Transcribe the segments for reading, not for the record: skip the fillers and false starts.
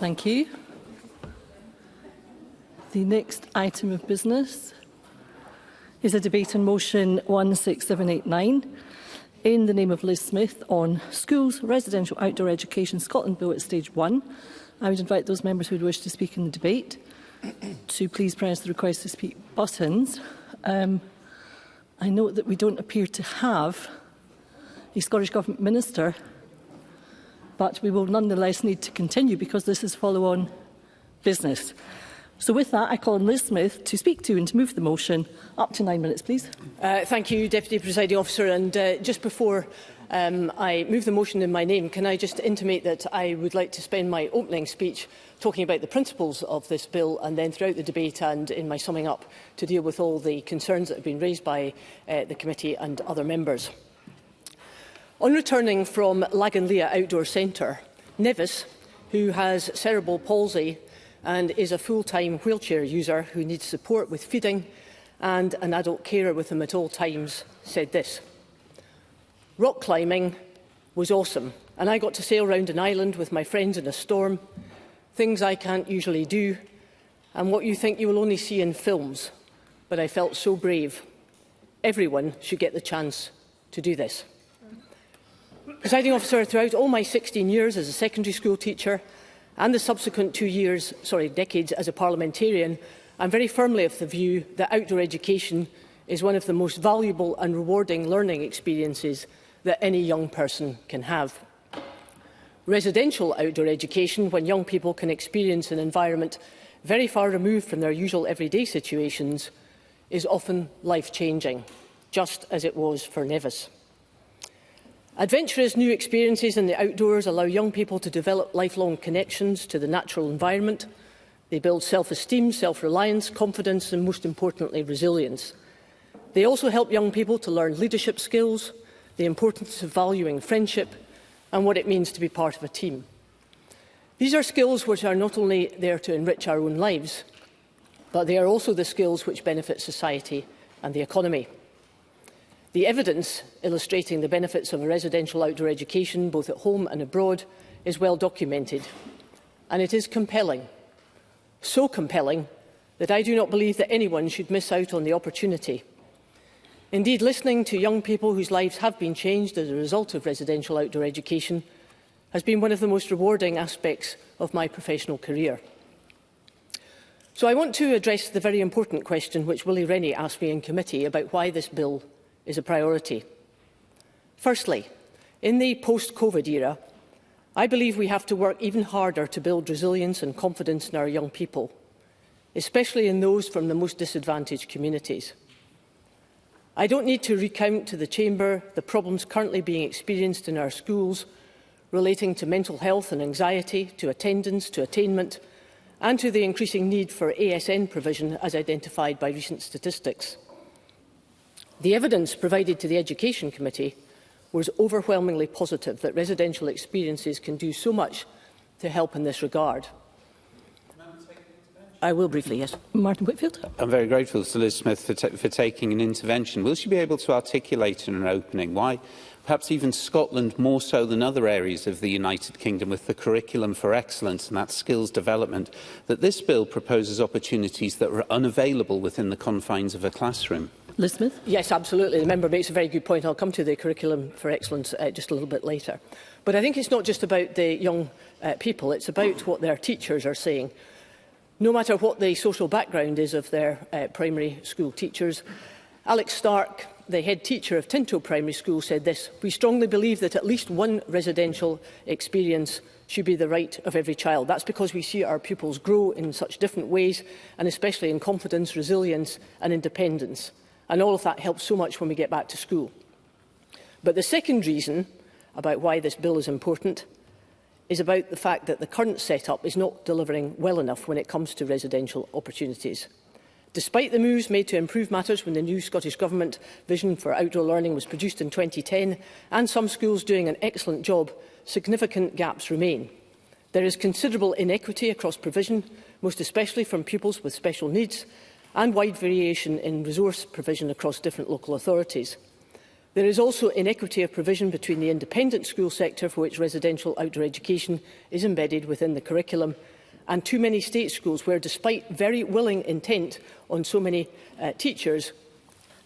Thank you. The next item of business is a debate on motion 16789 in the name of Liz Smith on Schools Residential Outdoor Education Scotland Bill at Stage 1. I would invite those members who would wish to speak in the debate to please press the request to speak buttons. I note that we don't appear to have a Scottish Government Minister, but we will nonetheless need to continue because this is follow-on business. So with that, I call on Liz Smith to speak to and to move the motion. Up to 9 minutes, please. Thank you, Deputy Presiding Officer. And just before I move the motion in my name, can I just intimate that I would like to spend my opening speech talking about the principles of this bill, and then throughout the debate and in my summing up to deal with all the concerns that have been raised by the committee and other members. On returning from Laganlia Outdoor Centre, Nevis, who has cerebral palsy and is a full-time wheelchair user who needs support with feeding and an adult carer with him at all times, said this: "Rock climbing was awesome, and I got to sail round an island with my friends in a storm, things I can't usually do, and what you think you will only see in films, but I felt so brave. Everyone should get the chance to do this." Presiding Officer, throughout all my 16 years as a secondary school teacher and the subsequent decades as a parliamentarian, I'm very firmly of the view that outdoor education is one of the most valuable and rewarding learning experiences that any young person can have. Residential outdoor education, when young people can experience an environment very far removed from their usual everyday situations, is often life-changing, just as it was for Nevis. Adventurous new experiences in the outdoors allow young people to develop lifelong connections to the natural environment. They build self-esteem, self-reliance, confidence and, most importantly, resilience. They also help young people to learn leadership skills, the importance of valuing friendship and what it means to be part of a team. These are skills which are not only there to enrich our own lives, but they are also the skills which benefit society and the economy. The evidence illustrating the benefits of a residential outdoor education, both at home and abroad, is well documented, and it is compelling. So compelling that I do not believe that anyone should miss out on the opportunity. Indeed, listening to young people whose lives have been changed as a result of residential outdoor education has been one of the most rewarding aspects of my professional career. So I want to address the very important question which Willie Rennie asked me in committee about why this bill is a priority. Firstly, in the post-COVID era, I believe we have to work even harder to build resilience and confidence in our young people, especially in those from the most disadvantaged communities. I don't need to recount to the Chamber the problems currently being experienced in our schools relating to mental health and anxiety, to attendance, to attainment, and to the increasing need for ASN provision as identified by recent statistics. The evidence provided to the Education Committee was overwhelmingly positive that residential experiences can do so much to help in this regard. I will briefly, yes. Martin Whitfield. I'm very grateful to Liz Smith for taking an intervention. Will she be able to articulate in her opening why, perhaps even Scotland more so than other areas of the United Kingdom, with the curriculum for excellence and that skills development, that this bill proposes opportunities that are unavailable within the confines of a classroom? Liz Smith. Yes, absolutely. The member makes a very good point. I'll come to the curriculum for excellence just a little bit later. But I think it's not just about the young people, it's about what their teachers are saying. No matter what the social background is of their primary school teachers, Alex Stark, the head teacher of Tinto Primary School, said this: "We strongly believe that at least one residential experience should be the right of every child. That's because we see our pupils grow in such different ways, and especially in confidence, resilience and independence. And all of that helps so much when we get back to school." But the second reason about why this bill is important is about the fact that the current setup is not delivering well enough when it comes to residential opportunities. Despite the moves made to improve matters when the new Scottish Government vision for outdoor learning was produced in 2010, and some schools doing an excellent job, significant gaps remain. There is considerable inequity across provision, most especially from pupils with special needs, and wide variation in resource provision across different local authorities. There is also inequity of provision between the independent school sector, for which residential outdoor education is embedded within the curriculum, and too many state schools where, despite very willing intent on so many teachers,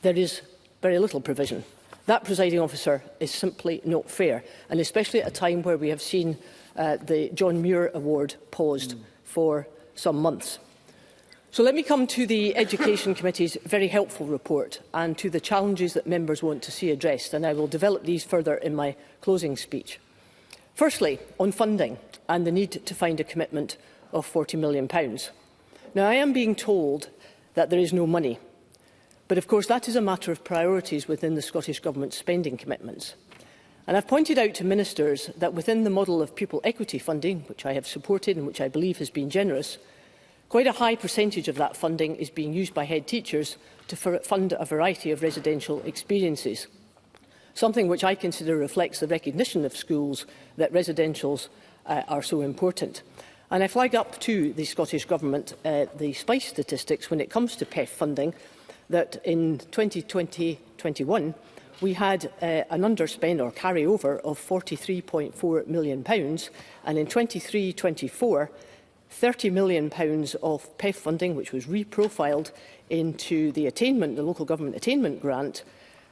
there is very little provision. That, presiding officer, is simply not fair, and especially at a time where we have seen the John Muir Award paused for some months. So let me come to the Education Committee's very helpful report and to the challenges that members want to see addressed, and I will develop these further in my closing speech. Firstly, on funding and the need to find a commitment of £40 million. Now, I am being told that there is no money, but of course that is a matter of priorities within the Scottish Government's spending commitments. And I've pointed out to ministers that within the model of pupil equity funding, which I have supported and which I believe has been generous, quite a high percentage of that funding is being used by head teachers to fund a variety of residential experiences, something which I consider reflects the recognition of schools that residentials are so important. And I flag up to the Scottish Government the SPICE statistics when it comes to PEF funding, that in 2020-21 we had an underspend or carryover of £43.4 million, and in 23-24 £30 million of PEF funding, which was reprofiled into the local government attainment grant,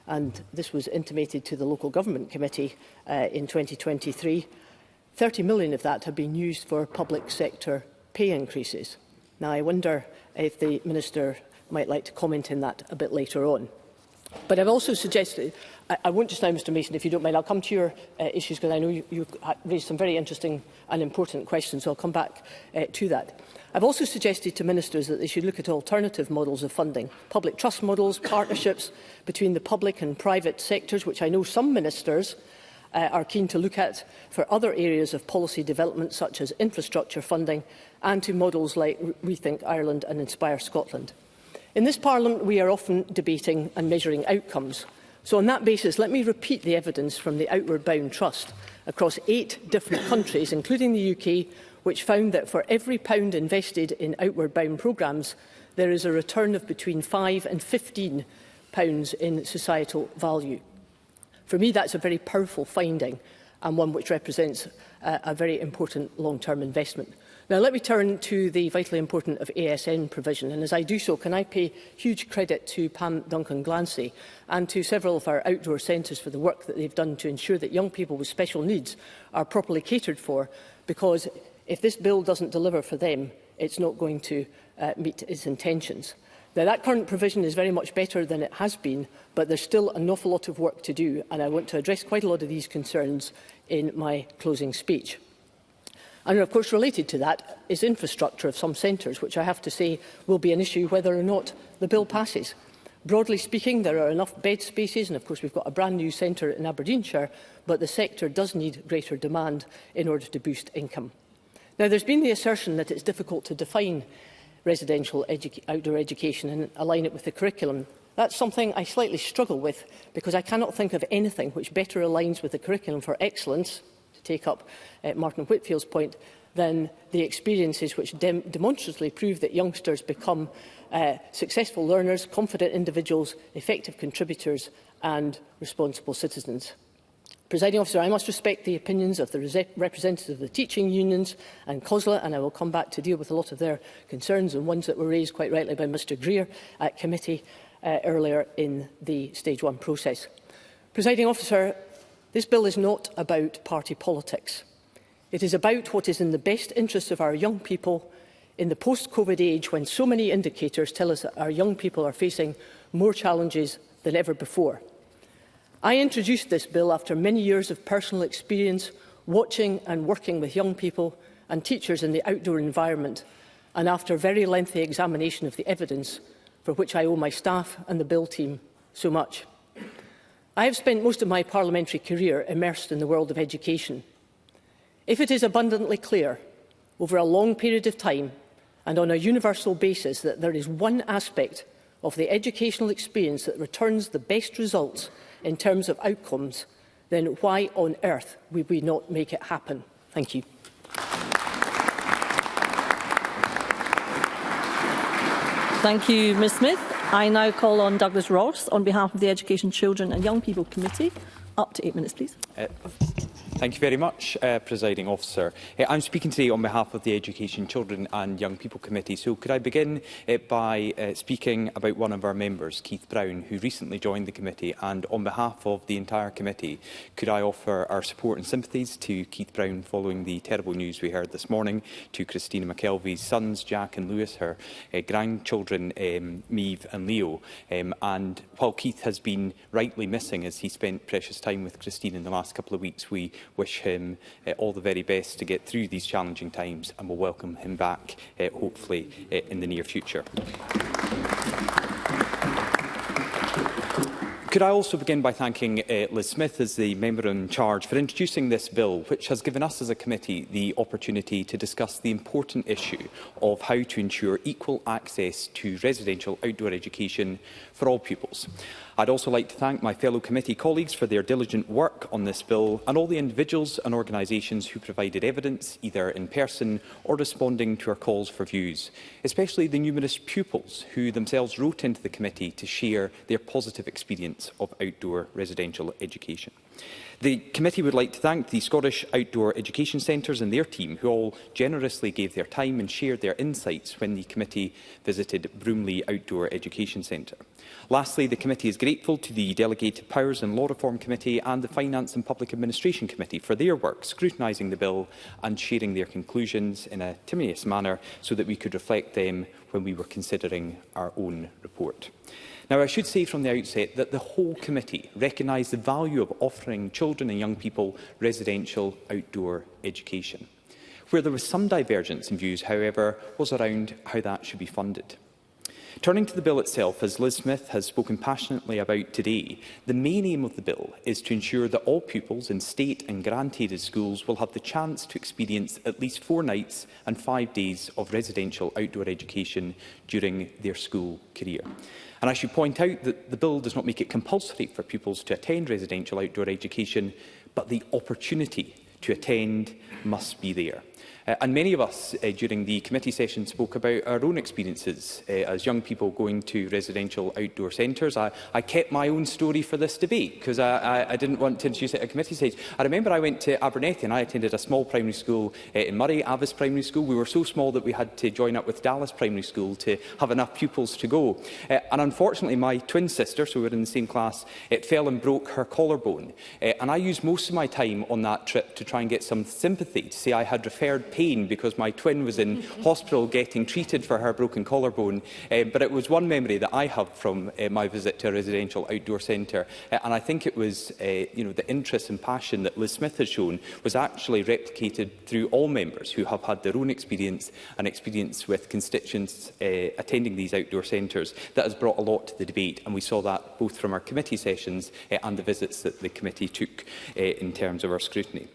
and this was intimated to the Local Government Committee in 2023. 30 million of that have been used for public sector pay increases. Now, I wonder if the Minister might like to comment on that a bit later on. But I've also suggested, I won't just now, Mr Mason, if you don't mind, I'll come to your issues, because I know you've raised some very interesting and important questions, so I'll come back to that. I've also suggested to ministers that they should look at alternative models of funding, public trust models, partnerships between the public and private sectors, which I know some ministers are keen to look at for other areas of policy development, such as infrastructure funding, and to models like Rethink Ireland and Inspire Scotland. In this Parliament, we are often debating and measuring outcomes. So on that basis, let me repeat the evidence from the Outward Bound Trust across 8 different countries, including the UK, which found that for every pound invested in outward bound programmes, there is a return of between £5 and £15 in societal value. For me, that's a very powerful finding and one which represents a very important long-term investment. Now, let me turn to the vitally important of ASN provision. And as I do so, can I pay huge credit to Pam Duncan-Glancy and to several of our outdoor centres for the work that they've done to ensure that young people with special needs are properly catered for, because if this bill doesn't deliver for them, it's not going to meet its intentions. Now, that current provision is very much better than it has been, but there's still an awful lot of work to do, and I want to address quite a lot of these concerns in my closing speech. And of course, related to that is infrastructure of some centres, which I have to say will be an issue whether or not the bill passes. Broadly speaking, there are enough bed spaces, and of course we've got a brand new centre in Aberdeenshire, but the sector does need greater demand in order to boost income. Now, there's been the assertion that it's difficult to define residential outdoor education and align it with the curriculum. That's something I slightly struggle with, because I cannot think of anything which better aligns with the curriculum for excellence, to take up Martin Whitfield's point, than the experiences which demonstrably prove that youngsters become successful learners, confident individuals, effective contributors and responsible citizens. Presiding Officer, I must respect the opinions of the representatives of the teaching unions and COSLA, and I will come back to deal with a lot of their concerns and ones that were raised quite rightly by Mr Greer at committee earlier in the Stage 1 process. Presiding Officer, this bill is not about party politics. It is about what is in the best interests of our young people in the post-COVID age, when so many indicators tell us that our young people are facing more challenges than ever before. I introduced this bill after many years of personal experience watching and working with young people and teachers in the outdoor environment, and after very lengthy examination of the evidence, for which I owe my staff and the bill team so much. I have spent most of my parliamentary career immersed in the world of education. If it is abundantly clear over a long period of time and on a universal basis that there is one aspect of the educational experience that returns the best results in terms of outcomes, then why on earth would we not make it happen? Thank you. Thank you, Ms Smith. I now call on Douglas Ross on behalf of the Education, Children and Young People Committee. Up to 8 minutes, please. Thank you very much, Presiding Officer. I'm speaking today on behalf of the Education, Children and Young People Committee. So could I begin by speaking about one of our members, Keith Brown, who recently joined the committee, and on behalf of the entire committee, could I offer our support and sympathies to Keith Brown following the terrible news we heard this morning, to Christina McKelvey's sons, Jack and Lewis, her grandchildren, Maeve and Leo. And while Keith has been rightly missing as he spent precious time with Christine in the last couple of weeks, we wish him all the very best to get through these challenging times, and will welcome him back, hopefully, in the near future. Could I also begin by thanking Liz Smith, as the member in charge, for introducing this bill, which has given us as a committee the opportunity to discuss the important issue of how to ensure equal access to residential outdoor education for all pupils. I'd also like to thank my fellow committee colleagues for their diligent work on this bill, and all the individuals and organisations who provided evidence, either in person or responding to our calls for views, especially the numerous pupils who themselves wrote into the committee to share their positive experience of outdoor residential education. The committee would like to thank the Scottish Outdoor Education Centres and their team, who all generously gave their time and shared their insights when the committee visited Broomley Outdoor Education Centre. Lastly, the committee is grateful to the Delegated Powers and Law Reform Committee and the Finance and Public Administration Committee for their work scrutinising the bill and sharing their conclusions in a timorous manner so that we could reflect them when we were considering our own report. Now, I should say from the outset that the whole committee recognised the value of offering children and young people residential outdoor education. Where there was some divergence in views, however, was around how that should be funded. Turning to the bill itself, as Liz Smith has spoken passionately about today, the main aim of the bill is to ensure that all pupils in state and grant-aided schools will have the chance to experience at least 4 nights and 5 days of residential outdoor education during their school career. And I should point out that the bill does not make it compulsory for pupils to attend residential outdoor education, but the opportunity to attend must be there. And many of us during the committee session spoke about our own experiences as young people going to residential outdoor centres. I kept my own story for this debate because I didn't want to introduce it at a committee stage. I remember I went to Abernethy and I attended a small primary school in Murray, Avis Primary School. We were so small that we had to join up with Dallas Primary School to have enough pupils to go. And unfortunately, my twin sister, so we were in the same class, fell and broke her collarbone. And I used most of my time on that trip to try and get some sympathy, to say I had referred pain because my twin was in hospital getting treated for her broken collarbone. But it was one memory that I have from my visit to a residential outdoor centre. And I think it was the interest and passion that Liz Smith has shown was actually replicated through all members who have had their own experience and experience with constituents attending these outdoor centres. That has brought a lot to the debate, and we saw that both from our committee sessions and the visits that the committee took in terms of our scrutiny.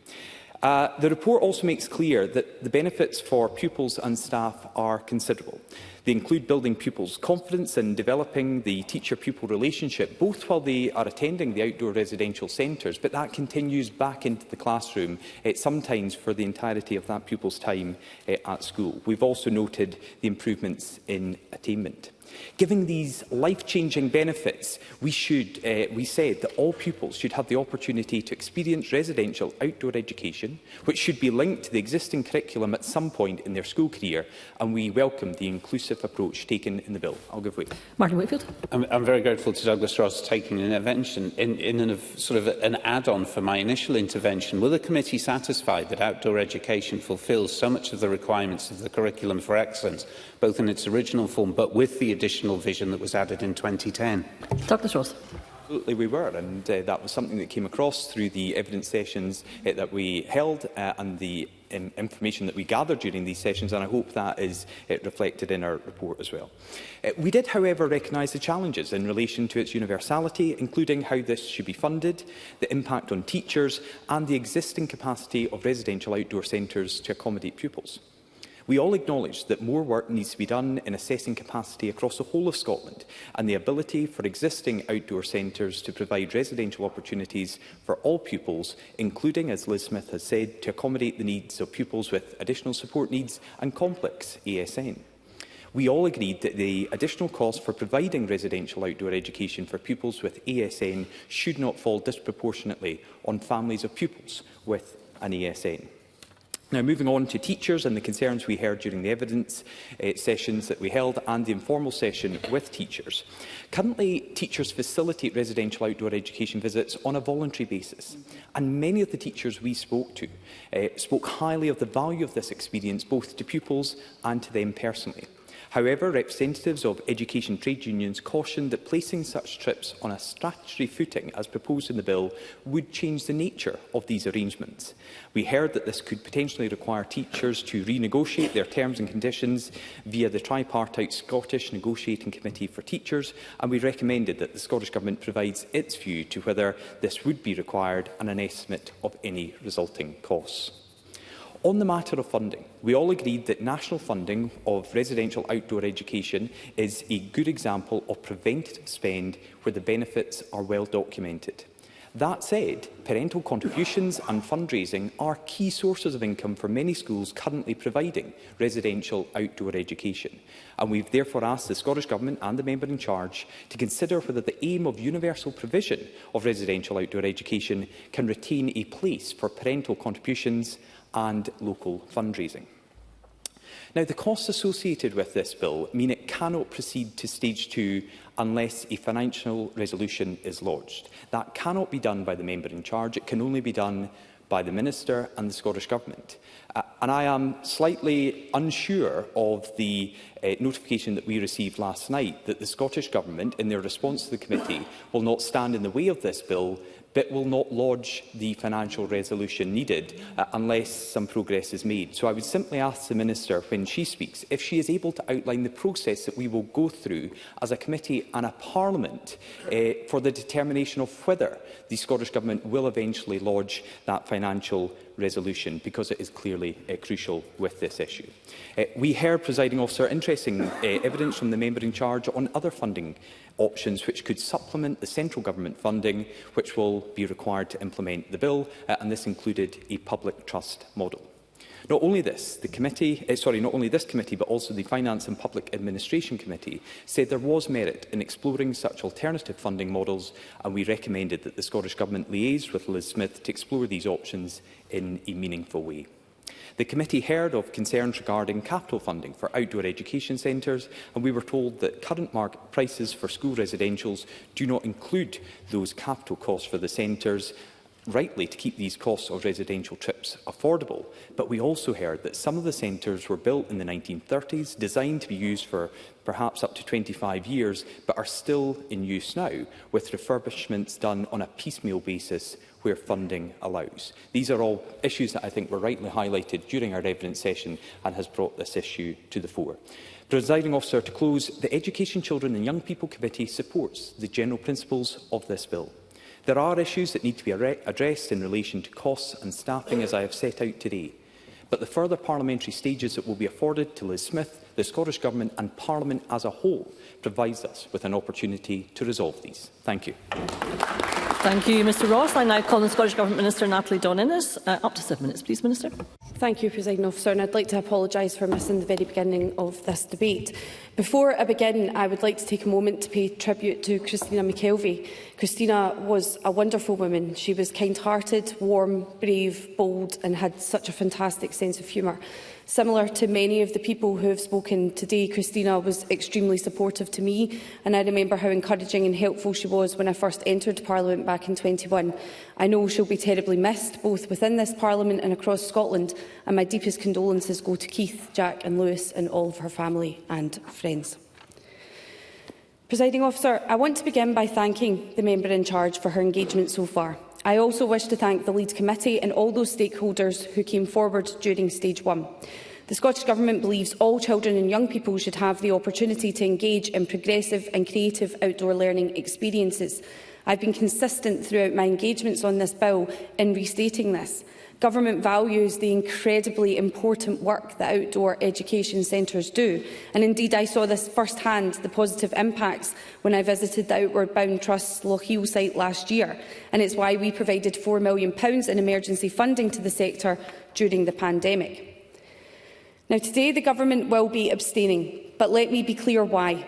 The report also makes clear that the benefits for pupils and staff are considerable. They include building pupils' confidence and developing the teacher-pupil relationship, both while they are attending the outdoor residential centres, but that continues back into the classroom, sometimes for the entirety of that pupil's time at school. We've also noted the improvements in attainment. Given these life-changing benefits, we said that all pupils should have the opportunity to experience residential outdoor education, which should be linked to the existing curriculum at some point in their school career, and we welcome the inclusive approach taken in the bill. I'll give way. Martin Wakefield. I'm very grateful to Douglas Ross taking an intervention in sort of an add-on for my initial intervention. Will the committee satisfied that outdoor education fulfils so much of the requirements of the Curriculum for Excellence, both in its original form but with the additional vision that was added in 2010? Douglas Ross. Absolutely we were, and that was something that came across through the evidence sessions that we held and the information that we gathered during these sessions, and I hope that is reflected in our report as well. We did, however, recognise the challenges in relation to its universality, including how this should be funded, the impact on teachers and the existing capacity of residential outdoor centres to accommodate pupils. We all acknowledge that more work needs to be done in assessing capacity across the whole of Scotland and the ability for existing outdoor centres to provide residential opportunities for all pupils, including, as Liz Smith has said, to accommodate the needs of pupils with additional support needs and complex ASN. We all agreed that the additional cost for providing residential outdoor education for pupils with ASN should not fall disproportionately on families of pupils with an ASN. Now, moving on to teachers and the concerns we heard during the evidence sessions that we held and the informal session with teachers. Currently, teachers facilitate residential outdoor education visits on a voluntary basis, and many of the teachers we spoke to spoke highly of the value of this experience both to pupils and to them personally. However, representatives of education trade unions cautioned that placing such trips on a statutory footing, as proposed in the bill, would change the nature of these arrangements. We heard that this could potentially require teachers to renegotiate their terms and conditions via the tripartite Scottish Negotiating Committee for Teachers, and we recommended that the Scottish Government provides its view to whether this would be required and an estimate of any resulting costs. On the matter of funding, we all agreed that national funding of residential outdoor education is a good example of preventative spend where the benefits are well documented. That said, parental contributions and fundraising are key sources of income for many schools currently providing residential outdoor education, and we've therefore asked the Scottish Government and the member in charge to consider whether the aim of universal provision of residential outdoor education can retain a place for parental contributions and local fundraising. Now, the costs associated with this bill mean it cannot proceed to stage 2 unless a financial resolution is lodged. That cannot be done by the member in charge. It can only be done by the Minister and the Scottish Government. And I am slightly unsure of the notification that we received last night that the Scottish Government, in their response to the committee, will not stand in the way of this bill, but will not lodge the financial resolution needed unless some progress is made. So I would simply ask the Minister, when she speaks, if she is able to outline the process that we will go through as a committee and a Parliament for the determination of whether the Scottish Government will eventually lodge that financial resolution, because it is clearly crucial with this issue. We heard, Presiding Officer, interesting evidence from the member in charge on other funding options which could supplement the central government funding which will be required to implement the bill, and this included a public trust model. Not only this committee, but also the Finance and Public Administration Committee said there was merit in exploring such alternative funding models, and we recommended that the Scottish Government liaise with Liz Smith to explore these options in a meaningful way. The committee heard of concerns regarding capital funding for outdoor education centres, and we were told that current market prices for school residentials do not include those capital costs for the centres, rightly to keep these costs of residential trips affordable. But we also heard that some of the centres were built in the 1930s, designed to be used for perhaps up to 25 years, but are still in use now, with refurbishments done on a piecemeal basis where funding allows. These are all issues that I think were rightly highlighted during our evidence session and has brought this issue to the fore. Presiding Officer, to close, the Education, Children and Young People Committee supports the general principles of this bill. There are issues that need to be addressed in relation to costs and staffing, as I have set out today. But the further parliamentary stages that will be afforded to Liz Smith, the Scottish Government and Parliament as a whole provides us with an opportunity to resolve these. Thank you. Thank you, Mr Ross. I now call on the Scottish Government Minister Natalie Dawn-Innes. Up to 7 minutes, please, Minister. Thank you, Presiding Officer, and I'd like to apologise for missing the very beginning of this debate. Before I begin, I would like to take a moment to pay tribute to Christina McKelvey. Christina was a wonderful woman. She was kind-hearted, warm, brave, bold and had such a fantastic sense of humour. Similar to many of the people who have spoken today, Christina was extremely supportive to me, and I remember how encouraging and helpful she was when I first entered Parliament back in 21. I know she'll be terribly missed, both within this Parliament and across Scotland, and my deepest condolences go to Keith, Jack and Lewis and all of her family and friends. Presiding Officer, I want to begin by thanking the member in charge for her engagement so far. I also wish to thank the Lead Committee and all those stakeholders who came forward during Stage 1. The Scottish Government believes all children and young people should have the opportunity to engage in progressive and creative outdoor learning experiences. I've been consistent throughout my engagements on this bill in restating this. Government values the incredibly important work that outdoor education centres do, and indeed I saw this first-hand, the positive impacts, when I visited the Outward Bound Trust's Lochiel site last year, and it's why we provided £4 million in emergency funding to the sector during the pandemic. Now, today the Government will be abstaining, but let me be clear why.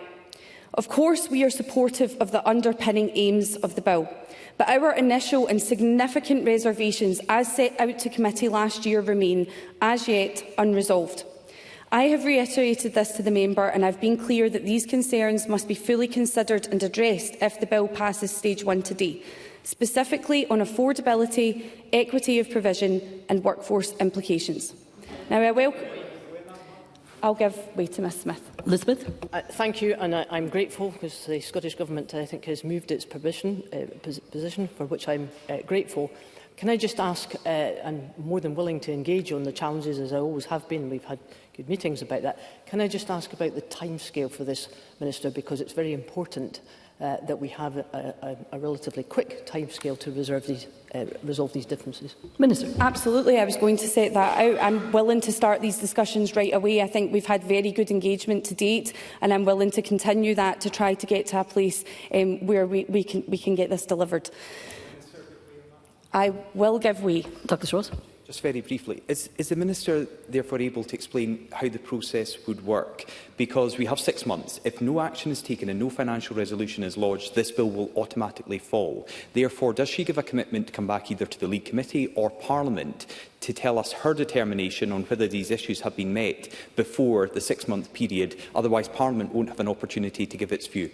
Of course, we are supportive of the underpinning aims of the bill, but our initial and significant reservations as set out to committee last year remain, as yet, unresolved. I have reiterated this to the member, and I have been clear that these concerns must be fully considered and addressed if the bill passes stage 1 today, specifically on affordability, equity of provision and workforce implications. Now, I'll give way to Ms Smith. Elizabeth. Thank you, and I'm grateful because the Scottish Government, I think, has moved its position, for which I'm grateful. Can I just ask, and more than willing to engage on the challenges as I always have been, we've had good meetings about that, can I just ask about the timescale for this, Minister, because it's very important that we have a relatively quick timescale to resolve these differences. Minister. Absolutely, I was going to set that out. I'm willing to start these discussions right away. I think we've had very good engagement to date, and I'm willing to continue that to try to get to a place where we can get this delivered. I will give way. Douglas Ross. Just very briefly, is the Minister therefore able to explain how the process would work? Because we have 6 months. If no action is taken and no financial resolution is lodged, this bill will automatically fall. Therefore, does she give a commitment to come back either to the League Committee or Parliament to tell us her determination on whether these issues have been met before the 6-month period? Otherwise, Parliament won't have an opportunity to give its view.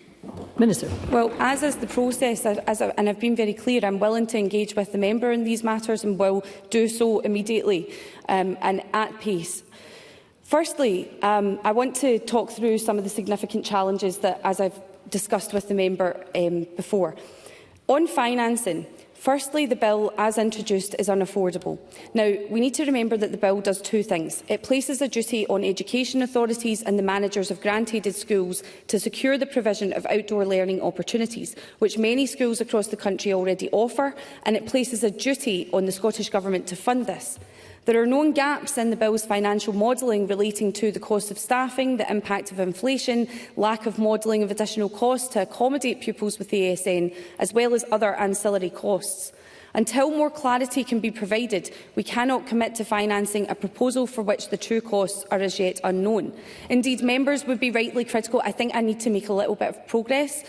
Minister. Well, as is the process, and I've been very clear, I'm willing to engage with the member in these matters and will do so immediately and at pace. Firstly, I want to talk through some of the significant challenges that, as I've discussed with the member before. On financing, firstly, the bill, as introduced, is unaffordable. Now, we need to remember that the bill does two things. It places a duty on education authorities and the managers of grant-aided schools to secure the provision of outdoor learning opportunities, which many schools across the country already offer, and it places a duty on the Scottish Government to fund this. There are known gaps in the bill's financial modelling relating to the cost of staffing, the impact of inflation, lack of modelling of additional costs to accommodate pupils with ASN, as well as other ancillary costs. Until more clarity can be provided, we cannot commit to financing a proposal for which the true costs are as yet unknown. Indeed, members would be rightly critical. I think I need to make a little bit of progress.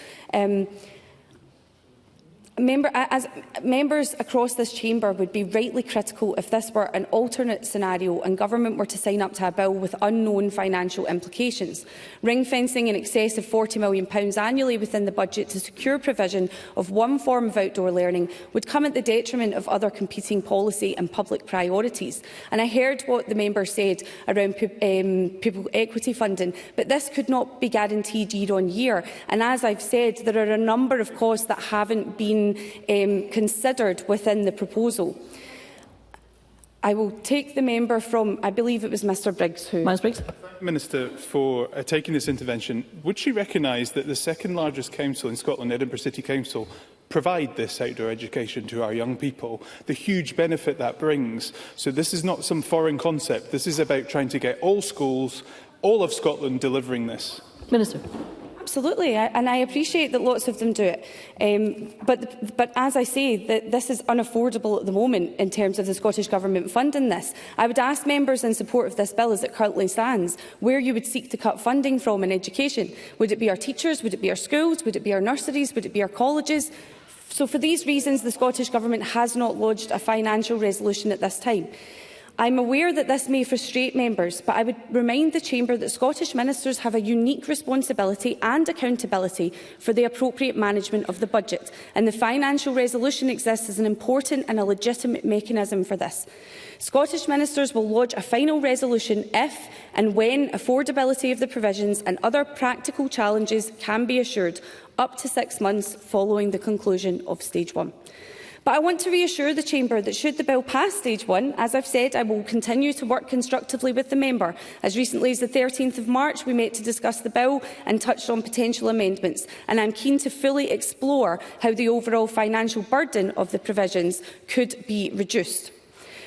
Members across this chamber would be rightly critical if this were an alternate scenario and Government were to sign up to a bill with unknown financial implications. Ring-fencing in excess of £40 million annually within the budget to secure provision of one form of outdoor learning would come at the detriment of other competing policy and public priorities. And I heard what the member said around pupil equity funding, but this could not be guaranteed year on year. And as I've said, there are a number of costs that haven't been considered within the proposal. I will take the member from, I believe it was Mr Briggs who... Briggs. Minister, for taking this intervention. Would she recognise that the second largest council in Scotland, Edinburgh City Council, provide this outdoor education to our young people, the huge benefit that brings? So this is not some foreign concept. This is about trying to get all schools, all of Scotland delivering this. Minister. Absolutely, and I appreciate that lots of them do it. But as I say, this is unaffordable at the moment in terms of the Scottish Government funding this. I would ask members in support of this bill as it currently stands where you would seek to cut funding from in education. Would it be our teachers? Would it be our schools? Would it be our nurseries? Would it be our colleges? So for these reasons, the Scottish Government has not lodged a financial resolution at this time. I am aware that this may frustrate members, but I would remind the Chamber that Scottish ministers have a unique responsibility and accountability for the appropriate management of the budget, and the financial resolution exists as an important and a legitimate mechanism for this. Scottish ministers will lodge a final resolution if and when affordability of the provisions and other practical challenges can be assured, up to 6 months following the conclusion of Stage 1. But I want to reassure the Chamber that should the bill pass Stage 1, as I've said, I will continue to work constructively with the member. As recently as the 13th of March, we met to discuss the bill and touched on potential amendments, and I am keen to fully explore how the overall financial burden of the provisions could be reduced.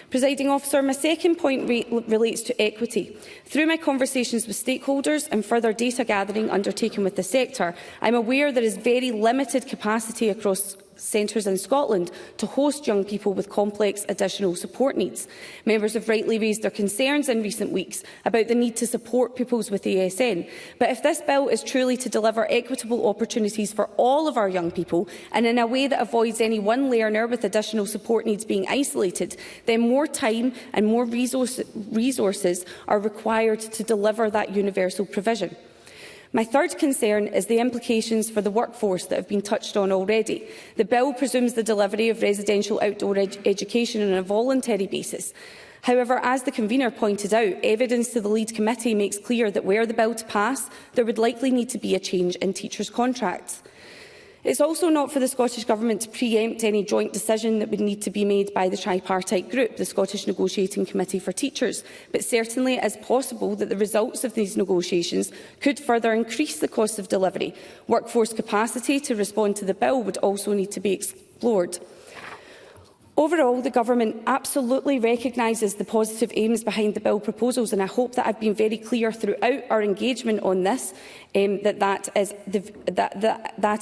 Presiding Officer, my second point relates to equity. Through my conversations with stakeholders and further data gathering undertaken with the sector, I am aware there is very limited capacity across centres in Scotland to host young people with complex additional support needs. Members have rightly raised their concerns in recent weeks about the need to support pupils with ASN. But if this bill is truly to deliver equitable opportunities for all of our young people, and in a way that avoids any one learner with additional support needs being isolated, then more time and more resources are required to deliver that universal provision. My third concern is the implications for the workforce that have been touched on already. The bill presumes the delivery of residential outdoor education on a voluntary basis. However, as the convener pointed out, evidence to the lead committee makes clear that were the bill to pass, there would likely need to be a change in teachers' contracts. It's also not for the Scottish Government to pre-empt any joint decision that would need to be made by the tripartite group, the Scottish Negotiating Committee for Teachers, but certainly it is possible that the results of these negotiations could further increase the cost of delivery. Workforce capacity to respond to the bill would also need to be explored. Overall, the Government absolutely recognises the positive aims behind the bill proposals, and I hope that I have been very clear throughout our engagement on this that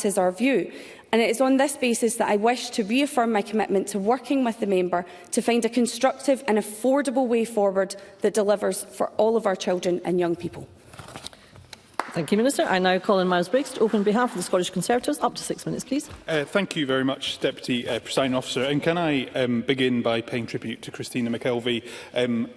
is our view. And it is on this basis that I wish to reaffirm my commitment to working with the member to find a constructive and affordable way forward that delivers for all of our children and young people. Thank you, Minister. I now call on Miles Briggs to open on behalf of the Scottish Conservatives. Up to 6 minutes, please. Thank you very much, Deputy Presiding Officer. And can I begin by paying tribute to Christina McKelvey?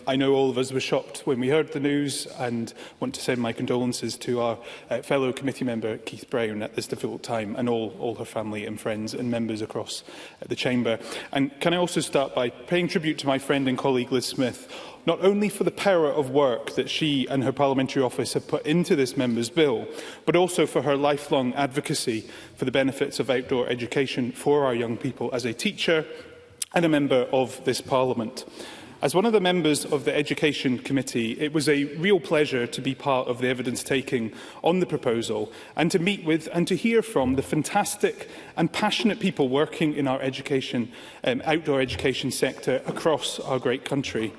I know all of us were shocked when we heard the news and want to send my condolences to our fellow committee member, Keith Brown, at this difficult time, and all her family and friends and members across the Chamber. And can I also start by paying tribute to my friend and colleague Liz Smith, not only for the power of work that she and her parliamentary office have put into this member's bill, but also for her lifelong advocacy for the benefits of outdoor education for our young people as a teacher and a member of this Parliament. As one of the members of the Education Committee, it was a real pleasure to be part of the evidence-taking on the proposal and to meet with and to hear from the fantastic and passionate people working in our outdoor education sector across our great country.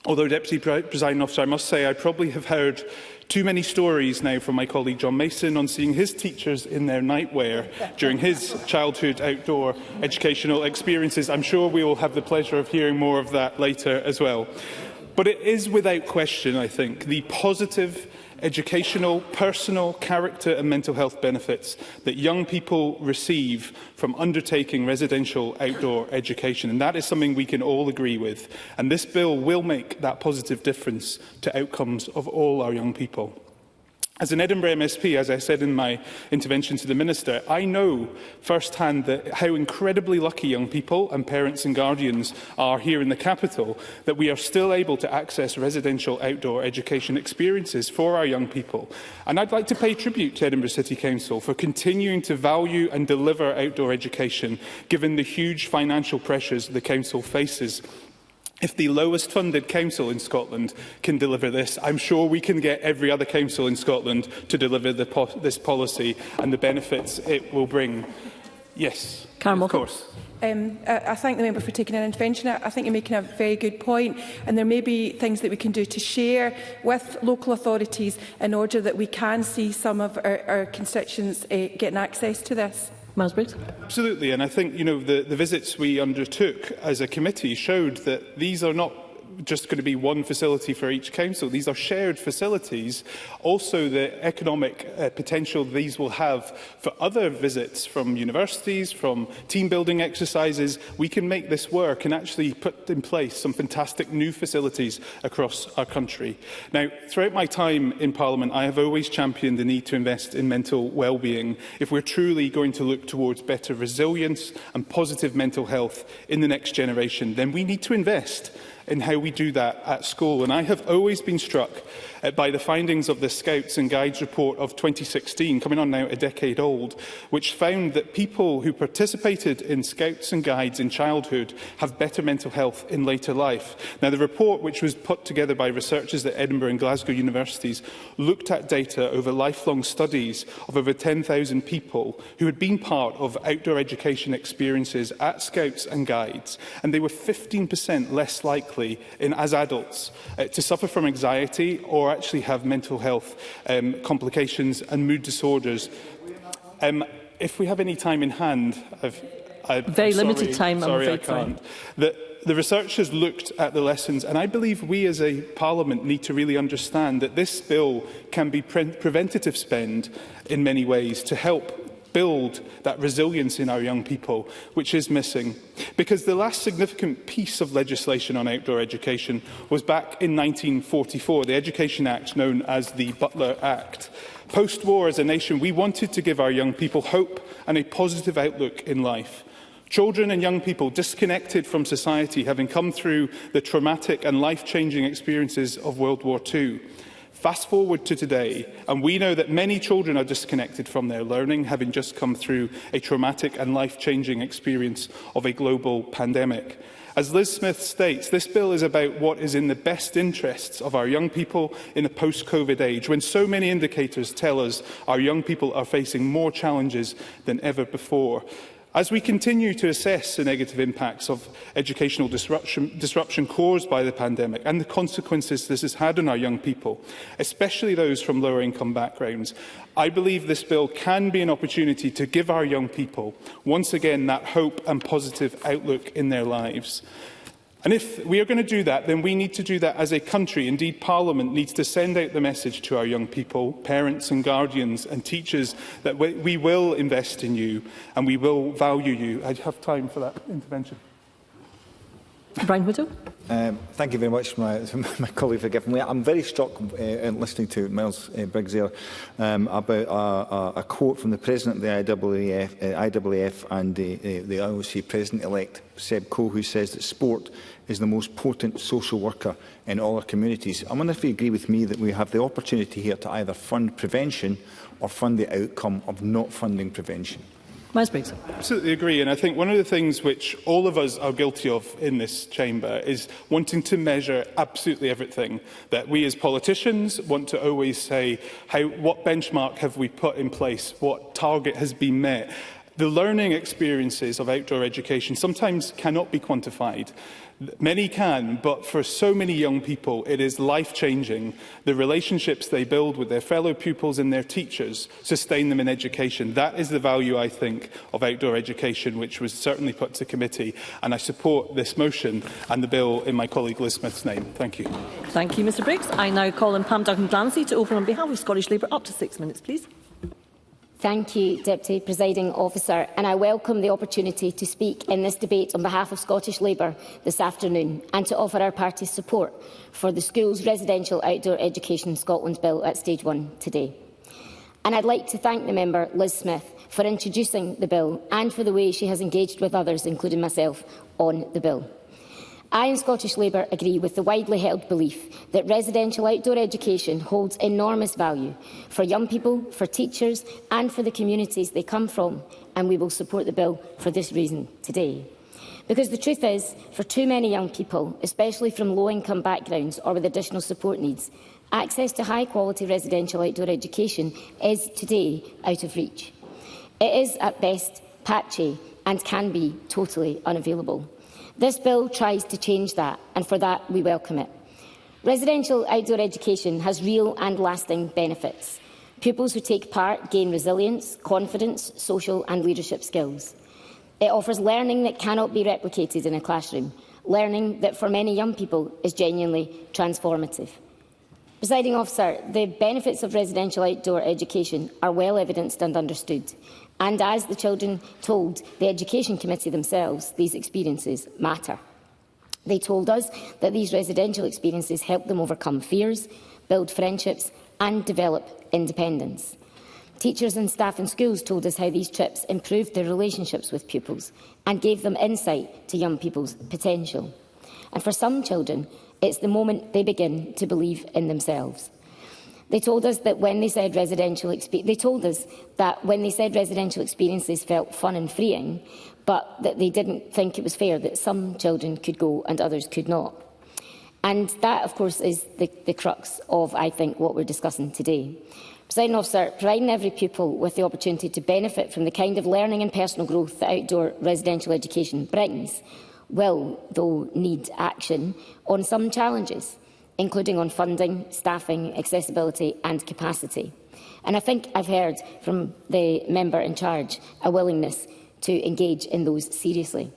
Although, Deputy Presiding Officer, I must say I probably have heard too many stories now from my colleague John Mason on seeing his teachers in their nightwear during his childhood outdoor educational experiences. I'm sure we will have the pleasure of hearing more of that later as well. But it is without question, I think, the positive educational, personal, character and mental health benefits that young people receive from undertaking residential outdoor education. And that is something we can all agree with. And this bill will make that positive difference to outcomes of all our young people. As an Edinburgh MSP, as I said in my intervention to the Minister, I know firsthand how incredibly lucky young people and parents and guardians are here in the capital that we are still able to access residential outdoor education experiences for our young people. And I'd like to pay tribute to Edinburgh City Council for continuing to value and deliver outdoor education, given the huge financial pressures the Council faces. If the lowest funded council in Scotland can deliver this, I'm sure we can get every other council in Scotland to deliver this policy and the benefits it will bring. Yes, of course. I thank the member for taking an intervention. I think you're making a very good point, and there may be things that we can do to share with local authorities in order that we can see some of our constituents getting access to this. Miles Briggs. Absolutely, and I think the visits we undertook as a committee showed that these are not just going to be one facility for each council. These are shared facilities. Also, the economic potential these will have for other visits from universities, from team building exercises. We can make this work and actually put in place some fantastic new facilities across our country. Now, throughout my time in Parliament, I have always championed the need to invest in mental well-being if we're truly going to look towards better resilience and positive mental health in the next generation. Then we need to invest in how we do that at school. And I have always been struck by the findings of the Scouts and Guides report of 2016, coming on now a decade old, which found that people who participated in Scouts and Guides in childhood have better mental health in later life. Now, the report, which was put together by researchers at Edinburgh and Glasgow universities, looked at data over lifelong studies of over 10,000 people who had been part of outdoor education experiences at Scouts and Guides, and they were 15% less likely as adults to suffer from anxiety or actually have mental health complications and mood disorders. If we have any time in hand, Very limited time, I'm sorry, I afraid. can't. The research has looked at the lessons, and I believe we as a Parliament need to really understand that this bill can be preventative spend in many ways to help build that resilience in our young people, which is missing. Because the last significant piece of legislation on outdoor education was back in 1944, the Education Act known as the Butler Act. Post-war, as a nation, we wanted to give our young people hope and a positive outlook in life. Children and young people disconnected from society, having come through the traumatic and life-changing experiences of World War II. Fast forward to today, and we know that many children are disconnected from their learning, having just come through a traumatic and life-changing experience of a global pandemic. As Liz Smith states, this bill is about what is in the best interests of our young people in a post-COVID age, when so many indicators tell us our young people are facing more challenges than ever before. As we continue to assess the negative impacts of educational disruption caused by the pandemic and the consequences this has had on our young people, especially those from lower income backgrounds, I believe this bill can be an opportunity to give our young people once again that hope and positive outlook in their lives. And if we are going to do that, then we need to do that as a country. Indeed, Parliament needs to send out the message to our young people, parents and guardians and teachers, that we will invest in you and we will value you. I have time for that intervention. Brian Whittle. Thank you very much, my colleague, for giving me. I'm very struck in listening to Miles Briggs there about a quote from the President of the IAAF and the IOC President-elect, Seb Coe, who says that sport is the most potent social worker in all our communities. I wonder if you agree with me that we have the opportunity here to either fund prevention or fund the outcome of not funding prevention. Miles Briggs. I absolutely agree, and I think one of the things which all of us are guilty of in this chamber is wanting to measure absolutely everything. That we as politicians want to always say, what benchmark have we put in place, what target has been met. The learning experiences of outdoor education sometimes cannot be quantified. Many can, but for so many young people, it is life-changing. The relationships they build with their fellow pupils and their teachers sustain them in education. That is the value, I think, of outdoor education, which was certainly put to committee. And I support this motion and the bill in my colleague Liz Smith's name. Thank you. Thank you, Mr Briggs. I now call on Pam Duggan-Glancy to open on behalf of Scottish Labour. Up to 6 minutes, please. Thank you, Deputy Presiding Officer, and I welcome the opportunity to speak in this debate on behalf of Scottish Labour this afternoon and to offer our party's support for the Schools Residential Outdoor Education Scotland Bill at Stage 1 today. And I'd like to thank the member, Liz Smith, for introducing the bill and for the way she has engaged with others, including myself, on the bill. I and Scottish Labour agree with the widely held belief that residential outdoor education holds enormous value for young people, for teachers and for the communities they come from, and we will support the bill for this reason today. Because the truth is, for too many young people, especially from low-income backgrounds or with additional support needs, access to high-quality residential outdoor education is today out of reach. It is, at best, patchy and can be totally unavailable. This bill tries to change that, and for that we welcome it. Residential outdoor education has real and lasting benefits. Pupils who take part gain resilience, confidence, social and leadership skills. It offers learning that cannot be replicated in a classroom, learning that for many young people is genuinely transformative. Presiding Officer, the benefits of residential outdoor education are well evidenced and understood. And as the children told the Education Committee themselves, these experiences matter. They told us that these residential experiences help them overcome fears, build friendships and develop independence. Teachers and staff in schools told us how these trips improved their relationships with pupils and gave them insight to young people's potential. And for some children, it's the moment they begin to believe in themselves. They told us that when they said residential experiences felt fun and freeing, but that they didn't think it was fair that some children could go and others could not. And that, of course, is the crux of, I think, what we're discussing today. Presiding Officer, providing every pupil with the opportunity to benefit from the kind of learning and personal growth that outdoor residential education brings will, though, need action on some challenges, including on funding, staffing, accessibility and capacity. And I think I've heard from the member in charge a willingness to engage in those seriously.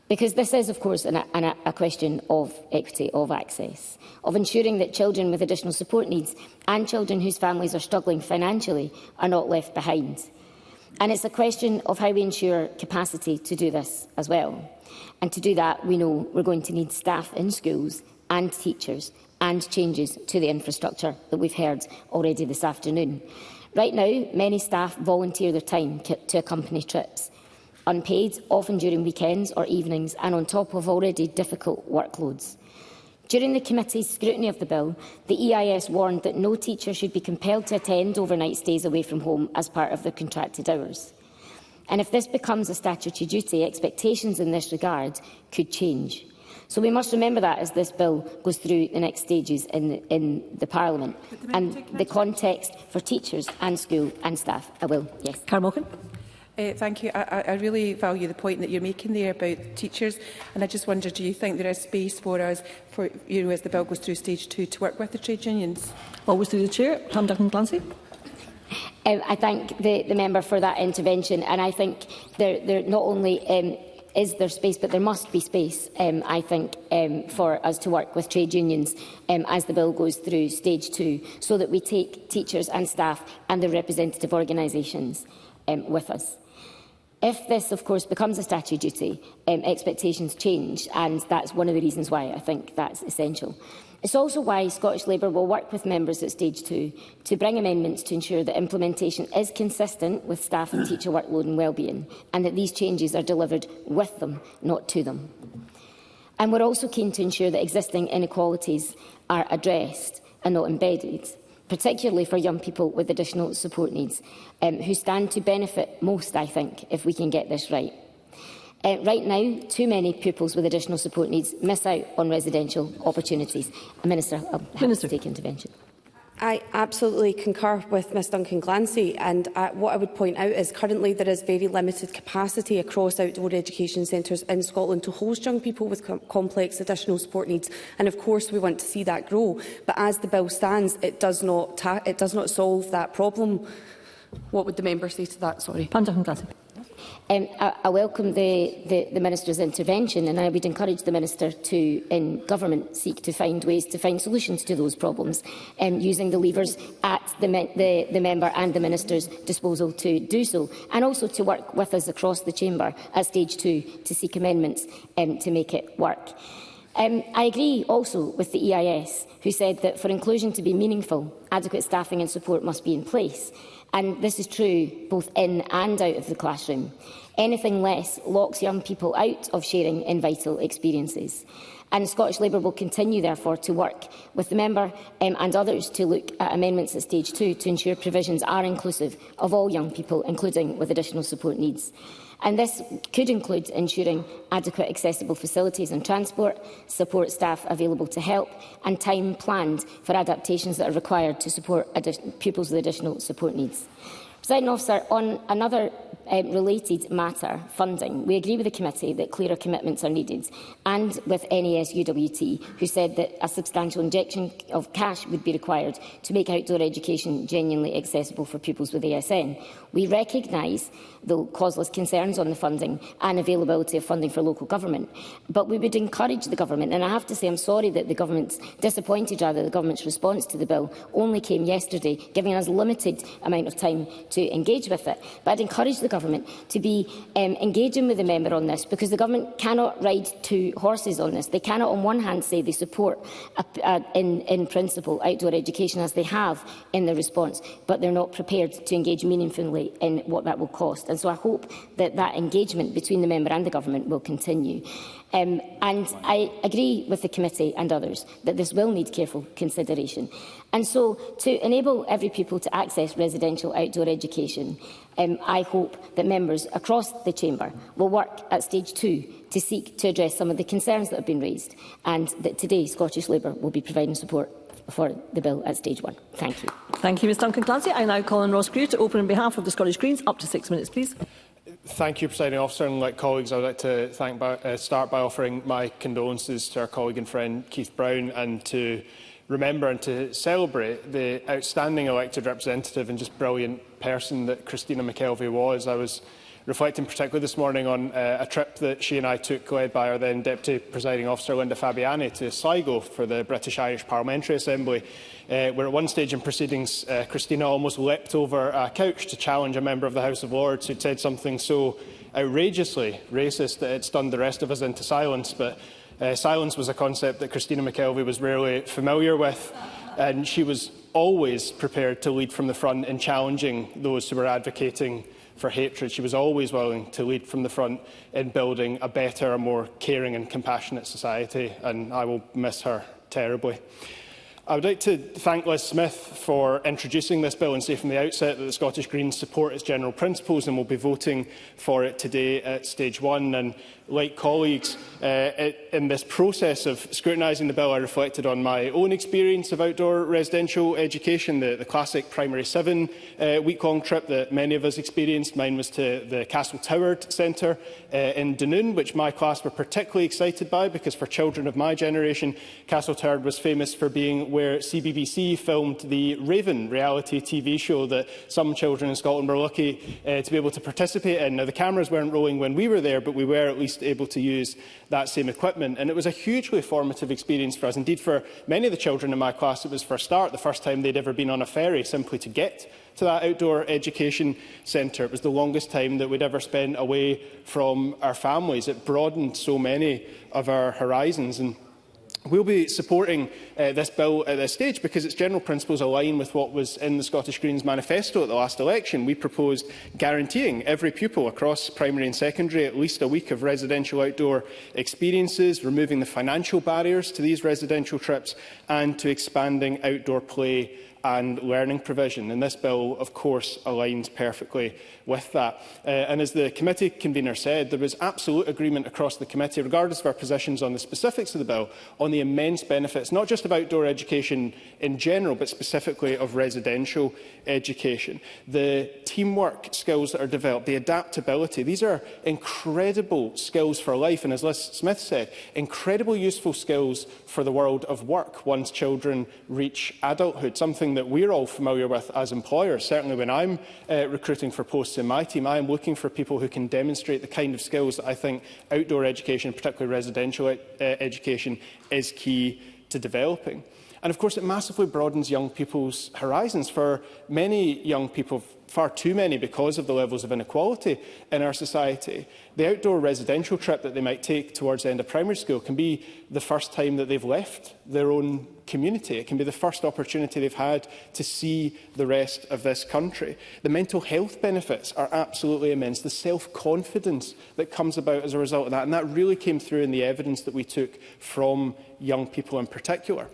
Because this is, of course, a question of equity, of access, of ensuring that children with additional support needs and children whose families are struggling financially are not left behind. And it's a question of how we ensure capacity to do this as well. And to do that, we know we're going to need staff in schools and teachers and changes to the infrastructure that we've heard already this afternoon. Right now, many staff volunteer their time to accompany trips, unpaid, often during weekends or evenings, and on top of already difficult workloads. During the committee's scrutiny of the bill, the EIS warned that no teacher should be compelled to attend overnight stays away from home as part of their contracted hours. And if this becomes a statutory duty, expectations in this regard could change. So we must remember that as this bill goes through the next stages in the Parliament, and the context for teachers and school and staff. I will, yes. Karen Mulkin. Thank you. I really value the point that you're making there about teachers, and I just wonder, do you think there is space for us, for as the bill goes through stage 2, to work with the trade unions? Always through the Chair. Pam Duncan-Clancy. I thank the member for that intervention, and I think there not only is there space, but there must be space, I think, for us to work with trade unions as the bill goes through stage 2, so that we take teachers and staff and their representative organisations with us. If this, of course, becomes a statutory duty, expectations change, and that's one of the reasons why I think that's essential. It's also why Scottish Labour will work with members at stage 2 to bring amendments to ensure that implementation is consistent with staff and teacher workload and wellbeing, and that these changes are delivered with them, not to them. And we're also keen to ensure that existing inequalities are addressed and not embedded, particularly for young people with additional support needs, who stand to benefit most, I think, if we can get this right. Right now, too many pupils with additional support needs miss out on residential opportunities. Minister, I'll have to take intervention. I absolutely concur with Ms Duncan-Clancy, and what I would point out is currently there is very limited capacity across outdoor education centres in Scotland to host young people with complex additional support needs, and of course we want to see that grow. But as the bill stands, it does not solve that problem. What would the member say to that? Sorry. Pam Duncan-Clancy. I welcome the Minister's intervention, and I would encourage the Minister to, in government, seek to find ways to find solutions to those problems, using the levers at the member and the Minister's disposal to do so, and also to work with us across the chamber at stage 2 to seek amendments to make it work. I agree also with the EIS, who said that for inclusion to be meaningful, adequate staffing and support must be in place. And this is true both in and out of the classroom. Anything less locks young people out of sharing in vital experiences. And Scottish Labour will continue, therefore, to work with the member and others to look at amendments at stage 2 to ensure provisions are inclusive of all young people, including with additional support needs. And this could include ensuring adequate accessible facilities and transport, support staff available to help, and time planned for adaptations that are required to support pupils with additional support needs. Presiding Officer, on another related matter, funding, we agree with the committee that clearer commitments are needed, and with NAS UWT, who said that a substantial injection of cash would be required to make outdoor education genuinely accessible for pupils with ASN. We recognise the causeless concerns on the funding and availability of funding for local government, but we would encourage the government, and I have to say I'm sorry that the government's response to the bill only came yesterday, giving us limited amount of time to engage with it. But I'd encourage the government to be engaging with the member on this, because the government cannot ride two horses on this. They cannot on one hand say they support in principle outdoor education as they have in their response, but they're not prepared to engage meaningfully in what that will cost. And so I hope that that engagement between the member and the government will continue. And I agree with the committee and others that this will need careful consideration. And so, to enable every pupil to access residential outdoor education, I hope that members across the chamber will work at stage 2 to seek to address some of the concerns that have been raised, and that today Scottish Labour will be providing support for the bill at stage 1. Thank you. Thank you, Ms Duncan-Clancy. I now call on Ross Greer to open on behalf of the Scottish Greens. Up to 6 minutes, please. Thank you, Presiding Officer. And like colleagues, I would like to start by offering my condolences to our colleague and friend Keith Brown, and to remember and to celebrate the outstanding elected representative and just brilliant person that Christina McKelvey was. I was reflecting particularly this morning on a trip that she and I took, led by our then Deputy Presiding Officer Linda Fabiani, to Sligo for the British-Irish Parliamentary Assembly, where at one stage in proceedings Christina almost leapt over a couch to challenge a member of the House of Lords who'd said something so outrageously racist that it stunned the rest of us into silence. But silence was a concept that Christina McKelvey was rarely familiar with, and she was always prepared to lead from the front in challenging those who were advocating for hatred. She was always willing to lead from the front in building a better, a more caring and compassionate society, and I will miss her terribly. I would like to thank Liz Smith for introducing this bill and say from the outset that the Scottish Greens support its general principles and will be voting for it today at stage 1. And like colleagues, in this process of scrutinising the bill, I reflected on my own experience of outdoor residential education, the classic Primary 7 week-long trip that many of us experienced. Mine was to the Castle Toward Centre in Dunoon, which my class were particularly excited by, because for children of my generation, Castle Toward was famous for being where CBBC filmed the Raven reality TV show that some children in Scotland were lucky to be able to participate in. Now, the cameras weren't rolling when we were there, but we were at least able to use that same equipment. And it was a hugely formative experience for us. Indeed, for many of the children in my class, it was for a start the first time they'd ever been on a ferry simply to get to that outdoor education centre. It was the longest time that we'd ever spent away from our families. It broadened so many of our horizons. And we'll be supporting this bill at this stage because its general principles align with what was in the Scottish Greens manifesto at the last election. We proposed guaranteeing every pupil across primary and secondary at least a week of residential outdoor experiences, removing the financial barriers to these residential trips, and to expanding outdoor play and learning provision. And this bill, of course, aligns perfectly with that. And as the committee convener said, there was absolute agreement across the committee, regardless of our positions on the specifics of the bill, on the immense benefits, not just of outdoor education in general, but specifically of residential education. The teamwork skills that are developed, the adaptability, these are incredible skills for life. And as Liz Smith said, incredibly useful skills for the world of work once children reach adulthood, something that we're all familiar with as employers. Certainly when I'm recruiting for posts in my team, I am looking for people who can demonstrate the kind of skills that I think outdoor education, particularly residential education, is key to developing. And of course, it massively broadens young people's horizons. For many young people, far too many because of the levels of inequality in our society, the outdoor residential trip that they might take towards the end of primary school can be the first time that they've left their own community. It can be the first opportunity they've had to see the rest of this country. The mental health benefits are absolutely immense. The self-confidence that comes about as a result of that, and that really came through in the evidence that we took from young people in particular.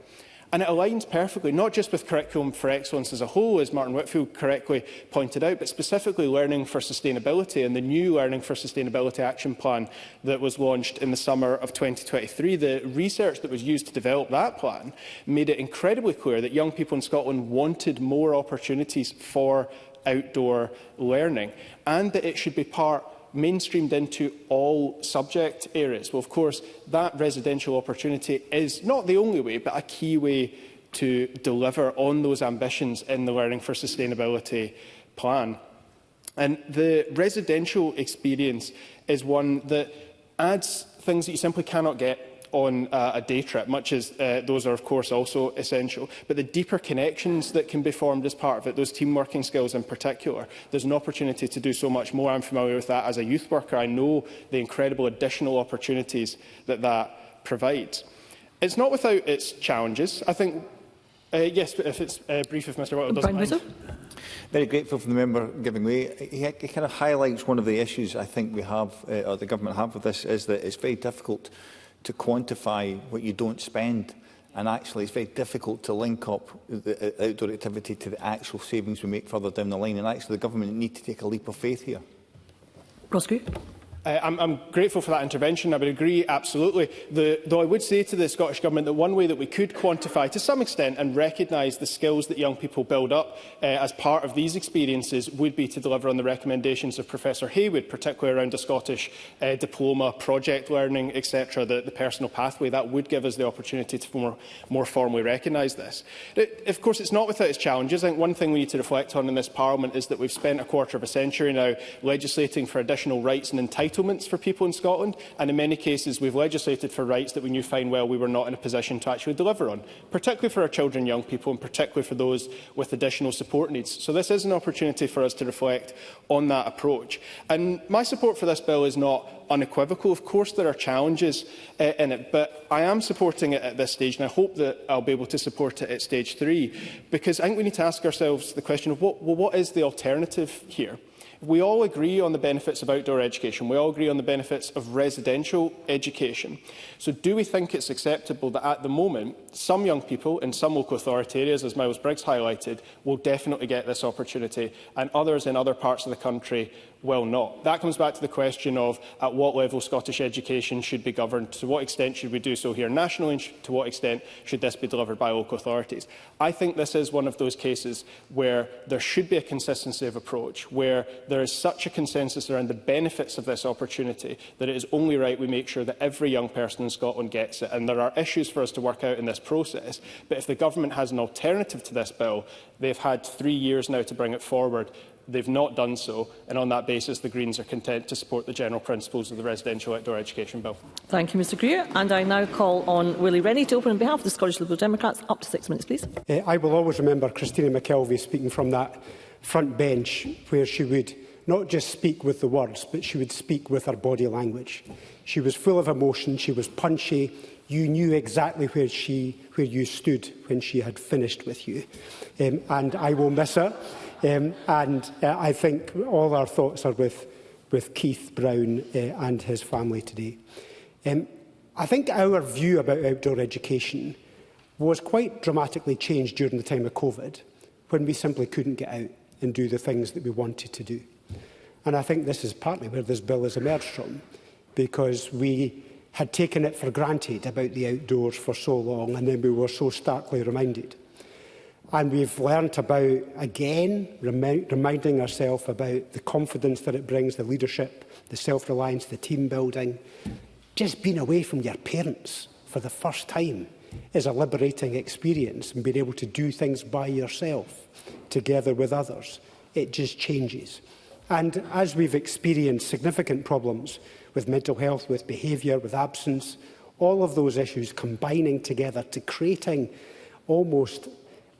And it aligns perfectly, not just with Curriculum for Excellence as a whole, as Martin Whitfield correctly pointed out, but specifically Learning for Sustainability and the new Learning for Sustainability Action Plan that was launched in the summer of 2023. The research that was used to develop that plan made it incredibly clear that young people in Scotland wanted more opportunities for outdoor learning, and that it should be mainstreamed into all subject areas. Well, of course, that residential opportunity is not the only way, but a key way to deliver on those ambitions in the Learning for Sustainability plan. And the residential experience is one that adds things that you simply cannot get on a day trip, much as those are, of course, also essential. But the deeper connections that can be formed as part of it, those team working skills in particular, there's an opportunity to do so much more. I'm familiar with that as a youth worker. I know the incredible additional opportunities that that provides. It's not without its challenges. I think, yes, if it's brief, if Mr Whittle doesn't mind. Very grateful for the member giving way. He kind of highlights one of the issues I think we have, or the government have with this, is that it's very difficult to quantify what you don't spend, and actually it's very difficult to link up the outdoor activity to the actual savings we make further down the line, and actually the government need to take a leap of faith here. Ross Grew. I'm grateful for that intervention. I would agree absolutely. Though I would say to the Scottish Government that one way that we could quantify to some extent and recognise the skills that young people build up as part of these experiences would be to deliver on the recommendations of Professor Haywood, particularly around a Scottish diploma, project learning, etc., the personal pathway. That would give us the opportunity to more formally recognise this. Of course, it's not without its challenges. I think one thing we need to reflect on in this Parliament is that we've spent a quarter of a century now legislating for additional rights and entitlements for people in Scotland, and in many cases we've legislated for rights that we knew fine well we were not in a position to actually deliver on, particularly for our children and young people, and particularly for those with additional support needs. So this is an opportunity for us to reflect on that approach. And my support for this bill is not unequivocal. Of course there are challenges in it, but I am supporting it at this stage, and I hope that I'll be able to support it at stage 3, because I think we need to ask ourselves the question of what is the alternative here? We all agree on the benefits of outdoor education. We all agree on the benefits of residential education. So do we think it's acceptable that at the moment some young people in some local authority areas, as Miles Briggs highlighted, will definitely get this opportunity and others in other parts of the country will not? That comes back to the question of at what level Scottish education should be governed, to what extent should we do so here nationally, and to what extent should this be delivered by local authorities. I think this is one of those cases where there should be a consistency of approach, where there is such a consensus around the benefits of this opportunity that it is only right we make sure that every young person in Scotland gets it. And there are issues for us to work out in this process, but if the government has an alternative to this bill, they've had 3 years now to bring it forward. They've not done so, and on that basis the Greens are content to support the general principles of the Residential Outdoor Education Bill. Thank you, Mr Greer. And I now call on Willie Rennie to open on behalf of the Scottish Liberal Democrats. Up to 6 minutes, please. I will always remember Christina McKelvey speaking from that front bench, where she would not just speak with the words, but she would speak with her body language. She was full of emotion, she was punchy. You knew exactly where you stood when she had finished with you. And I will miss her. I think all our thoughts are with Keith Brown and his family today. I think our view about outdoor education was quite dramatically changed during the time of COVID, when we simply couldn't get out and do the things that we wanted to do. And I think this is partly where this bill has emerged from, because we had taken it for granted about the outdoors for so long, and then we were so starkly reminded. And we've learnt about, again, reminding ourselves about the confidence that it brings, the leadership, the self-reliance, the team building. Just being away from your parents for the first time is a liberating experience, and being able to do things by yourself, together with others. It just changes. And as we've experienced significant problems with mental health, with behaviour, with absence, all of those issues combining together to creating almost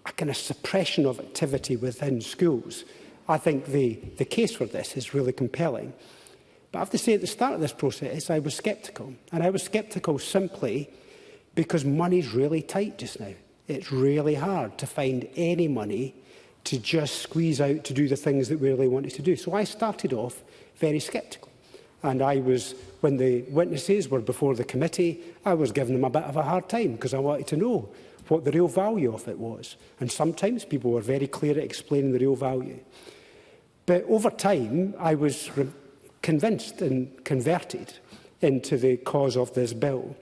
a kind of suppression of activity within schools, I think the case for this is really compelling. But I have to say, at the start of this process, I was sceptical. And I was sceptical simply because money's really tight just now. It's really hard to find any money to just squeeze out to do the things that we really wanted to do. So I started off very sceptical. And I was, when the witnesses were before the committee, I was giving them a bit of a hard time because I wanted to know what the real value of it was. And sometimes people were very clear at explaining the real value. But over time, I was convinced and converted into the cause of this bill.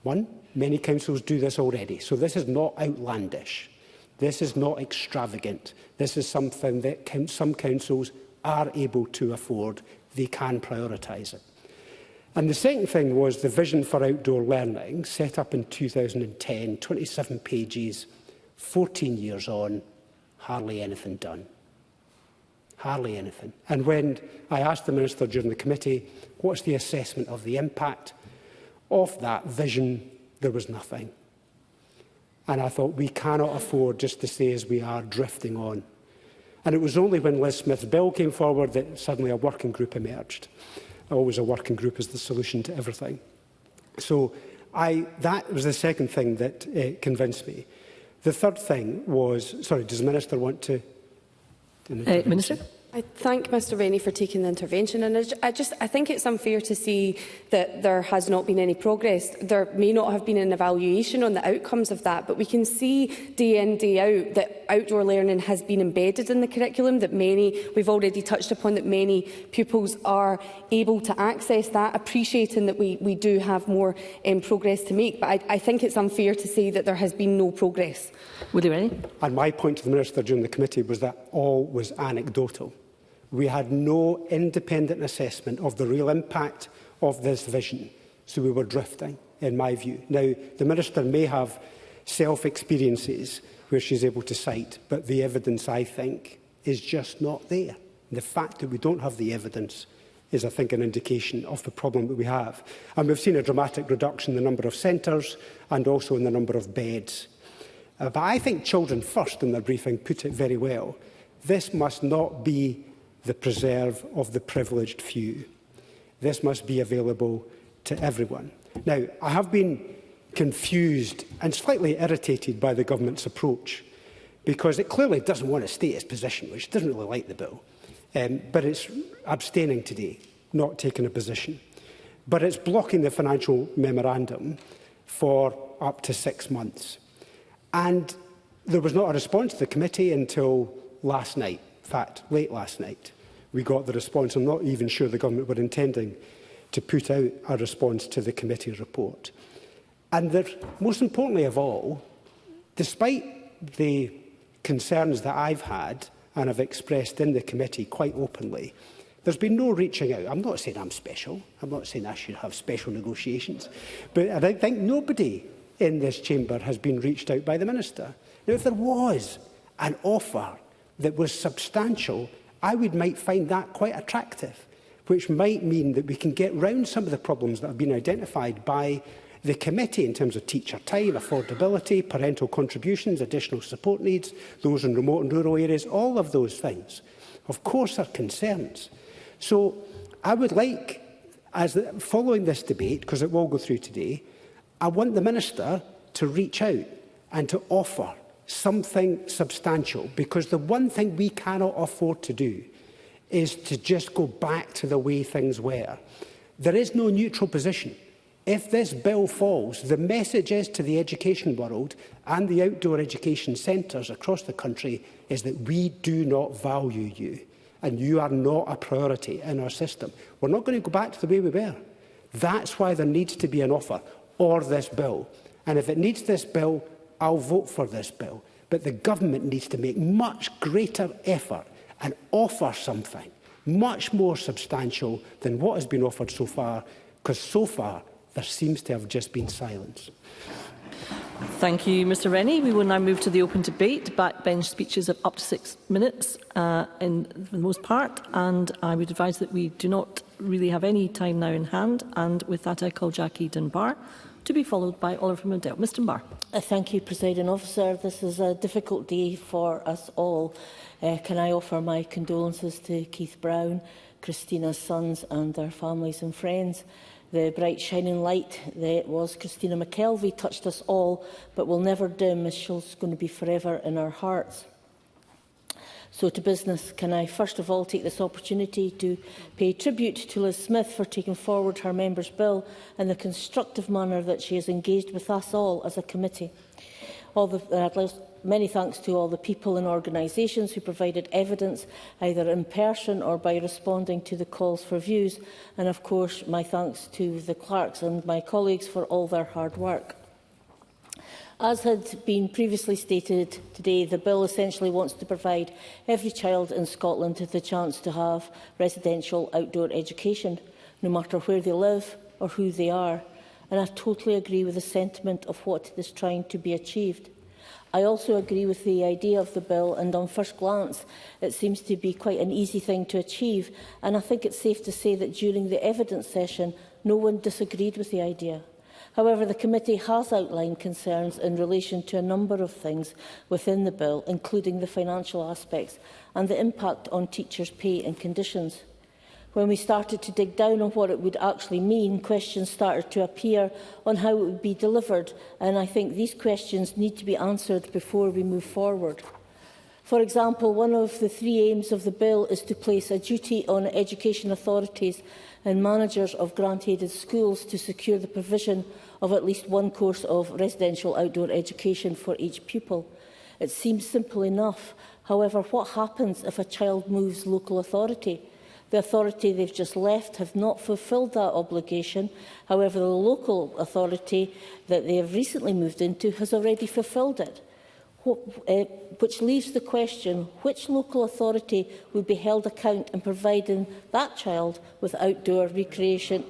One, many councils do this already, so this is not outlandish. This is not extravagant. This is something that some councils are able to afford. They can prioritise it. And the second thing was the vision for outdoor learning, set up in 2010, 27 pages, 14 years on, hardly anything done. Hardly anything. And when I asked the Minister during the committee, what's the assessment of the impact of that vision, there was nothing. And I thought, we cannot afford just to stay as we are, drifting on. And it was only when Liz Smith's bill came forward that suddenly a working group emerged. Always a working group is the solution to everything. So that was the second thing that convinced me. The third thing was, sorry, does the Minister want to? Minister? I thank Mr Rennie for taking the intervention, and I think it's unfair to say that there has not been any progress. There may not have been an evaluation on the outcomes of that, but we can see day in, day out that outdoor learning has been embedded in the curriculum, that we've already touched upon, that many pupils are able to access that, appreciating that we do have more progress to make. But I think it's unfair to say that there has been no progress. Woody Rennie? And my point to the Minister during the committee was that all was anecdotal. We had no independent assessment of the real impact of this vision, so we were drifting, in my view. Now, the Minister may have self-experiences where she's able to cite, but the evidence, I think, is just not there. The fact that we don't have the evidence is, I think, an indication of the problem that we have. And we've seen a dramatic reduction in the number of centres and also in the number of beds. But I think Children First, in their briefing, put it very well. This must not be the preserve of the privileged few. This must be available to everyone. Now, I have been confused and slightly irritated by the government's approach, because it clearly doesn't want to state its position, which doesn't really like the bill, but it's abstaining today, not taking a position. But it's blocking the financial memorandum for up to 6 months. And there was not a response to the committee until last night. In fact, late last night, we got the response. I'm not even sure the government were intending to put out a response to the committee report. And most importantly of all, despite the concerns that I've had and have expressed in the committee quite openly, there's been no reaching out. I'm not saying I'm special. I'm not saying I should have special negotiations. But I think nobody in this chamber has been reached out by the Minister. Now, if there was an offer that was substantial, I might find that quite attractive, which might mean that we can get round some of the problems that have been identified by the committee in terms of teacher time, affordability, parental contributions, additional support needs, those in remote and rural areas. All of those things, of course, are concerns. So I would like, following this debate, because it will go through today, I want the Minister to reach out and to offer something substantial, because the one thing we cannot afford to do is to just go back to the way things were. There is no neutral position. If this bill falls, the message is to the education world and the outdoor education centres across the country is that we do not value you and you are not a priority in our system. We're not going to go back to the way we were. That's why there needs to be an offer or this bill. And if it needs this bill, I'll vote for this bill. But the government needs to make much greater effort and offer something much more substantial than what has been offered so far, because so far there seems to have just been silence. Thank you, Mr Rennie. We will now move to the open debate. Backbench speeches of up to 6 minutes for the most part, and I would advise that we do not really have any time now in hand. And with that, I call Jackie Dunbar, to be followed by Oliver Mundell. Mr Dunbar. Thank you, Presiding Officer. This is a difficult day for us all. Can I offer my condolences to Keith Brown, Christina's sons and their families and friends. The bright shining light that was Christina McKelvey touched us all, but will never dim, as she's going to be forever in our hearts. So to business, can I first of all take this opportunity to pay tribute to Liz Smith for taking forward her member's bill in the constructive manner that she has engaged with us all as a committee. Many thanks to all the people and organisations who provided evidence, either in person or by responding to the calls for views. And of course, my thanks to the clerks and my colleagues for all their hard work. As had been previously stated today, the bill essentially wants to provide every child in Scotland the chance to have residential outdoor education, no matter where they live or who they are. And I totally agree with the sentiment of what is trying to be achieved. I also agree with the idea of the bill, and on first glance it seems to be quite an easy thing to achieve, and I think it's safe to say that during the evidence session no one disagreed with the idea. However, the committee has outlined concerns in relation to a number of things within the bill, including the financial aspects and the impact on teachers' pay and conditions. When we started to dig down on what it would actually mean, questions started to appear on how it would be delivered, and I think these questions need to be answered before we move forward. For example, one of the 3 aims of the bill is to place a duty on education authorities and managers of grant-aided schools to secure the provision of at least one course of residential outdoor education for each pupil. It seems simple enough. However, what happens if a child moves local authority? The authority they've just left have not fulfilled that obligation. However, the local authority that they have recently moved into has already fulfilled it. Which leaves the question, which local authority would be held account in providing that child with outdoor recreation?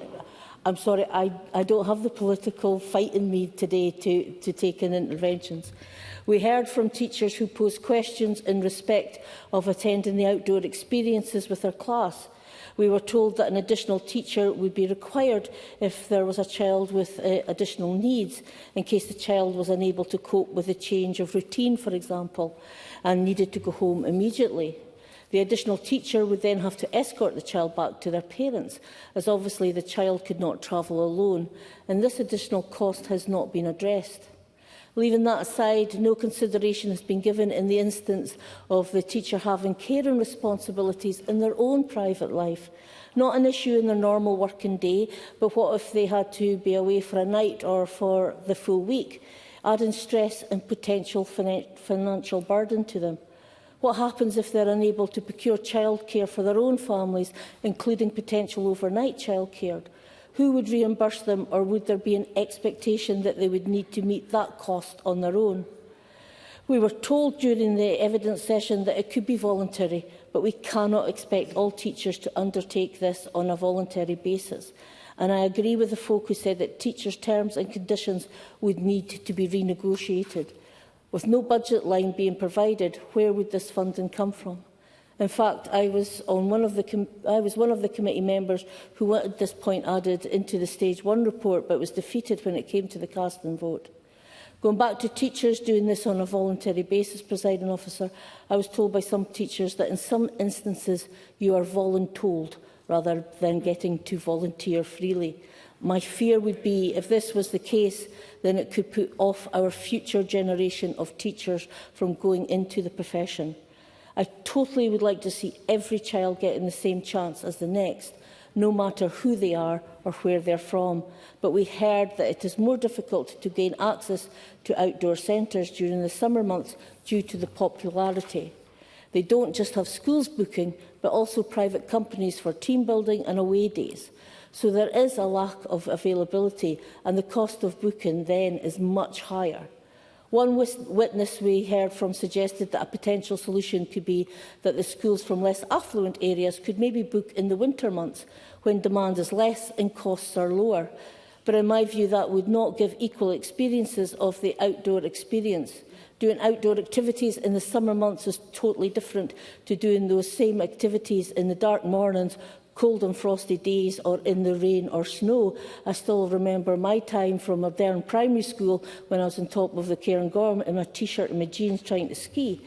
I'm sorry, I don't have the political fight in me today to take in interventions. We heard from teachers who posed questions in respect of attending the outdoor experiences with their class. We were told that an additional teacher would be required if there was a child with additional needs, in case the child was unable to cope with a change of routine, for example, and needed to go home immediately. The additional teacher would then have to escort the child back to their parents, as obviously the child could not travel alone, and this additional cost has not been addressed. Leaving that aside, no consideration has been given in the instance of the teacher having caring responsibilities in their own private life. Not an issue in their normal working day, but what if they had to be away for a night or for the full week, adding stress and potential financial burden to them? What happens if they're unable to procure childcare for their own families, including potential overnight childcare? Who would reimburse them, or would there be an expectation that they would need to meet that cost on their own? We were told during the evidence session that it could be voluntary, but we cannot expect all teachers to undertake this on a voluntary basis. And I agree with the folk who said that teachers' terms and conditions would need to be renegotiated. With no budget line being provided, where would this funding come from? In fact, I was one of the committee members who wanted this point added into the Stage 1 report, but was defeated when it came to the casting vote. Going back to teachers doing this on a voluntary basis, Presiding Officer, I was told by some teachers that in some instances you are voluntold rather than getting to volunteer freely. My fear would be, if this was the case, then it could put off our future generation of teachers from going into the profession. I totally would like to see every child getting the same chance as the next, no matter who they are or where they're from. But we heard that it is more difficult to gain access to outdoor centres during the summer months due to the popularity. They don't just have schools booking, but also private companies for team building and away days. So there is a lack of availability, and the cost of booking then is much higher. One witness we heard from suggested that a potential solution could be that the schools from less affluent areas could maybe book in the winter months when demand is less and costs are lower. But in my view, that would not give equal experiences of the outdoor experience. Doing outdoor activities in the summer months is totally different to doing those same activities in the dark mornings, cold and frosty days, or in the rain or snow. I still remember my time from Modern Primary School when I was on top of the Cairngorm in my t-shirt and my jeans trying to ski.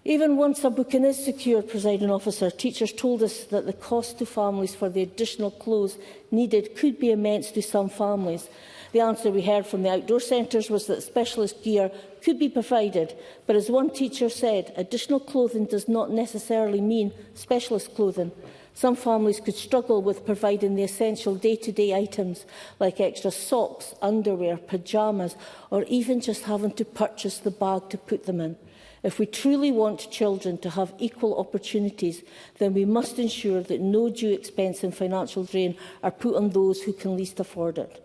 Even once a booking is secured, Presiding Officer, teachers told us that the cost to families for the additional clothes needed could be immense to some families. The answer we heard from the outdoor centres was that specialist gear could be provided, but as one teacher said, additional clothing does not necessarily mean specialist clothing. Some families could struggle with providing the essential day-to-day items like extra socks, underwear, pyjamas, or even just having to purchase the bag to put them in. If we truly want children to have equal opportunities, then we must ensure that no due expense and financial drain are put on those who can least afford it.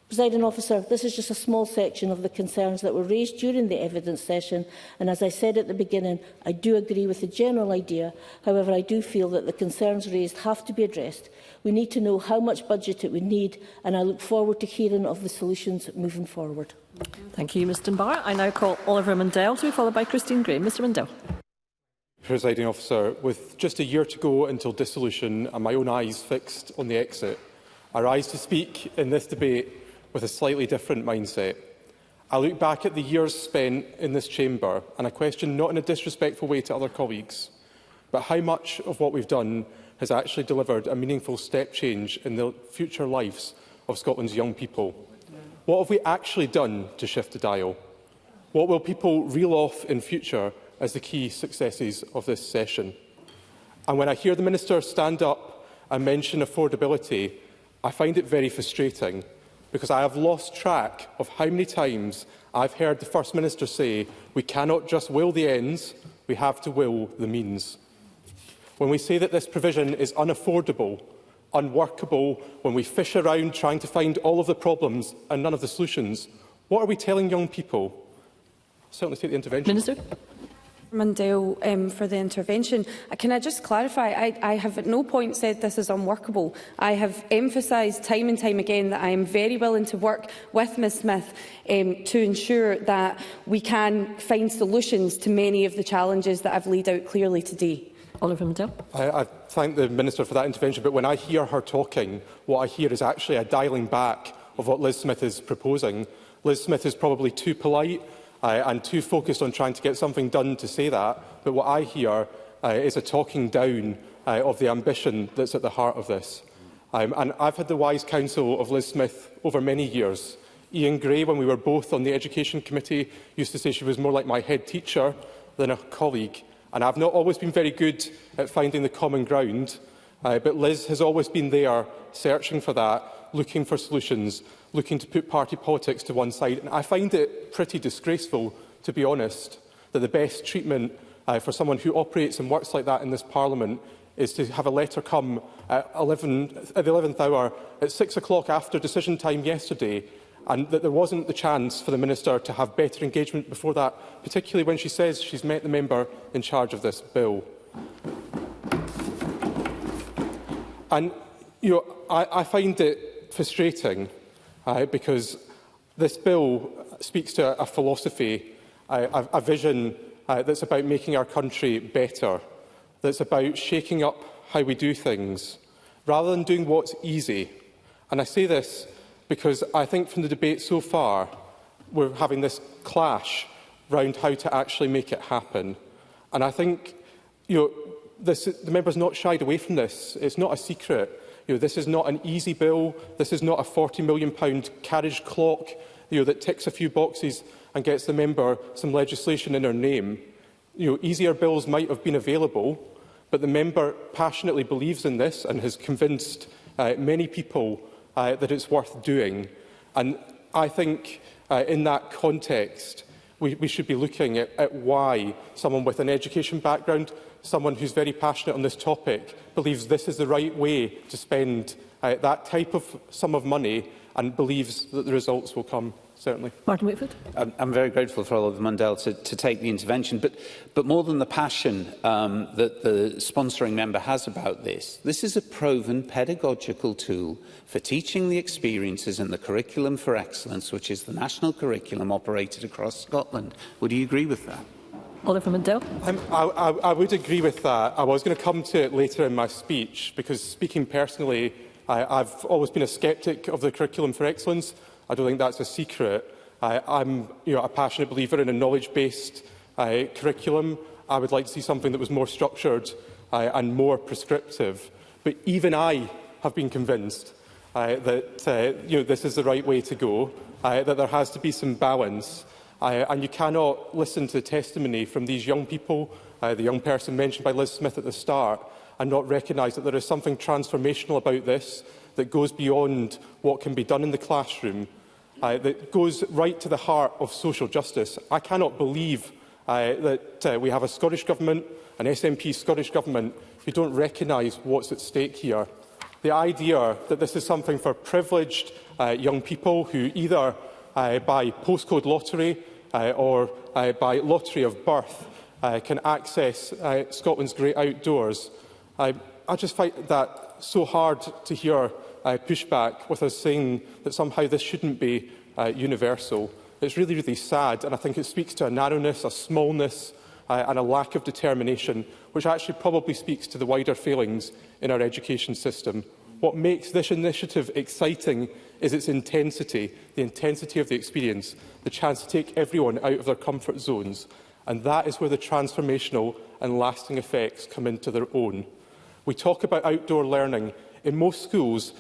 Presiding Officer, this is just a small section of the concerns that were raised during the evidence session, and as I said at the beginning, I do agree with the general idea. However, I do feel that the concerns raised have to be addressed. We need to know how much budget it would need, and I look forward to hearing of the solutions moving forward. Thank you, Ms Dunbar. I now call Oliver Mundell to be followed by Christine Gray. Mr Mundell. Presiding Officer, with just a year to go until dissolution and my own eyes fixed on the exit, I rise to speak in this debate with a slightly different mindset. I look back at the years spent in this chamber and I question, not in a disrespectful way to other colleagues, but how much of what we've done has actually delivered a meaningful step change in the future lives of Scotland's young people. What have we actually done to shift the dial? What will people reel off in future as the key successes of this session. And when I hear the Minister stand up and mention affordability, I find it very frustrating, because I have lost track of how many times I've heard the First Minister say, we cannot just will the ends, we have to will the means. When we say that this provision is unaffordable, unworkable, when we fish around trying to find all of the problems and none of the solutions, what are we telling young people? I'll certainly take the intervention. Minister. Mundell, for the intervention. Can I just clarify? I have at no point said this is unworkable. I have emphasised time and time again that I am very willing to work with Ms Smith to ensure that we can find solutions to many of the challenges that I've laid out clearly today. Oliver Mundell. I thank the Minister for that intervention, but when I hear her talking, what I hear is actually a dialling back of what Liz Smith is proposing. Liz Smith is probably too polite and too focused on trying to get something done to say that, but what I hear is a talking down of the ambition that's at the heart of this. And I've had the wise counsel of Liz Smith over many years. Ian Gray, when we were both on the Education Committee, used to say she was more like my head teacher than a colleague. And I've not always been very good at finding the common ground, but Liz has always been there, searching for that, looking for solutions, looking to put party politics to one side. And I find it pretty disgraceful, to be honest, that the best treatment for someone who operates and works like that in this Parliament is to have a letter come at the 11th hour, at 6 o'clock after decision time yesterday, and that there wasn't the chance for the Minister to have better engagement before that, particularly when she says she's met the member in charge of this bill. And, I find it frustrating because this bill speaks to a philosophy, a vision that's about making our country better, that's about shaking up how we do things, rather than doing what's easy. And I say this because I think from the debate so far, we're having this clash around how to actually make it happen. And I think, the member's not shied away from this. It's not a secret. This is not an easy bill. This is not a £40 million carriage clock, that ticks a few boxes and gets the member some legislation in her name. Easier bills might have been available, but the member passionately believes in this and has convinced many people that it's worth doing. And I think in that context, we should be looking at why someone with an education background, someone who's very passionate on this topic, believes this is the right way to spend that type of sum of money and believes that the results will come, certainly. Martin Whitford. I'm very grateful for Oliver Mundell to take the intervention, but more than the passion that the sponsoring member has about this, this is a proven pedagogical tool for teaching the experiences in the Curriculum for Excellence, which is the national curriculum operated across Scotland. Would you agree with that? Oliver Mundell. I would agree with that. I was going to come to it later in my speech, because speaking personally, I've always been a sceptic of the Curriculum for Excellence. I don't think that's a secret. I'm a passionate believer in a knowledge-based curriculum. I would like to see something that was more structured and more prescriptive. But even I have been convinced that this is the right way to go, that there has to be some balance. And you cannot listen to the testimony from these young people, the young person mentioned by Liz Smith at the start, and not recognise that there is something transformational about this that goes beyond what can be done in the classroom, that goes right to the heart of social justice. I cannot believe that we have a Scottish Government, an SNP Scottish Government, who don't recognise what's at stake here. The idea that this is something for privileged young people who either by postcode lottery or by lottery of birth can access Scotland's great outdoors. I just find that so hard to hear pushback with us saying that somehow this shouldn't be universal. It's really, really sad, and I think it speaks to a narrowness, a smallness and a lack of determination, which actually probably speaks to the wider failings in our education system. What makes this initiative exciting is its intensity, the intensity of the experience, the chance to take everyone out of their comfort zones. And that is where the transformational and lasting effects come into their own. We talk about outdoor learning. In most schools,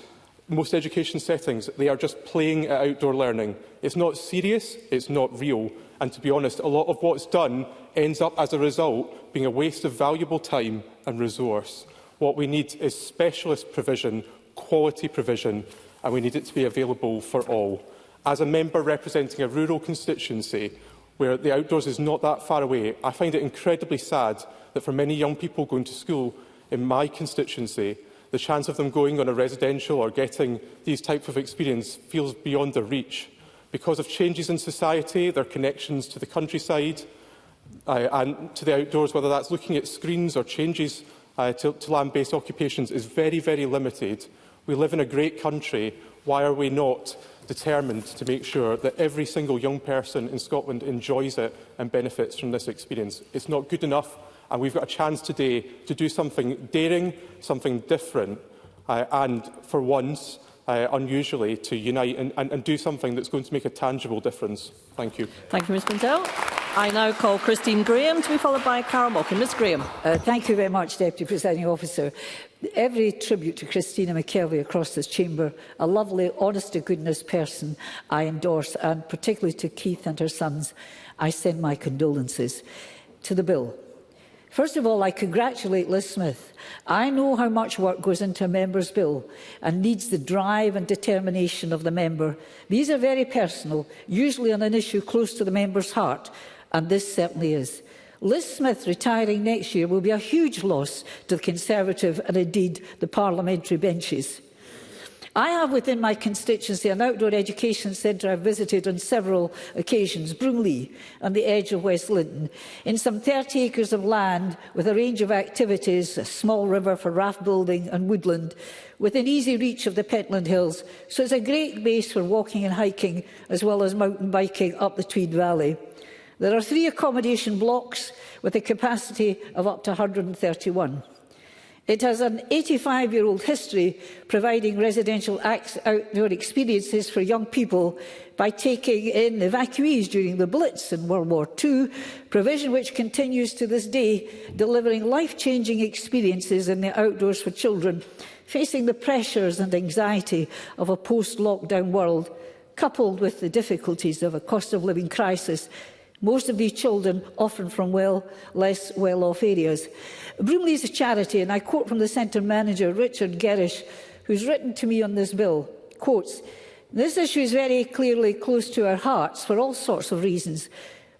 most education settings, they are just playing at outdoor learning. It's not serious, it's not real. And to be honest, a lot of what's done ends up, as a result, being a waste of valuable time and resource. What we need is specialist provision, quality provision, and we need it to be available for all. As a member representing a rural constituency where the outdoors is not that far away, I find it incredibly sad that for many young people going to school in my constituency, the chance of them going on a residential or getting these types of experience feels beyond their reach. Because of changes in society, their connections to the countryside and to the outdoors, whether that's looking at screens or changes to land-based occupations, is very, very limited. We live in a great country. Why are we not determined to make sure that every single young person in Scotland enjoys it and benefits from this experience? It's not good enough, and we've got a chance today to do something daring, something different, and for once, unusually, to unite and do something that's going to make a tangible difference. Thank you. Thank you, Ms Mantell. I now call Christine Graham to be followed by Carol Mockin. Ms Graham. Thank you very much, Deputy Presiding Officer. Every tribute to Christina McKelvey across this chamber, a lovely, honest-to-goodness person, I endorse, and particularly to Keith and her sons, I send my condolences. To the bill. First of all, I congratulate Liz Smith. I know how much work goes into a member's bill and needs the drive and determination of the member. These are very personal, usually on an issue close to the member's heart, and this certainly is. Liz Smith retiring next year will be a huge loss to the Conservative and indeed the parliamentary benches. I have within my constituency an outdoor education centre I've visited on several occasions, Broomlea, on the edge of West Linton, in some 30 acres of land with a range of activities, a small river for raft building and woodland, within easy reach of the Pentland Hills. So it's a great base for walking and hiking, as well as mountain biking up the Tweed Valley. There are 3 accommodation blocks with a capacity of up to 131. It has an 85-year-old history providing residential outdoor experiences for young people by taking in evacuees during the Blitz in World War II, provision which continues to this day, delivering life-changing experiences in the outdoors for children facing the pressures and anxiety of a post-lockdown world, coupled with the difficulties of a cost-of-living crisis. Most of these children often from less well-off areas. Broomlea is a charity, and I quote from the centre manager, Richard Gerrish, who's written to me on this bill, quotes, "This issue is very clearly close to our hearts for all sorts of reasons,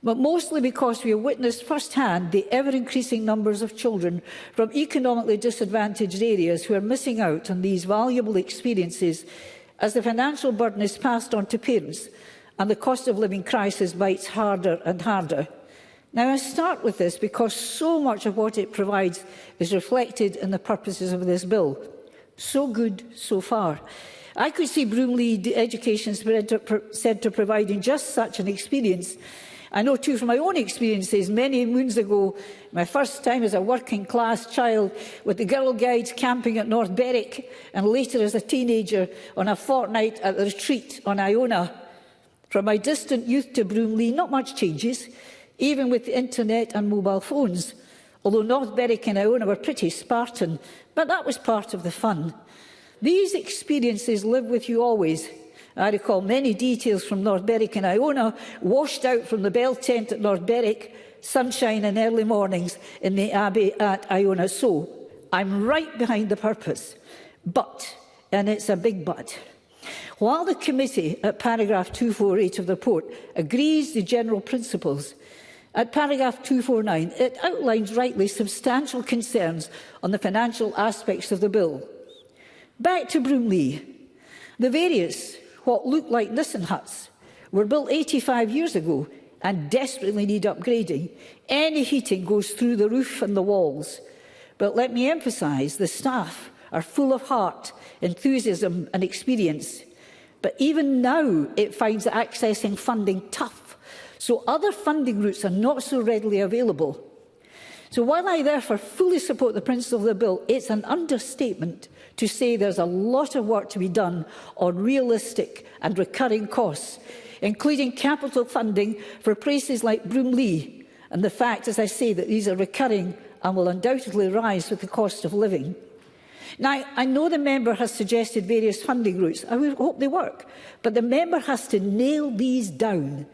but mostly because we have witnessed firsthand the ever-increasing numbers of children from economically disadvantaged areas who are missing out on these valuable experiences as the financial burden is passed on to parents and the cost of living crisis bites harder and harder." Now, I start with this because so much of what it provides is reflected in the purposes of this bill. So good so far. I could see Broomlea Education Centre providing just such an experience. I know too from my own experiences many moons ago, my first time as a working class child with the Girl Guides camping at North Berwick, and later as a teenager on a fortnight at the retreat on Iona. From my distant youth to Broomlea, not much changes, even with the internet and mobile phones, although North Berwick and Iona were pretty Spartan, but that was part of the fun. These experiences live with you always. I recall many details from North Berwick and Iona, washed out from the bell tent at North Berwick, sunshine and early mornings in the Abbey at Iona. So, I'm right behind the purpose. But, and it's a big but, while the committee at paragraph 248 of the report agrees the general principles, at paragraph 249 it outlines rightly substantial concerns on the financial aspects of the bill. Back to Broomlea. The various, what looked like Nissen huts, were built 85 years ago and desperately need upgrading. Any heating goes through the roof and the walls. But let me emphasise, the staff are full of heart, enthusiasm and experience. But even now it finds accessing funding tough, so other funding routes are not so readily available. So while I therefore fully support the principle of the bill, it's an understatement to say there's a lot of work to be done on realistic and recurring costs, including capital funding for places like Broomlea, and the fact, as I say, that these are recurring and will undoubtedly rise with the cost of living. Now, I know the member has suggested various funding routes. I would hope they work. But the member has to nail these down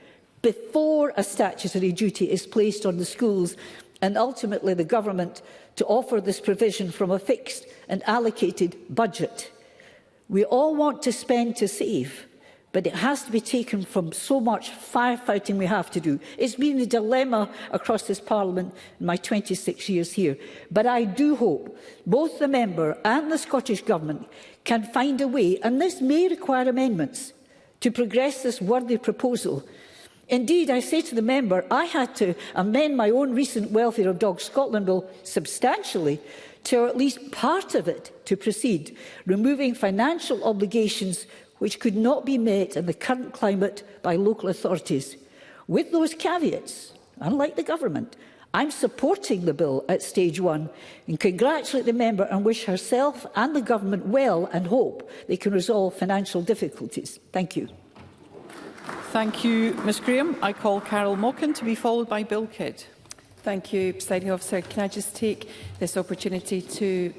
before a statutory duty is placed on the schools and ultimately the government to offer this provision from a fixed and allocated budget. We all want to spend to save, but it has to be taken from so much firefighting we have to do. It's been a dilemma across this Parliament in my 26 years here. But I do hope both the member and the Scottish Government can find a way, and this may require amendments, to progress this worthy proposal. Indeed, I say to the member, I had to amend my own recent Welfare of Dogs Scotland Bill substantially to at least part of it to proceed, removing financial obligations which could not be met in the current climate by local authorities. With those caveats, unlike the government, I'm supporting the bill at stage 1 and congratulate the member and wish herself and the government well and hope they can resolve financial difficulties. Thank you. Thank you, Ms Graham. I call Carol Mockin to be followed by Bill Kidd. Thank you, Presiding Officer. Can I just take this opportunity to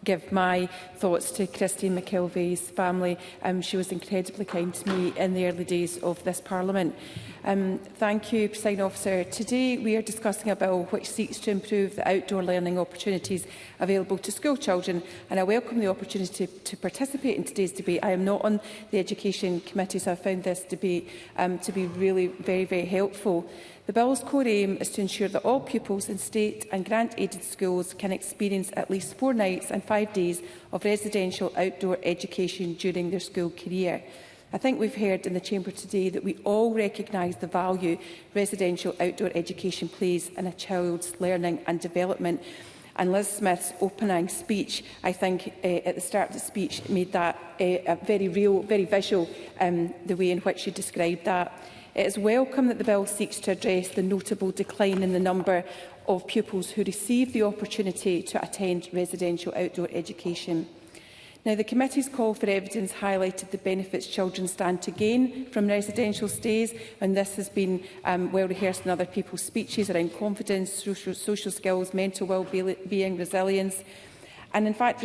give my thoughts to Christine McKelvey's family. She was incredibly kind to me in the early days of this Parliament. Thank you, Presiding Officer. Today we are discussing a bill which seeks to improve the outdoor learning opportunities available to school children, and I welcome the opportunity to participate in today's debate. I am not on the Education Committee, so I found this debate to be really very, very helpful. The bill's core aim is to ensure that all pupils in state and grant-aided schools can experience at least 4 nights and 5 days of residential outdoor education during their school career. I think we've heard in the Chamber today that we all recognise the value residential outdoor education plays in a child's learning and development. And Liz Smith's opening speech, I think, at the start of the speech, made that a very real, very visual, the way in which she described that. It is welcome that the bill seeks to address the notable decline in the number of pupils who receive the opportunity to attend residential outdoor education. Now, the committee's call for evidence highlighted the benefits children stand to gain from residential stays, and this has been well rehearsed in other people's speeches around confidence, social skills, mental well-being, resilience. And in fact,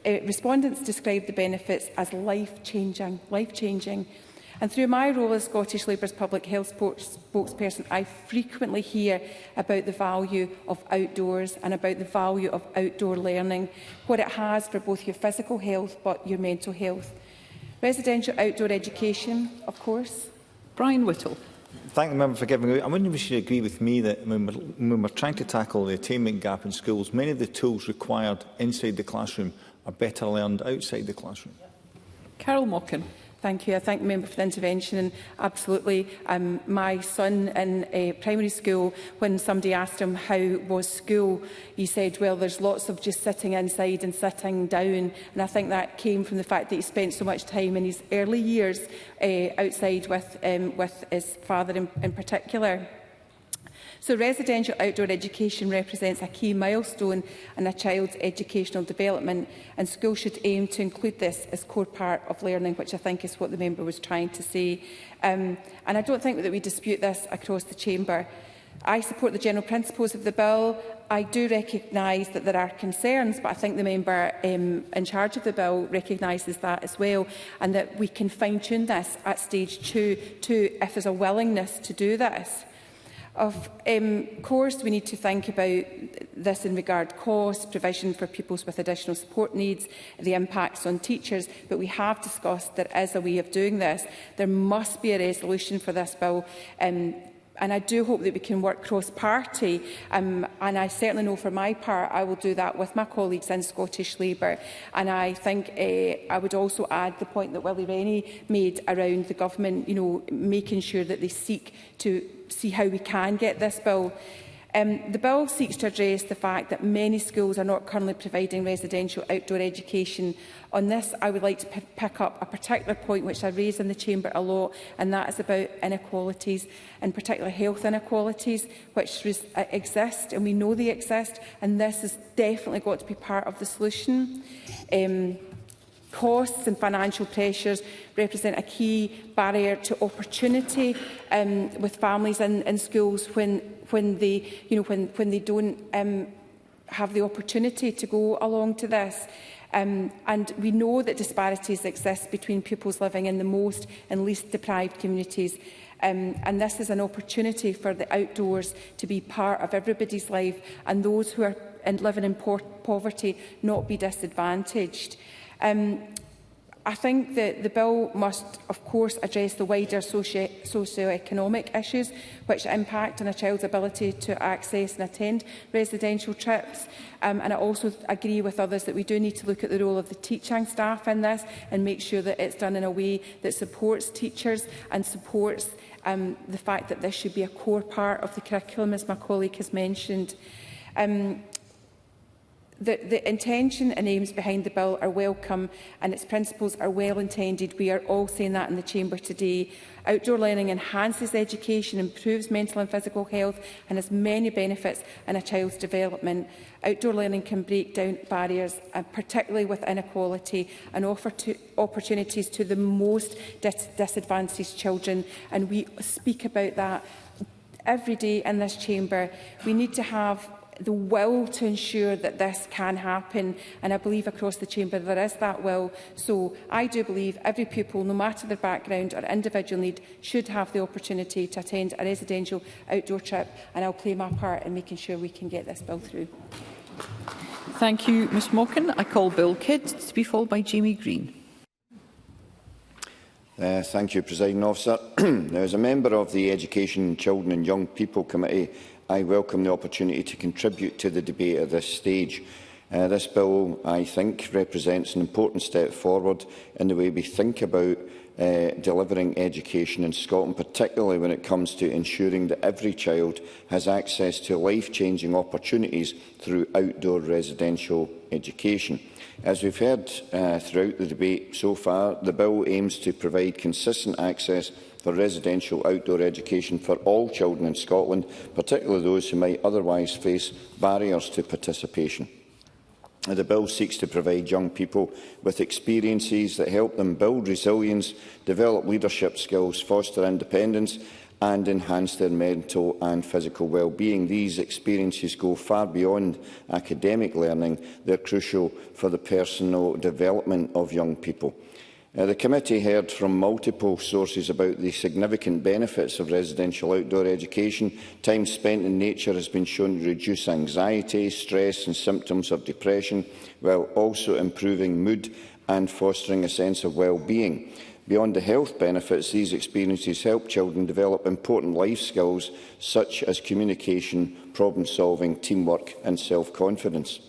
respondents described the benefits as life-changing. And through my role as Scottish Labour's public health spokesperson, I frequently hear about the value of outdoors and about the value of outdoor learning, what it has for both your physical health but your mental health. Residential outdoor education, of course. Brian Whittle. Thank the member for giving me. I wonder if you agree with me that when we're trying to tackle the attainment gap in schools, many of the tools required inside the classroom are better learned outside the classroom. Carol Mockin. Thank you. I thank the member for the intervention. And absolutely, my son in primary school, when somebody asked him how was school, he said, well, there's lots of just sitting inside and sitting down. And I think that came from the fact that he spent so much time in his early years outside with his father in particular. So residential outdoor education represents a key milestone in a child's educational development, and schools should aim to include this as core part of learning, which I think is what the member was trying to say. And I don't think that we dispute this across the chamber. I support the general principles of the bill. I do recognise that there are concerns, but I think the member in charge of the bill recognises that as well, and that we can fine-tune this at stage 2 if there's a willingness to do this. Of course, we need to think about this in regard to cost, provision for pupils with additional support needs, the impacts on teachers, but we have discussed there is a way of doing this. There must be a resolution for this bill, and I do hope that we can work cross-party, and I certainly know for my part I will do that with my colleagues in Scottish Labour. And I think I would also add the point that Willie Rennie made around the government, making sure that they seek to see how we can get this bill. The bill seeks to address the fact that many schools are not currently providing residential outdoor education. On this, I would like to pick up a particular point which I raise in the Chamber a lot, and that is about inequalities, in particular health inequalities, which exist, and we know they exist, and this has definitely got to be part of the solution. Costs and financial pressures represent a key barrier to opportunity with families in schools when they don't have the opportunity to go along to this. And we know that disparities exist between pupils living in the most and least deprived communities. And this is an opportunity for the outdoors to be part of everybody's life, and those who are living in poverty not be disadvantaged. I think that the bill must, of course, address the wider socio-economic issues which impact on a child's ability to access and attend residential trips. And I also agree with others that we do need to look at the role of the teaching staff in this and make sure that it's done in a way that supports teachers and supports the fact that this should be a core part of the curriculum, as my colleague has mentioned. The intention and aims behind the bill are welcome and its principles are well intended. We are all saying that in the Chamber today. Outdoor learning enhances education, improves mental and physical health and has many benefits in a child's development. Outdoor learning can break down barriers, particularly with inequality, and offer opportunities to the most disadvantaged children. And we speak about that every day in this Chamber. We need to have the will to ensure that this can happen, and I believe across the Chamber there is that will. So I do believe every pupil, no matter their background or individual need, should have the opportunity to attend a residential outdoor trip, and I'll play my part in making sure we can get this bill through. Thank you, Ms Mockin. I call Bill Kidd to be followed by Jamie Green. Thank you, Presiding Officer. Now, as a member of the Education, Children and Young People Committee, I welcome the opportunity to contribute to the debate at this stage. This bill, I think, represents an important step forward in the way we think about delivering education in Scotland, particularly when it comes to ensuring that every child has access to life-changing opportunities through outdoor residential education. As we've heard throughout the debate so far, the bill aims to provide consistent access for residential outdoor education for all children in Scotland, particularly those who might otherwise face barriers to participation. The bill seeks to provide young people with experiences that help them build resilience, develop leadership skills, foster independence and enhance their mental and physical well-being. These experiences go far beyond academic learning. They're crucial for the personal development of young people. The committee heard from multiple sources about the significant benefits of residential outdoor education. Time spent in nature has been shown to reduce anxiety, stress and symptoms of depression, while also improving mood and fostering a sense of well-being. Beyond the health benefits, these experiences help children develop important life skills such as communication, problem-solving, teamwork and self-confidence.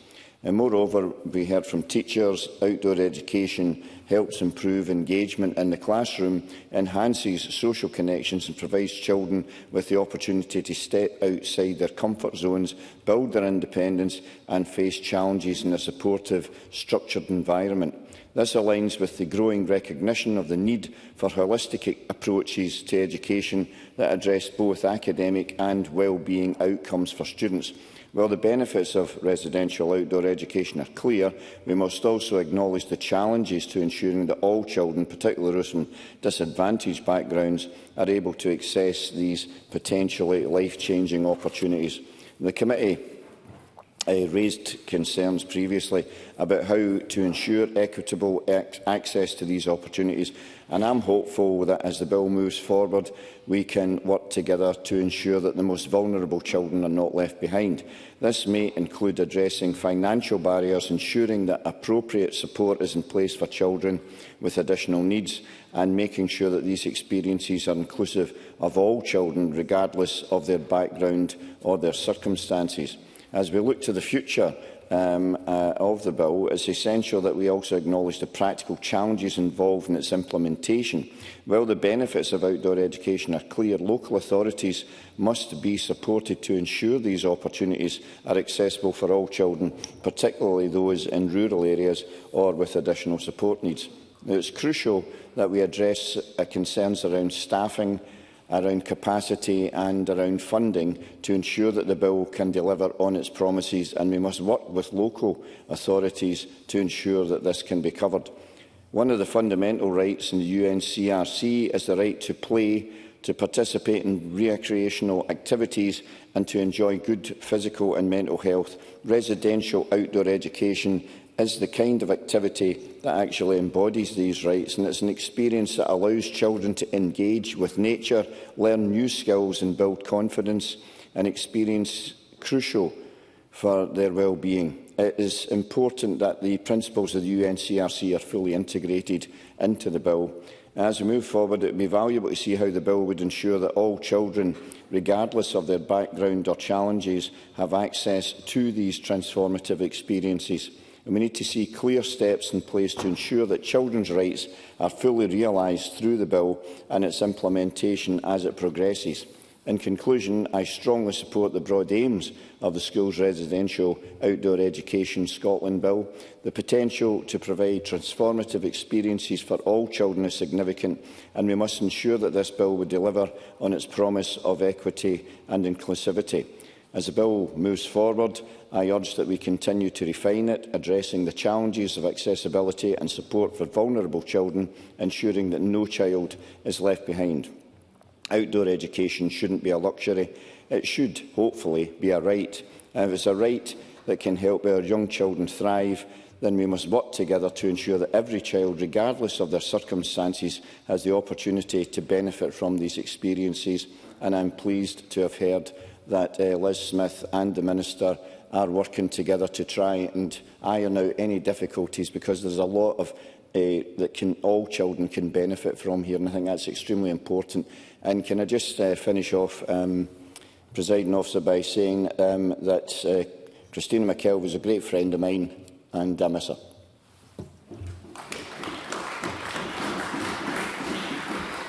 And moreover, we heard from teachers, outdoor education helps improve engagement in the classroom, enhances social connections and provides children with the opportunity to step outside their comfort zones, build their independence and face challenges in a supportive, structured environment. This aligns with the growing recognition of the need for holistic approaches to education that address both academic and well-being outcomes for students. While the benefits of residential outdoor education are clear, we must also acknowledge the challenges to ensuring that all children, particularly those from disadvantaged backgrounds, are able to access these potentially life-changing opportunities. The committee raised concerns previously about how to ensure equitable access to these opportunities, and I am hopeful that as the bill moves forward we can work together to ensure that the most vulnerable children are not left behind. This may include addressing financial barriers, ensuring that appropriate support is in place for children with additional needs, and making sure that these experiences are inclusive of all children, regardless of their background or their circumstances. As we look to the future of the bill, it is essential that we also acknowledge the practical challenges involved in its implementation. While the benefits of outdoor education are clear, local authorities must be supported to ensure these opportunities are accessible for all children, particularly those in rural areas or with additional support needs. It is crucial that we address concerns around staffing, around capacity and around funding to ensure that the bill can deliver on its promises, and we must work with local authorities to ensure that this can be covered. One of the fundamental rights in the UNCRC is the right to play, to participate in recreational activities and to enjoy good physical and mental health. Residential outdoor education is the kind of activity that actually embodies these rights, and it's an experience that allows children to engage with nature, learn new skills and build confidence, an experience crucial for their well-being. It is important that the principles of the UNCRC are fully integrated into the bill. As we move forward, it would be valuable to see how the bill would ensure that all children, regardless of their background or challenges, have access to these transformative experiences. And we need to see clear steps in place to ensure that children's rights are fully realised through the bill and its implementation as it progresses. In conclusion, I strongly support the broad aims of the Schools Residential Outdoor Education Scotland Bill. The potential to provide transformative experiences for all children is significant, and we must ensure that this bill would deliver on its promise of equity and inclusivity. As the bill moves forward, I urge that we continue to refine it, addressing the challenges of accessibility and support for vulnerable children, ensuring that no child is left behind. Outdoor education shouldn't be a luxury. It should, hopefully, be a right. And if it's a right that can help our young children thrive, then we must work together to ensure that every child, regardless of their circumstances, has the opportunity to benefit from these experiences. And I'm pleased to have heard that Liz Smith and the Minister are working together to try and iron out any difficulties, because there's a lot of that all children can benefit from here, and I think that's extremely important. And can I just finish off, Presiding Officer, by saying that Christina McKelvey is a great friend of mine, and I miss her.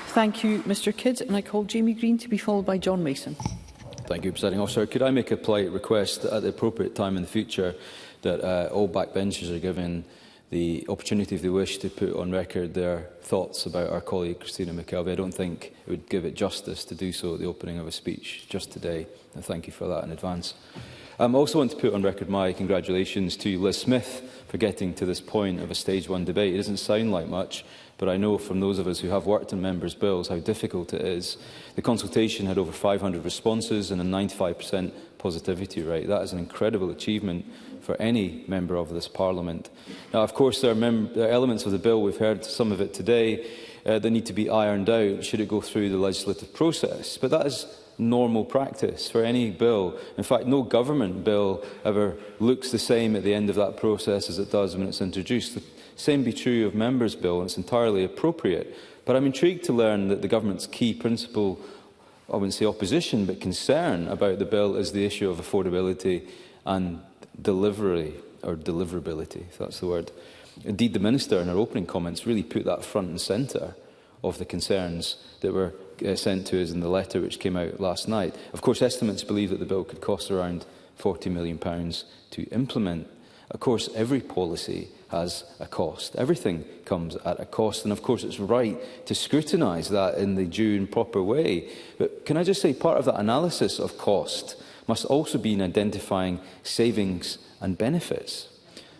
Thank you, Mr Kidd. And I call Jamie Green to be followed by John Mason. Thank you, Presiding Officer. Could I make a polite request that at the appropriate time in the future that all backbenchers are given the opportunity, if they wish, to put on record their thoughts about our colleague Christina McKelvey. I don't think it would give it justice to do so at the opening of a speech just today, and thank you for that in advance. I also want to put on record my congratulations to Liz Smith for getting to this point of a Stage 1 debate. It doesn't sound like much, but I know from those of us who have worked on members' bills how difficult it is. The consultation had over 500 responses and a 95% positivity rate. That is an incredible achievement for any member of this Parliament. Now, of course, there are elements of the bill, we've heard some of it today, that need to be ironed out should it go through the legislative process. But that is normal practice for any bill. In fact, no government bill ever looks the same at the end of that process as it does when it's introduced. The same be true of members' bill, and it's entirely appropriate. But I'm intrigued to learn that the government's key principle, I wouldn't say opposition, but concern about the bill is the issue of affordability and delivery, or deliverability, if that's the word. Indeed, the Minister in her opening comments really put that front and centre of the concerns that were sent to us in the letter which came out last night. Of course, estimates believe that the bill could cost around £40 million to implement. Of course, every policy has a cost. Everything comes at a cost, and of course it's right to scrutinise that in the due and proper way. But can I just say, part of that analysis of cost must also be in identifying savings and benefits.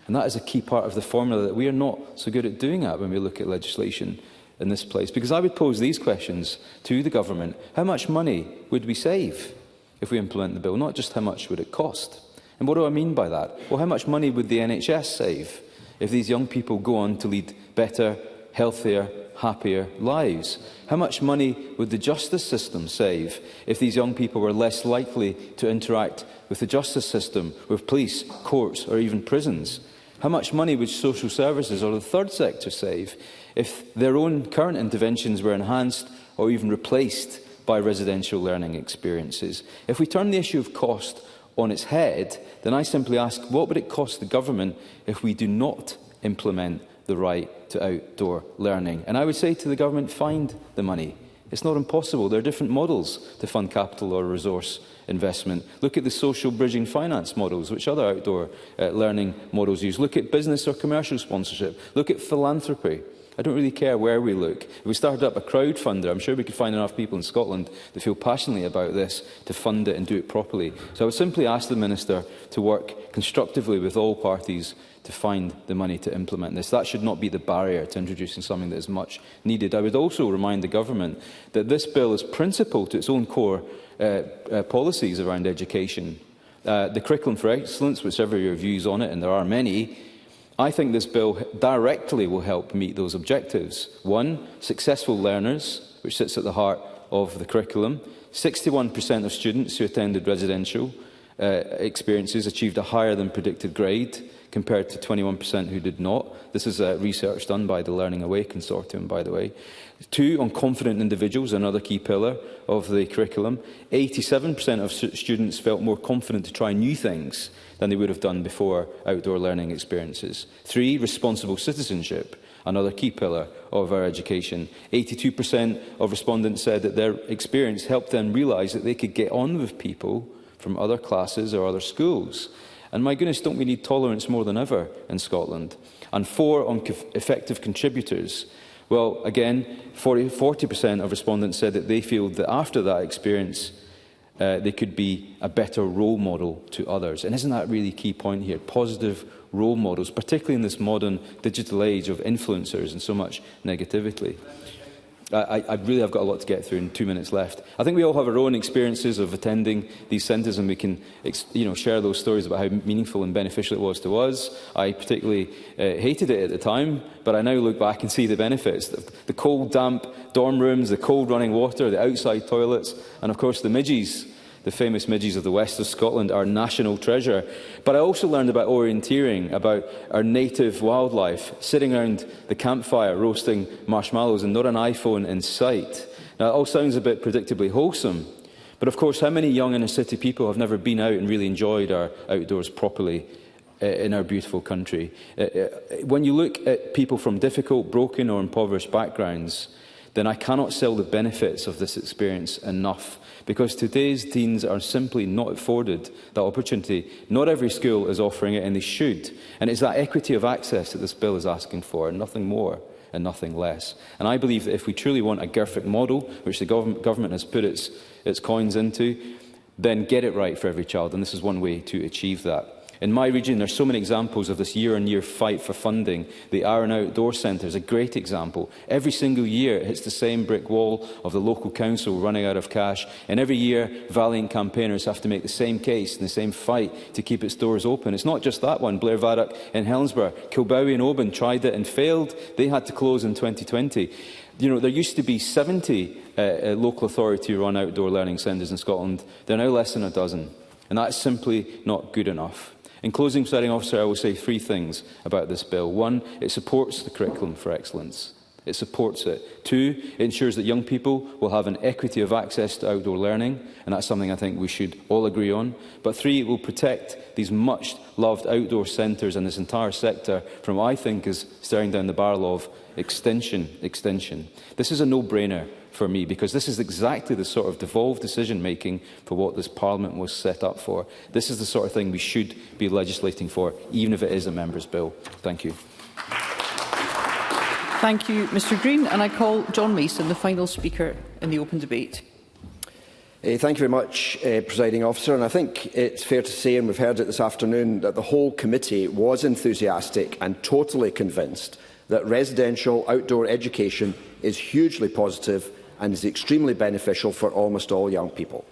And that is a key part of the formula that we are not so good at doing at when we look at legislation in this place. Because I would pose these questions to the government. How much money would we save if we implement the bill? Not just how much would it cost. And what do I mean by that? Well, how much money would the NHS save if these young people go on to lead better, healthier, happier lives? How much money would the justice system save if these young people were less likely to interact with the justice system, with police, courts or even prisons? How much money would social services or the third sector save if their own current interventions were enhanced or even replaced by residential learning experiences? If we turn the issue of cost on its head, then I simply ask, what would it cost the government if we do not implement the right to outdoor learning? And I would say to the government, find the money. It's not impossible. There are different models to fund capital or resource investment. Look at the social bridging finance models, which other outdoor learning models use. Look at business or commercial sponsorship. Look at philanthropy. I don't really care where we look. If we started up a crowdfunder, I'm sure we could find enough people in Scotland that feel passionately about this to fund it and do it properly. So I would simply ask the Minister to work constructively with all parties to find the money to implement this. That should not be the barrier to introducing something that is much needed. I would also remind the Government that this bill is principal to its own core policies around education. The Curriculum for Excellence, whichever your views on it, and there are many, I think this bill directly will help meet those objectives. One, successful learners, which sits at the heart of the curriculum. 61% of students who attended residential experiences achieved a higher than predicted grade, compared to 21% who did not. This is research done by the Learning Away Consortium, by the way. 2, on confident individuals, another key pillar of the curriculum. 87% of students felt more confident to try new things than they would have done before outdoor learning experiences. 3, responsible citizenship, another key pillar of our education. 82% of respondents said that their experience helped them realise that they could get on with people from other classes or other schools. And my goodness, don't we need tolerance more than ever in Scotland? And 4, on effective contributors. Well, again, 40% of respondents said that they feel that after that experience, they could be a better role model to others. And isn't that a really key point here? Positive role models, particularly in this modern digital age of influencers and so much negativity. I really have got a lot to get through in 2 minutes left. I think we all have our own experiences of attending these centres, and we can share those stories about how meaningful and beneficial it was to us. I particularly hated it at the time, but I now look back and see the benefits. The cold, damp dorm rooms, the cold running water, the outside toilets, and of course the midges. The famous midges of the west of Scotland, our national treasure. But I also learned about orienteering, about our native wildlife, sitting around the campfire roasting marshmallows and not an iPhone in sight. Now, it all sounds a bit predictably wholesome, but of course, how many young inner city people have never been out and really enjoyed our outdoors properly in our beautiful country? When you look at people from difficult, broken or impoverished backgrounds, then I cannot sell the benefits of this experience enough, because today's teens are simply not afforded that opportunity. Not every school is offering it, and they should. And it's that equity of access that this bill is asking for, and nothing more and nothing less. And I believe that if we truly want a Gerfic model, which the government has put its coins into, then get it right for every child, and this is one way to achieve that. In my region, there are so many examples of this year-on-year fight for funding. The Arran Outdoor Centre is a great example. Every single year, it hits the same brick wall of the local council running out of cash. And every year, valiant campaigners have to make the same case and the same fight to keep its doors open. It's not just that one. Blair Vaddock in Helensburgh, Kilbowie and Oban tried it and failed. They had to close in 2020. You know, there used to be 70 local authority-run outdoor learning centres in Scotland. There are now less than a dozen. And that's simply not good enough. In closing, Presiding Officer, I will say 3 things about this bill. 1, it supports the Curriculum for Excellence. It supports it. 2, it ensures that young people will have an equity of access to outdoor learning, and that's something I think we should all agree on. But 3, it will protect these much-loved outdoor centres and this entire sector from what I think is staring down the barrel of extension. This is a no-brainer for me, because this is exactly the sort of devolved decision-making for what this Parliament was set up for. This is the sort of thing we should be legislating for, even if it is a Member's Bill. Thank you. Thank you, Mr Green. And I call John Mason, the final speaker in the open debate. Thank you very much, Presiding Officer. And I think it's fair to say, and we've heard it this afternoon, that the whole committee was enthusiastic and totally convinced that residential outdoor education is hugely positive and is extremely beneficial for almost all young people.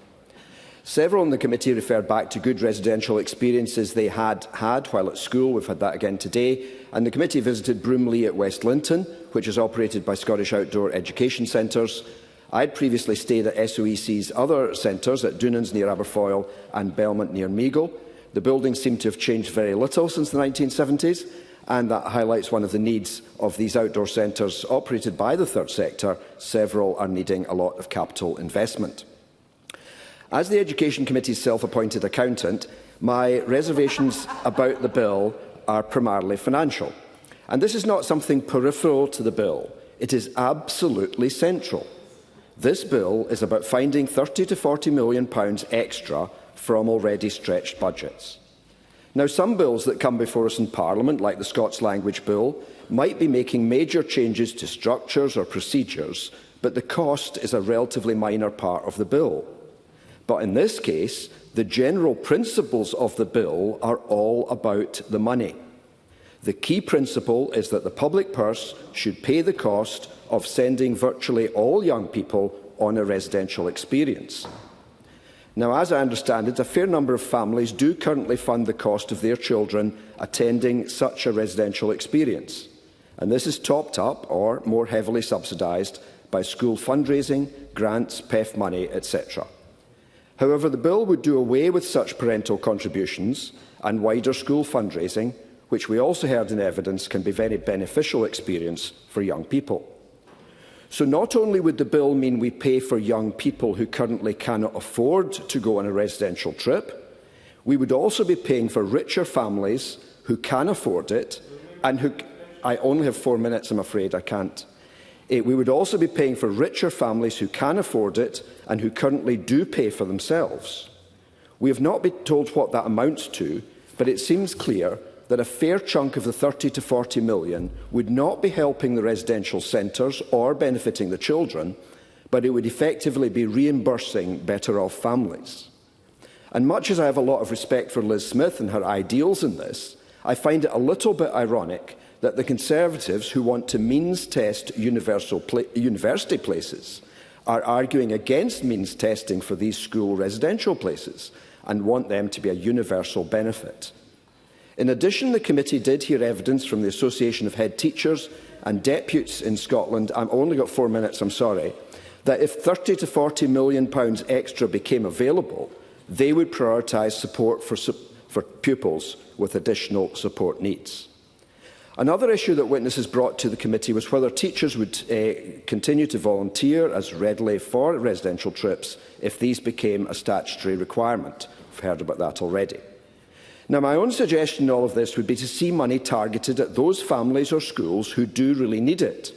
Several in the committee referred back to good residential experiences they had while at school. We've had that again today. And the committee visited Broomley at West Linton, which is operated by Scottish Outdoor Education Centres. I had previously stayed at SOEC's other centres at Dunans near Aberfoyle and Belmont near Meagle. The buildings seem to have changed very little since the 1970s, and that highlights one of the needs of these outdoor centres operated by the third sector. Several are needing a lot of capital investment. As the Education Committee's self-appointed accountant, my reservations about the bill are primarily financial. And this is not something peripheral to the bill. It is absolutely central. This bill is about finding £30 to £40 million extra from already stretched budgets. Now, some bills that come before us in Parliament, like the Scots Language Bill, might be making major changes to structures or procedures, but the cost is a relatively minor part of the bill. But in this case, the general principles of the bill are all about the money. The key principle is that the public purse should pay the cost of sending virtually all young people on a residential experience. Now, as I understand it, a fair number of families do currently fund the cost of their children attending such a residential experience, and this is topped up or more heavily subsidised by school fundraising, grants, PEF money, etc. However, the bill would do away with such parental contributions and wider school fundraising, which we also heard in evidence can be a very beneficial experience for young people. So not only would the bill mean we pay for young people who currently cannot afford to go on a residential trip, we would also be paying for richer families who can afford it and who... I only have 4 minutes, I'm afraid, I can't. We would also be paying for richer families who can afford it and who currently do pay for themselves. We have not been told what that amounts to, but it seems clear that a fair chunk of the 30 to 40 million would not be helping the residential centres or benefiting the children, but it would effectively be reimbursing better-off families. And much as I have a lot of respect for Liz Smith and her ideals in this, I find it a little bit ironic that the Conservatives, who want to means-test university places, are arguing against means testing for these school residential places and want them to be a universal benefit. In addition, the committee did hear evidence from the Association of Head Teachers and Deputies in Scotland, I've only got 4 minutes, I'm sorry, that if £30 to £40 million extra became available, they would prioritise support for pupils with additional support needs. Another issue that witnesses brought to the committee was whether teachers would continue to volunteer as readily for residential trips if these became a statutory requirement. We've heard about that already. Now, my own suggestion in all of this would be to see money targeted at those families or schools who do really need it.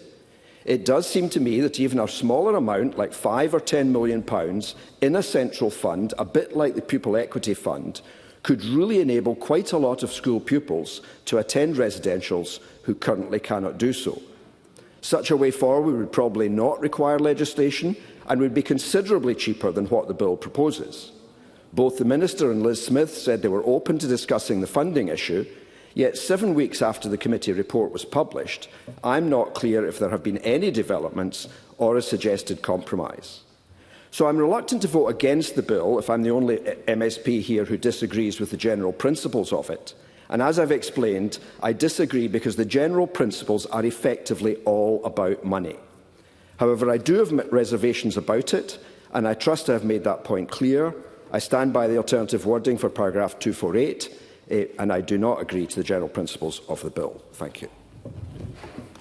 It does seem to me that even a smaller amount, like £5 or £10 million, in a central fund, a bit like the Pupil Equity Fund, could really enable quite a lot of school pupils to attend residentials who currently cannot do so. Such a way forward would probably not require legislation and would be considerably cheaper than what the bill proposes. Both the Minister and Liz Smith said they were open to discussing the funding issue, yet 7 weeks after the committee report was published, I'm not clear if there have been any developments or a suggested compromise. So I'm reluctant to vote against the bill if I'm the only MSP here who disagrees with the general principles of it. And as I've explained, I disagree because the general principles are effectively all about money. However, I do have reservations about it, and I trust I have made that point clear. I stand by the alternative wording for paragraph 248, and I do not agree to the general principles of the bill. Thank you.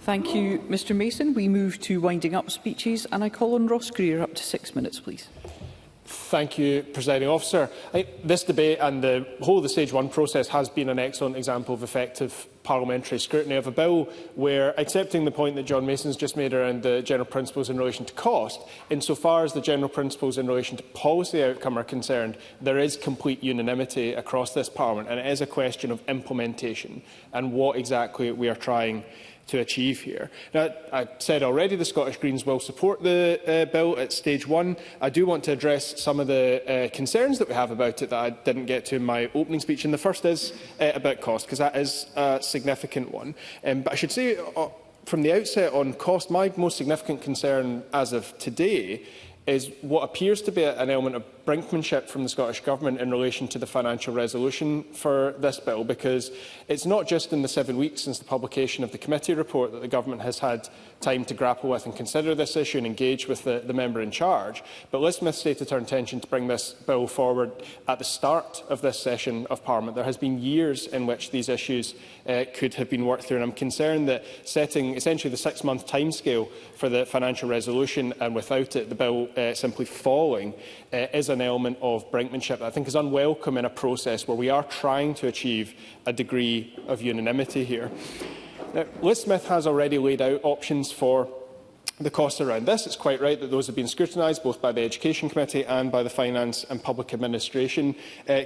Thank you, Mr Mason. We move to winding up speeches, and I call on Ross Greer up to 6 minutes, please. Thank you, Presiding Officer. This debate and the whole of the Stage 1 process has been an excellent example of effective parliamentary scrutiny of a bill where, accepting the point that John Mason's just made around the general principles in relation to cost, insofar as the general principles in relation to policy outcome are concerned, there is complete unanimity across this Parliament, and it is a question of implementation and what exactly we are trying to achieve here. Now, I said already the Scottish Greens will support the bill at Stage 1. I do want to address some of the concerns that we have about it that I didn't get to in my opening speech. And the first is about cost, because that is a significant one. But I should say from the outset on cost, my most significant concern as of today is what appears to be an element of brinkmanship from the Scottish Government in relation to the financial resolution for this bill, because it's not just in the 7 weeks since the publication of the committee report that the Government has had time to grapple with and consider this issue and engage with the member in charge. But Liz Smith stated her intention to bring this bill forward at the start of this session of Parliament. There has been years in which these issues could have been worked through, and I'm concerned that setting essentially the 6-month timescale for the financial resolution and without it the bill simply falling is an element of brinkmanship that I think is unwelcome in a process where we are trying to achieve a degree of unanimity here. Now, Liz Smith has already laid out options for the costs around this. It's quite right that those have been scrutinised both by the Education Committee and by the Finance and Public Administration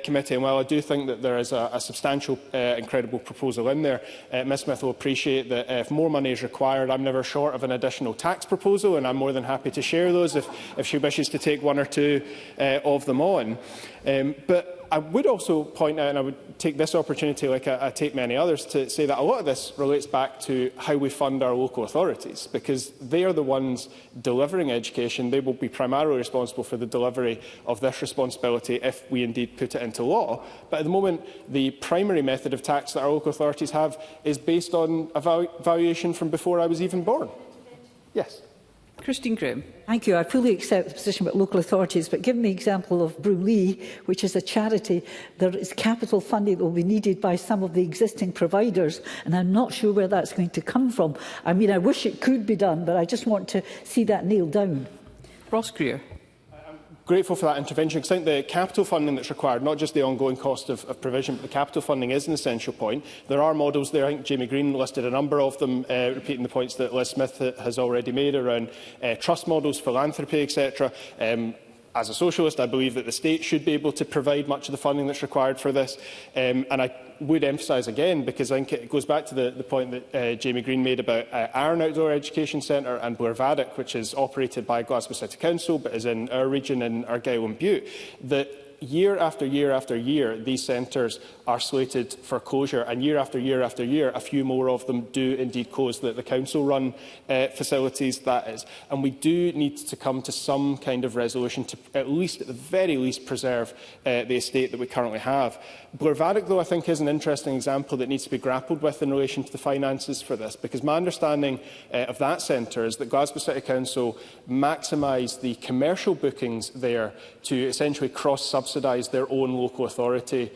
Committee. And while I do think that there is a substantial and credible proposal in there, Ms Smith will appreciate that if more money is required, I'm never short of an additional tax proposal, and I'm more than happy to share those if she wishes to take one or two of them on. But I would also point out, and I would take this opportunity, like I take many others, to say that a lot of this relates back to how we fund our local authorities, because they are the ones delivering education. They will be primarily responsible for the delivery of this responsibility if we indeed put it into law. But at the moment, the primary method of tax that our local authorities have is based on a valuation from before I was even born. Yes. Christine Graham. Thank you. I fully accept the position about local authorities, but given the example of Broomlea, which is a charity, there is capital funding that will be needed by some of the existing providers, and I'm not sure where that's going to come from. I mean, I wish it could be done, but I just want to see that nailed down. Ross Greer. Grateful for that intervention, because I think the capital funding that's required, not just the ongoing cost of provision, but the capital funding is an essential point. There are models there. I think Jamie Green listed a number of them, repeating the points that Liz Smith has already made around trust models, philanthropy, etc. As a socialist, I believe that the state should be able to provide much of the funding that's required for this. And I would emphasise again, because I think it goes back to the point that Jamie Green made about Arran Outdoor Education Centre and Blairvaddock, which is operated by Glasgow City Council, but is in our region in Argyll and Bute, that year after year after year, these centres are slated for closure, and year after year after year, a few more of them do indeed close. The council-run facilities, that is. And we do need to come to some kind of resolution to, at the very least, preserve the estate that we currently have. Blairvaddock, though, I think is an interesting example that needs to be grappled with in relation to the finances for this, because my understanding of that centre is that Glasgow City Council maximise the commercial bookings there to essentially cross-subsidise their own local authority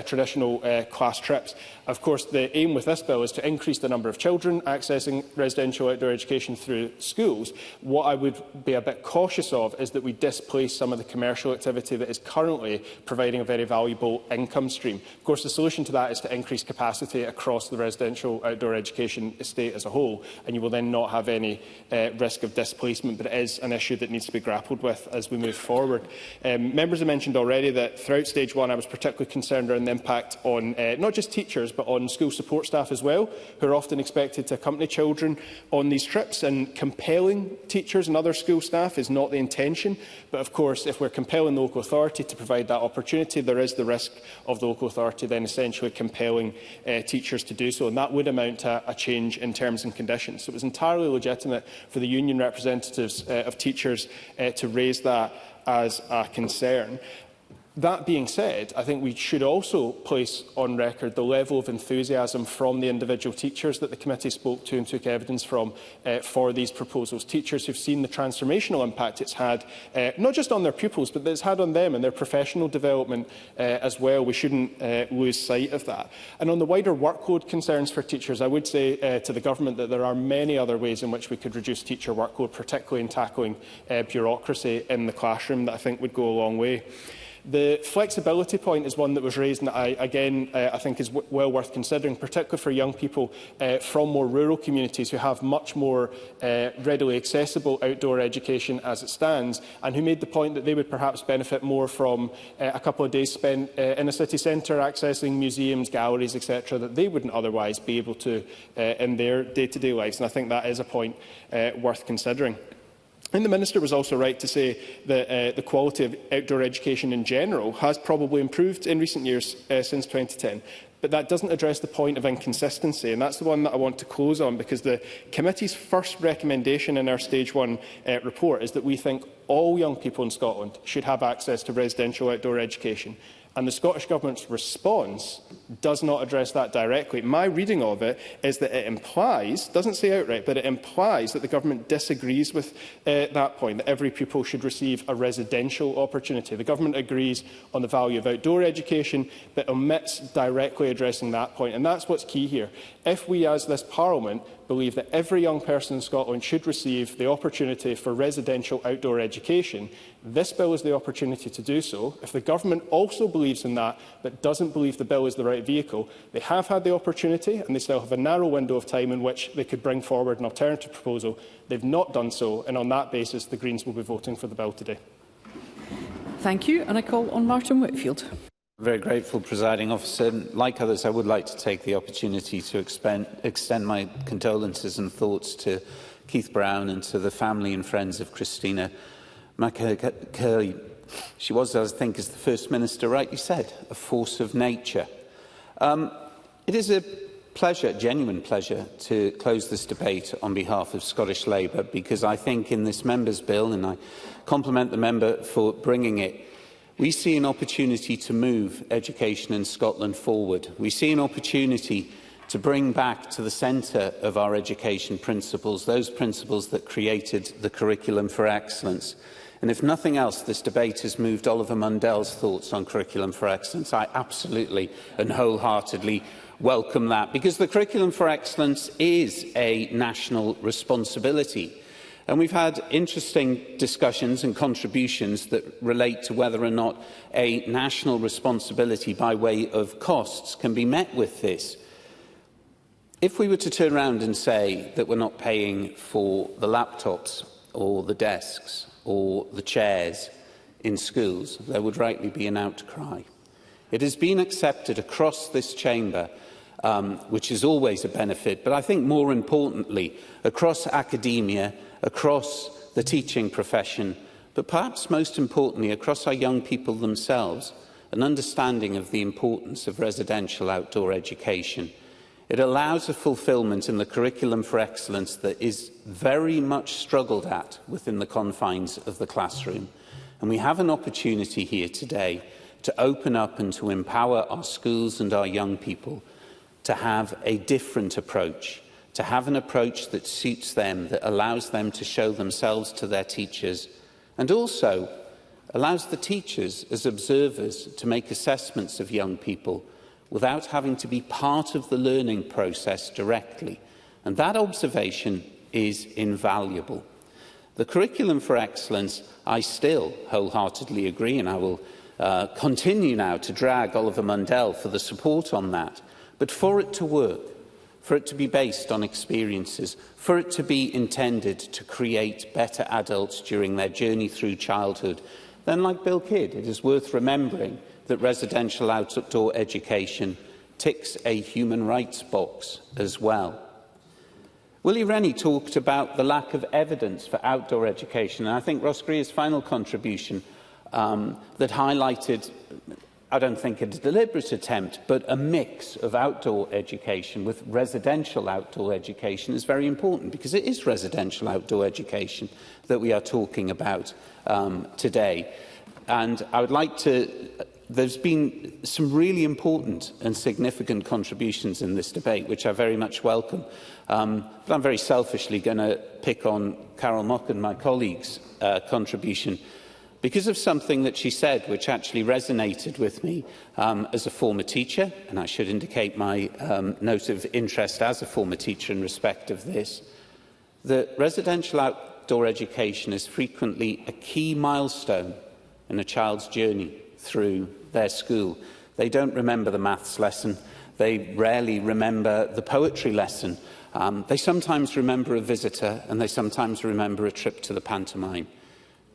traditional class trips. Of course, the aim with this bill is to increase the number of children accessing residential outdoor education through schools. What I would be a bit cautious of is that we displace some of the commercial activity that is currently providing a very valuable income stream. Of course, the solution to that is to increase capacity across the residential outdoor education estate as a whole, and you will then not have any risk of displacement, but it is an issue that needs to be grappled with as we move forward. Members have mentioned already that throughout stage one I was particularly concerned around the impact on not just teachers but on school support staff as well, who are often expected to accompany children on these trips, and compelling teachers and other school staff is not the intention. But of course, if we're compelling the local authority to provide that opportunity, there is the risk of the local authority then essentially compelling teachers to do so, and that would amount to a change in terms and conditions. So it was entirely legitimate for the union representatives of teachers to raise that as a concern. That being said, I think we should also place on record the level of enthusiasm from the individual teachers that the committee spoke to and took evidence from for these proposals. Teachers who've seen the transformational impact it's had, not just on their pupils, but that it's had on them and their professional development as well. We shouldn't lose sight of that. And on the wider workload concerns for teachers, I would say to the government that there are many other ways in which we could reduce teacher workload, particularly in tackling bureaucracy in the classroom, that I think would go a long way. The flexibility point is one that was raised, and I think is well worth considering, particularly for young people from more rural communities who have much more readily accessible outdoor education as it stands, and who made the point that they would perhaps benefit more from a couple of days spent in a city centre accessing museums, galleries, etc., that they wouldn't otherwise be able to in their day-to-day lives. And I think that is a point worth considering. And the Minister was also right to say that the quality of outdoor education in general has probably improved in recent years since 2010. But that doesn't address the point of inconsistency, and that's the one that I want to close on, because the committee's first recommendation in our Stage 1 report is that we think all young people in Scotland should have access to residential outdoor education. And the Scottish Government's response does not address that directly. My reading of it is that it implies, doesn't say outright, but it implies that the Government disagrees with that point, that every pupil should receive a residential opportunity. The Government agrees on the value of outdoor education, but omits directly addressing that point. And that's what's key here. If we, as this Parliament, believe that every young person in Scotland should receive the opportunity for residential outdoor education, This bill is the opportunity to do so. If the government also believes in that, but doesn't believe the bill is the right vehicle, they have had the opportunity and they still have a narrow window of time in which they could bring forward an alternative proposal. They've not done so, and on that basis, the Greens will be voting for the bill today. Thank you, and I call on Martin Whitfield. Very grateful, Presiding Officer. Like others, I would like to take the opportunity to extend my condolences and thoughts to Keith Brown and to the family and friends of Christina McKelvey. She was, I think, as the First Minister rightly said, a force of nature. It is a pleasure, genuine pleasure, to close this debate on behalf of Scottish Labour, because I think in this Member's Bill, and I compliment the member for bringing it, we see an opportunity to move education in Scotland forward. We see an opportunity to bring back to the centre of our education principles, those principles that created the Curriculum for Excellence. And if nothing else, this debate has moved Oliver Mundell's thoughts on Curriculum for Excellence. I absolutely and wholeheartedly welcome that, because the Curriculum for Excellence is a national responsibility. And we've had interesting discussions and contributions that relate to whether or not a national responsibility by way of costs can be met with this. If we were to turn around and say that we're not paying for the laptops or the desks or the chairs in schools, there would rightly be an outcry. It has been accepted across this chamber, which is always a benefit, but I think more importantly, across academia, across the teaching profession, but perhaps most importantly, across our young people themselves, an understanding of the importance of residential outdoor education. It allows a fulfilment in the Curriculum for Excellence that is very much struggled at within the confines of the classroom. And we have an opportunity here today to open up and to empower our schools and our young people to have a different approach, to have an approach that suits them, that allows them to show themselves to their teachers, and also allows the teachers as observers to make assessments of young people without having to be part of the learning process directly. And that observation is invaluable. The Curriculum for Excellence, I still wholeheartedly agree, and I will continue now to drag Oliver Mundell for the support on that. But for it to work, for it to be based on experiences, for it to be intended to create better adults during their journey through childhood, then, like Bill Kidd, it is worth remembering that residential outdoor education ticks a human rights box as well. Willie Rennie talked about the lack of evidence for outdoor education, and I think Ross Greer's final contribution that highlighted, I don't think a deliberate attempt, but a mix of outdoor education with residential outdoor education is very important, because it is residential outdoor education that we are talking about today. And I would like to... There's been some really important and significant contributions in this debate, which I very much welcome. But I'm very selfishly going to pick on Carol Mock and my colleagues' contribution because of something that she said, which actually resonated with me as a former teacher, and I should indicate my note of interest as a former teacher in respect of this, that residential outdoor education is frequently a key milestone in a child's journey through their school. They don't remember the maths lesson. They rarely remember the poetry lesson. They sometimes remember a visitor, and they sometimes remember a trip to the pantomime.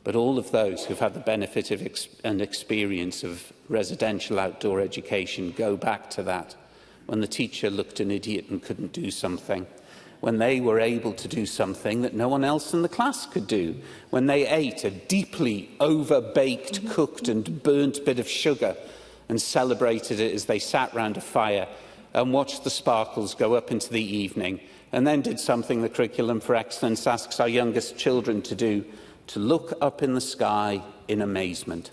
But all of those who've had the benefit of and experience of residential outdoor education go back to that, when the teacher looked an idiot and couldn't do something, when they were able to do something that no one else in the class could do, when they ate a deeply over-baked, cooked and burnt bit of sugar and celebrated it as they sat round a fire and watched the sparkles go up into the evening, and then did something the Curriculum for Excellence asks our youngest children to do, to look up in the sky in amazement,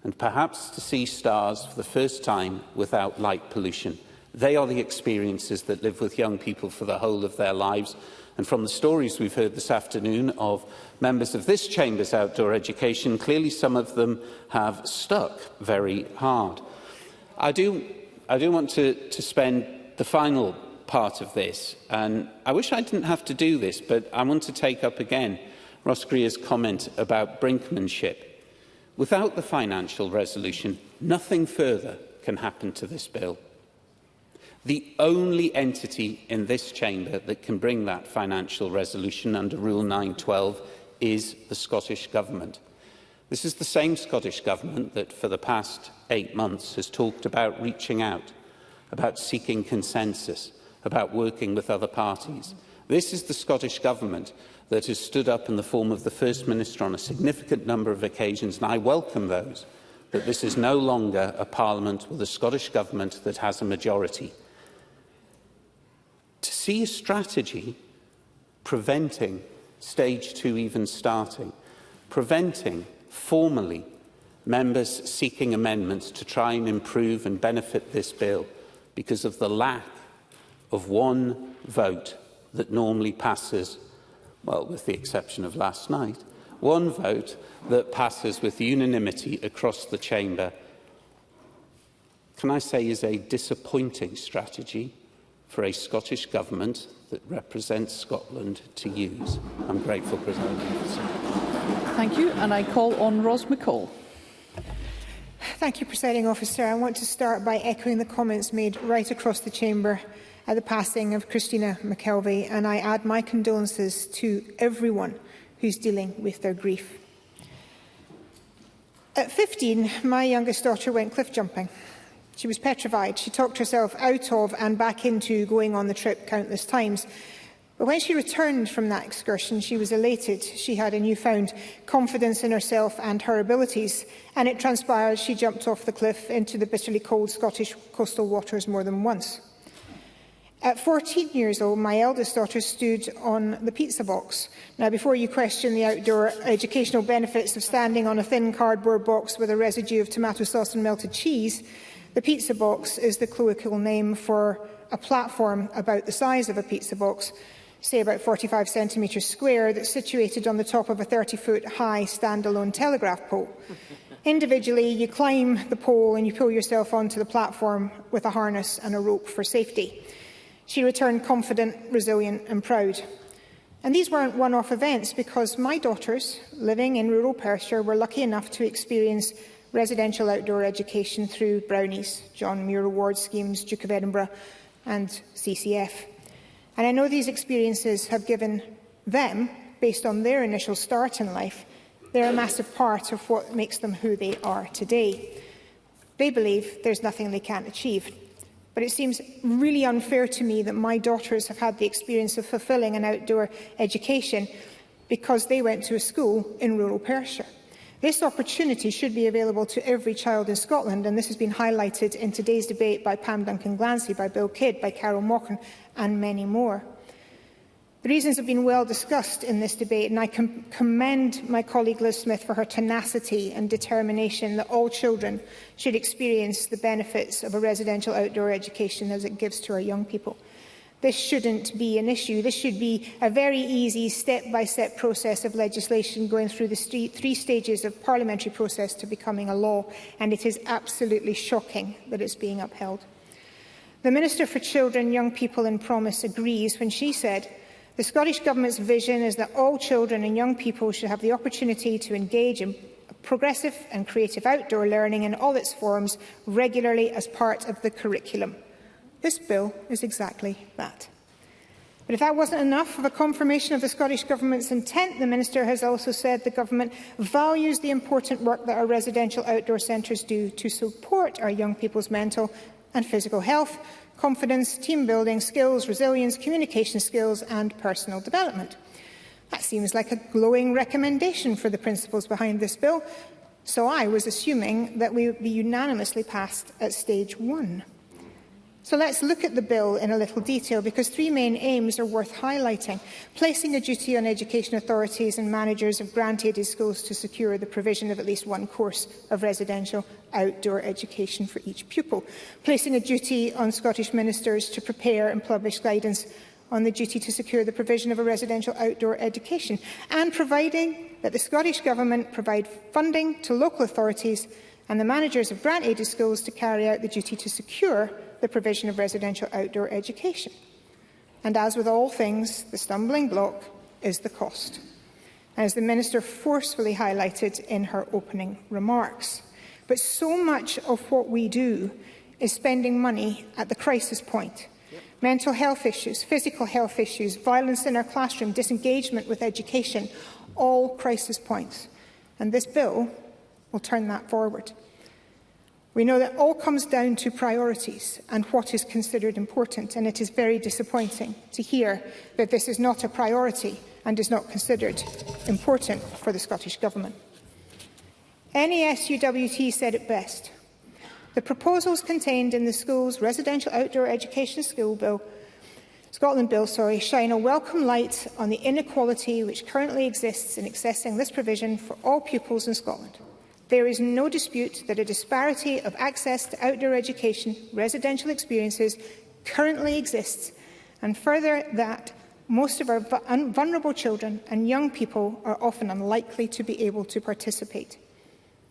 and perhaps to see stars for the first time without light pollution. They are the experiences that live with young people for the whole of their lives. And from the stories we've heard this afternoon of members of this Chamber's outdoor education, clearly some of them have stuck very hard. I do want to spend the final part of this, and I wish I didn't have to do this, but I want to take up again Ross Greer's comment about brinkmanship. Without the financial resolution, nothing further can happen to this bill. The only entity in this chamber that can bring that financial resolution under Rule 912 is the Scottish Government. This is the same Scottish Government that for the past 8 months has talked about reaching out, about seeking consensus, about working with other parties. This is the Scottish Government that has stood up in the form of the First Minister on a significant number of occasions, and I welcome those, that this is no longer a Parliament with a Scottish Government that has a majority. To see a strategy preventing Stage 2 even starting, preventing formally members seeking amendments to try and improve and benefit this bill because of the lack of one vote that normally passes, well, with the exception of last night, one vote that passes with unanimity across the chamber, can I say is a disappointing strategy for a Scottish Government that represents Scotland to use. I'm grateful, President Officer. Thank you, and I call on Ros McCall. Thank you, Presiding Officer. I want to start by echoing the comments made right across the chamber at the passing of Christina McKelvey, and I add my condolences to everyone who's dealing with their grief. At 15, my youngest daughter went cliff jumping. She was petrified. She talked herself out of and back into going on the trip countless times. But when she returned from that excursion, she was elated. She had a newfound confidence in herself and her abilities, and it transpired she jumped off the cliff into the bitterly cold Scottish coastal waters more than once. At 14 years old, my eldest daughter stood on the pizza box. Now, before you question the outdoor educational benefits of standing on a thin cardboard box with a residue of tomato sauce and melted cheese, the pizza box is the colloquial name for a platform about the size of a pizza box, say about 45 centimetres square, that's situated on the top of a 30-foot high standalone telegraph pole. Individually, you climb the pole and you pull yourself onto the platform with a harness and a rope for safety. She returned confident, resilient and proud. And these weren't one-off events, because my daughters, living in rural Perthshire, were lucky enough to experience residential outdoor education through Brownies, John Muir Award schemes, Duke of Edinburgh and CCF. And I know these experiences have given them, based on their initial start in life, they're a massive part of what makes them who they are today. They believe there's nothing they can't achieve. But it seems really unfair to me that my daughters have had the experience of fulfilling an outdoor education because they went to a school in rural Perthshire. This opportunity should be available to every child in Scotland, and this has been highlighted in today's debate by Pam Duncan-Glancy, by Bill Kidd, by Carol Mochan and many more. The reasons have been well discussed in this debate, and I commend my colleague Liz Smith for her tenacity and determination that all children should experience the benefits of a residential outdoor education as it gives to our young people. This shouldn't be an issue. This should be a very easy step-by-step process of legislation going through the 3 stages of parliamentary process to becoming a law, and it is absolutely shocking that it's being upheld. The Minister for Children, Young People and Promise agrees when she said, "The Scottish Government's vision is that all children and young people should have the opportunity to engage in progressive and creative outdoor learning in all its forms regularly as part of the curriculum." This bill is exactly that. But if that wasn't enough of a confirmation of the Scottish Government's intent, the Minister has also said the Government values the important work that our residential outdoor centres do to support our young people's mental and physical health, confidence, team building, skills, resilience, communication skills and personal development. That seems like a glowing recommendation for the principles behind this bill, so I was assuming that we would be unanimously passed at stage 1. So let's look at the bill in a little detail, because 3 main aims are worth highlighting: placing a duty on education authorities and managers of grant-aided schools to secure the provision of at least 1 course of residential outdoor education for each pupil, placing a duty on Scottish ministers to prepare and publish guidance on the duty to secure the provision of a residential outdoor education, and providing that the Scottish Government provide funding to local authorities and the managers of grant-aided schools to carry out the duty to secure the provision of residential outdoor education. And as with all things, the stumbling block is the cost. as the Minister forcefully highlighted in her opening remarks. But so much of what we do is spending money at the crisis point. Mental health issues, physical health issues, violence in our classroom, disengagement with education, all crisis points. And this bill will turn that forward. We know that all comes down to priorities and what is considered important, and it is very disappointing to hear that this is not a priority and is not considered important for the Scottish Government. NASUWT said it best. The proposals contained in the Schools Residential Outdoor Education Scotland Bill shine a welcome light on the inequality which currently exists in accessing this provision for all pupils in Scotland. There is no dispute that a disparity of access to outdoor education residential experiences currently exists, and further that most of our vulnerable children and young people are often unlikely to be able to participate.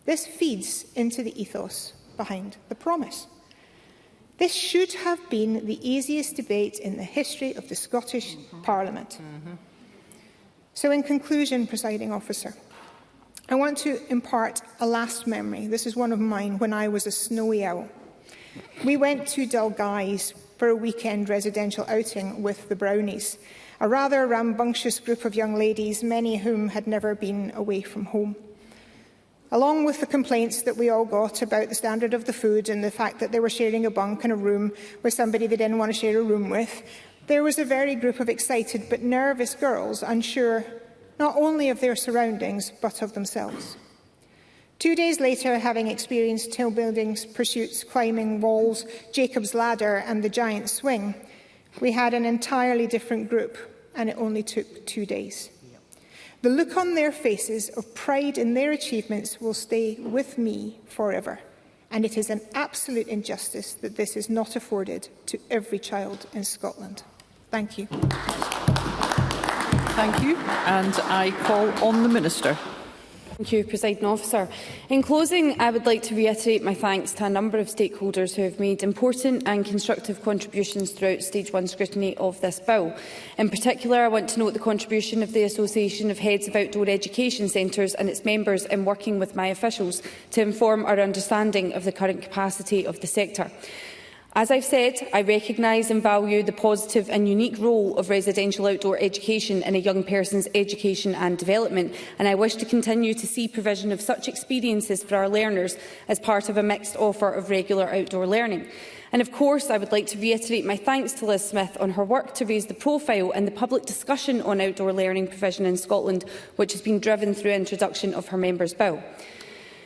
This feeds into the ethos behind the promise. This should have been the easiest debate in the history of the Scottish Parliament. So in conclusion, Presiding Officer, I want to impart a last memory. This is one of mine when I was a snowy owl. We went to Dalguise for a weekend residential outing with the Brownies, a rather rambunctious group of young ladies, many of whom had never been away from home. Along with the complaints that we all got about the standard of the food and the fact that they were sharing a bunk and a room with somebody they didn't want to share a room with, there was a very group of excited but nervous girls, unsure not only of their surroundings but of themselves. 2 days later, having experienced hill buildings, pursuits, climbing walls, Jacob's ladder and the giant swing, we had an entirely different group, and it only took 2 days. The look on their faces of pride in their achievements will stay with me forever, and it is an absolute injustice that this is not afforded to every child in Scotland. Thank you. Thank you. And I call on the Minister. Thank you, Presiding Officer. In closing, I would like to reiterate my thanks to a number of stakeholders who have made important and constructive contributions throughout Stage 1 scrutiny of this bill. In particular, I want to note the contribution of the Association of Heads of Outdoor Education Centres and its members in working with my officials to inform our understanding of the current capacity of the sector. As I've said, I recognise and value the positive and unique role of residential outdoor education in a young person's education and development, and I wish to continue to see provision of such experiences for our learners as part of a mixed offer of regular outdoor learning. And of course, I would like to reiterate my thanks to Liz Smith on her work to raise the profile and the public discussion on outdoor learning provision in Scotland, which has been driven through introduction of her Members' Bill.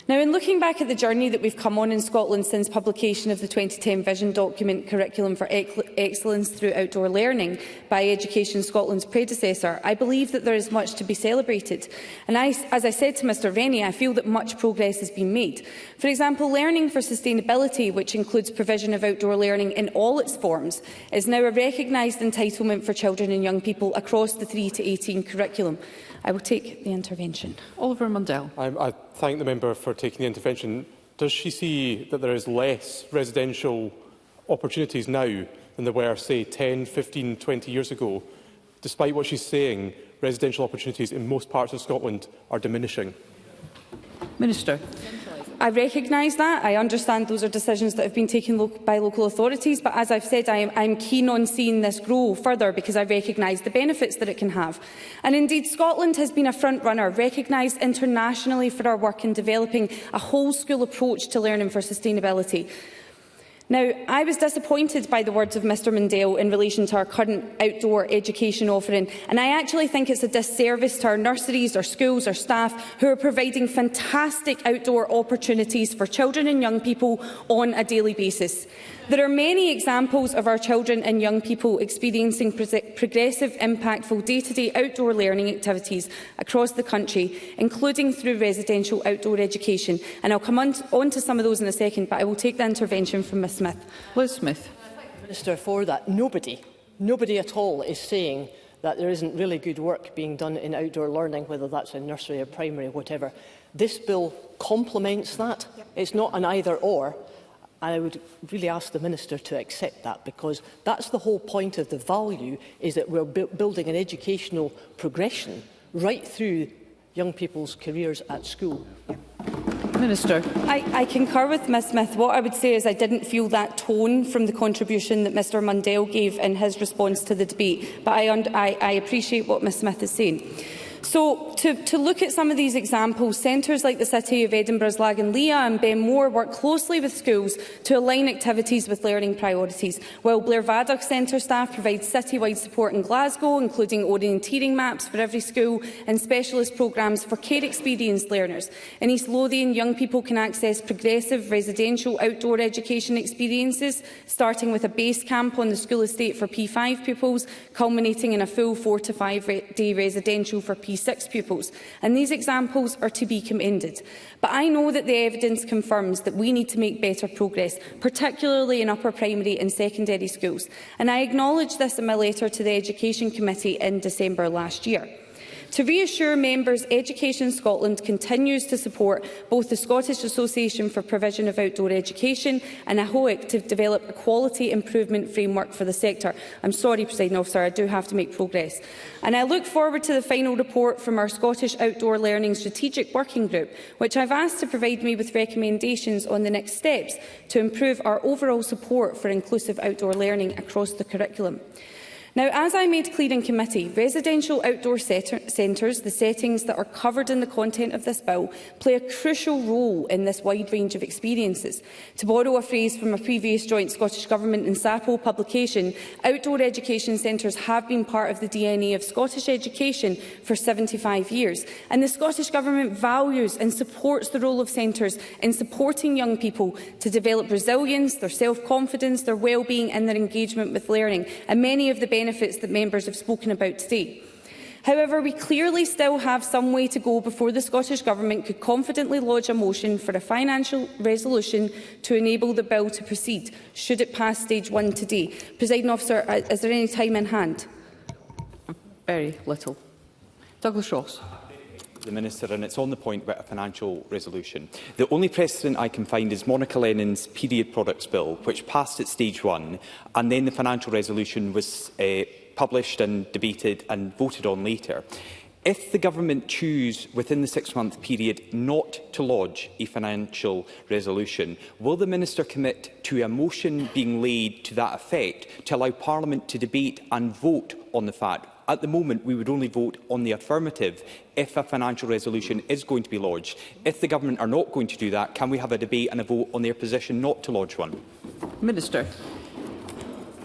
Now, in looking back at the journey that we've come on in Scotland since publication of the 2010 Vision Document Curriculum for Excellence Through Outdoor Learning by Education Scotland's predecessor, I believe that there is much to be celebrated. And as I said to Mr Rennie, I feel that much progress has been made. For example, Learning for Sustainability, which includes provision of outdoor learning in all its forms, is now a recognised entitlement for children and young people across the 3 to 18 curriculum. I will take the intervention. Oliver Mundell. I thank the member for taking the intervention. Does she see that there is less residential opportunities now than there were, say, 10, 15, 20 years ago? Despite what she's saying, residential opportunities in most parts of Scotland are diminishing. Minister. I recognise that. I understand those are decisions that have been taken by local authorities, but as I've said, I'm keen on seeing this grow further because I recognise the benefits that it can have. And indeed, Scotland has been a front-runner, recognised internationally for our work in developing a whole-school approach to learning for sustainability. Now, I was disappointed by the words of Mr Mundell in relation to our current outdoor education offering, and I actually think it's a disservice to our nurseries, our schools, our staff, who are providing fantastic outdoor opportunities for children and young people on a daily basis. There are many examples of our children and young people experiencing progressive, impactful day-to-day outdoor learning activities across the country, including through residential outdoor education. And I'll come on to some of those in a second, but I will take the intervention from Ms Smith. Liz Smith. Minister, for that, nobody at all is saying that there isn't really good work being done in outdoor learning, whether that's in nursery or primary or whatever. This bill complements that. It's not an either-or. I would really ask the Minister to accept that, because that's the whole point of the value, is that we're building an educational progression right through young people's careers at school. Minister. I concur with Ms Smith. What I would say is I didn't feel that tone from the contribution that Mr Mundell gave in his response to the debate, but I appreciate what Ms Smith is saying. So, to look at some of these examples, centres like the City of Edinburgh's Lagan-Leah and Benmore work closely with schools to align activities with learning priorities, while Blair Vadach Centre staff provide citywide support in Glasgow, including orienteering maps for every school and specialist programmes for care-experienced learners. In East Lothian, young people can access progressive residential outdoor education experiences, starting with a base camp on the school estate for P5 pupils, culminating in a full 4 to 5 day residential for P6 pupils, and these examples are to be commended. But I know that the evidence confirms that we need to make better progress, particularly in upper primary and secondary schools, and I acknowledged this in my letter to the Education Committee in December last year. To reassure members, Education Scotland continues to support both the Scottish Association for Provision of Outdoor Education and AHOIC to develop a quality improvement framework for the sector. I'm sorry, Presiding Officer, I do have to make progress. And I look forward to the final report from our Scottish Outdoor Learning Strategic Working Group, which I've asked to provide me with recommendations on the next steps to improve our overall support for inclusive outdoor learning across the curriculum. Now, as I made clear in committee, residential outdoor centres, the settings that are covered in the content of this bill, play a crucial role in this wide range of experiences. To borrow a phrase from a previous joint Scottish Government and SAPO publication, outdoor education centres have been part of the DNA of Scottish education for 75 years, and the Scottish Government values and supports the role of centres in supporting young people to develop resilience, their self-confidence, their well-being and their engagement with learning, and many of the benefits that members have spoken about today. However, we clearly still have some way to go before the Scottish Government could confidently lodge a motion for a financial resolution to enable the bill to proceed, should it pass stage 1 today. Presiding Officer, is there any time in hand? Very little. Douglas Ross. The Minister, and it's on the point about a financial resolution. The only precedent I can find is Monica Lennon's Period Products Bill, which passed at stage 1, and then the financial resolution was published and debated and voted on later. If the Government choose within the 6-month period not to lodge a financial resolution, will the Minister commit to a motion being laid to that effect to allow Parliament to debate and vote on the fact? At the moment, we would only vote on the affirmative if a financial resolution is going to be lodged. If the Government are not going to do that, can we have a debate and a vote on their position not to lodge one? Minister.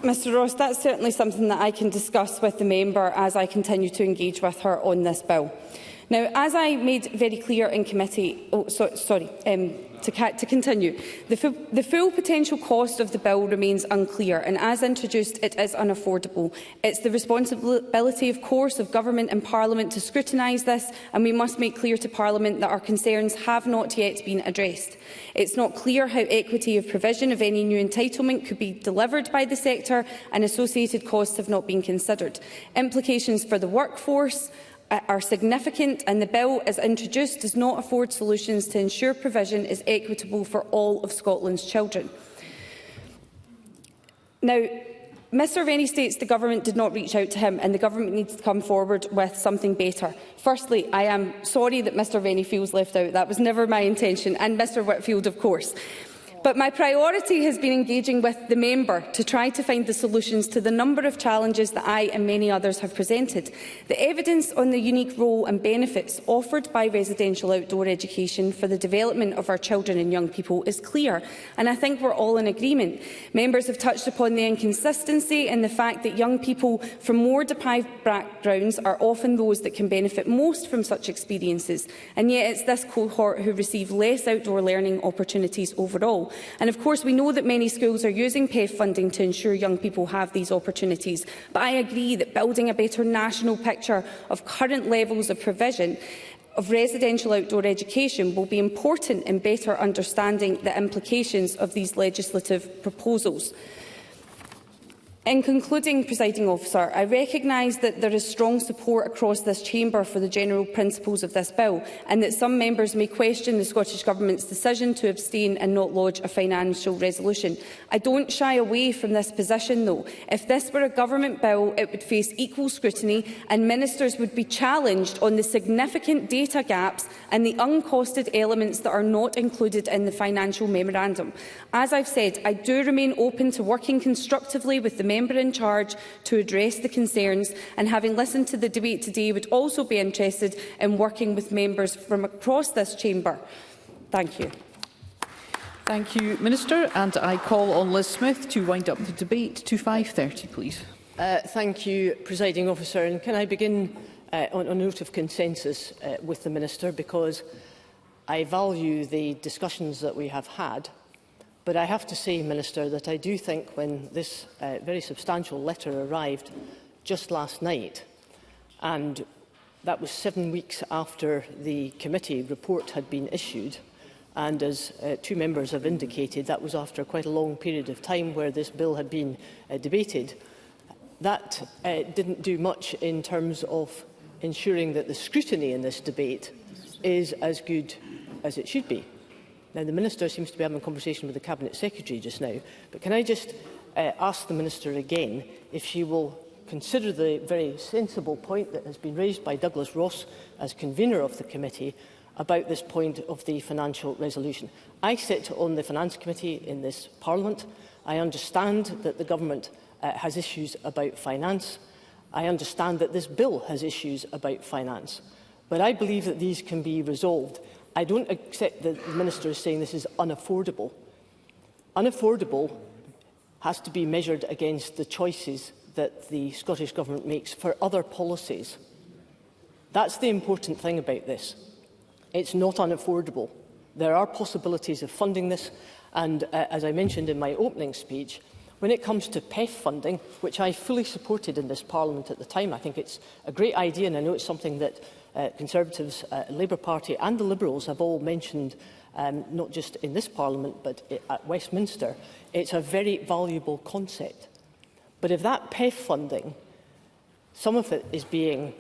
Mr Ross, that's certainly something that I can discuss with the member as I continue to engage with her on this bill. Now, as I made very clear in committee, to continue, the full potential cost of the bill remains unclear, and as introduced, it is unaffordable. It's the responsibility, of course, of Government and Parliament to scrutinise this, and we must make clear to Parliament that our concerns have not yet been addressed. It's not clear how equity of provision of any new entitlement could be delivered by the sector, and associated costs have not been considered. Implications for the workforce are significant, and the bill, as introduced, does not afford solutions to ensure provision is equitable for all of Scotland's children. Now, Mr Rennie states the Government did not reach out to him and the Government needs to come forward with something better. Firstly, I am sorry that Mr Rennie feels left out. That was never my intention, and Mr Whitfield, of course. But my priority has been engaging with the member to try to find the solutions to the number of challenges that I and many others have presented. The evidence on the unique role and benefits offered by residential outdoor education for the development of our children and young people is clear, and I think we're all in agreement. Members have touched upon the inconsistency and the fact that young people from more deprived backgrounds are often those that can benefit most from such experiences, and yet it's this cohort who receive less outdoor learning opportunities overall. And of course, we know that many schools are using PEF funding to ensure young people have these opportunities. But I agree that building a better national picture of current levels of provision of residential outdoor education will be important in better understanding the implications of these legislative proposals. In concluding, Presiding Officer, I recognise that there is strong support across this chamber for the general principles of this bill, and that some members may question the Scottish Government's decision to abstain and not lodge a financial resolution. I don't shy away from this position, though. If this were a government bill, it would face equal scrutiny, and ministers would be challenged on the significant data gaps and the uncosted elements that are not included in the financial memorandum. As I've said, I do remain open to working constructively with the member in charge to address the concerns, and having listened to the debate today, would also be interested in working with members from across this chamber. Thank you. Thank you, Minister. And I call on Liz Smith to wind up the debate to 5:30, please. Thank you, Presiding Officer. And can I begin on a note of consensus with the Minister, because I value the discussions that we have had. But I have to say, Minister, that I do think when this very substantial letter arrived just last night, and that was 7 weeks after the committee report had been issued, and as two members have indicated, that was after quite a long period of time where this bill had been debated, that didn't do much in terms of ensuring that the scrutiny in this debate is as good as it should be. Now, the Minister seems to be having a conversation with the Cabinet Secretary just now, but can I just ask the Minister again if she will consider the very sensible point that has been raised by Douglas Ross as convener of the committee about this point of the financial resolution. I sit on the Finance Committee in this Parliament. I understand that the Government has issues about finance. I understand that this bill has issues about finance. But I believe that these can be resolved. I don't accept that the Minister is saying this is unaffordable. Unaffordable has to be measured against the choices that the Scottish Government makes for other policies. That's the important thing about this. It's not unaffordable. There are possibilities of funding this, and as I mentioned in my opening speech, when it comes to PEF funding, which I fully supported in this Parliament at the time, I think it's a great idea, and I know it's something that Conservatives, Labour Party and the Liberals have all mentioned, not just in this Parliament but at Westminster. It's a very valuable concept. But if that PEF funding, some of it is being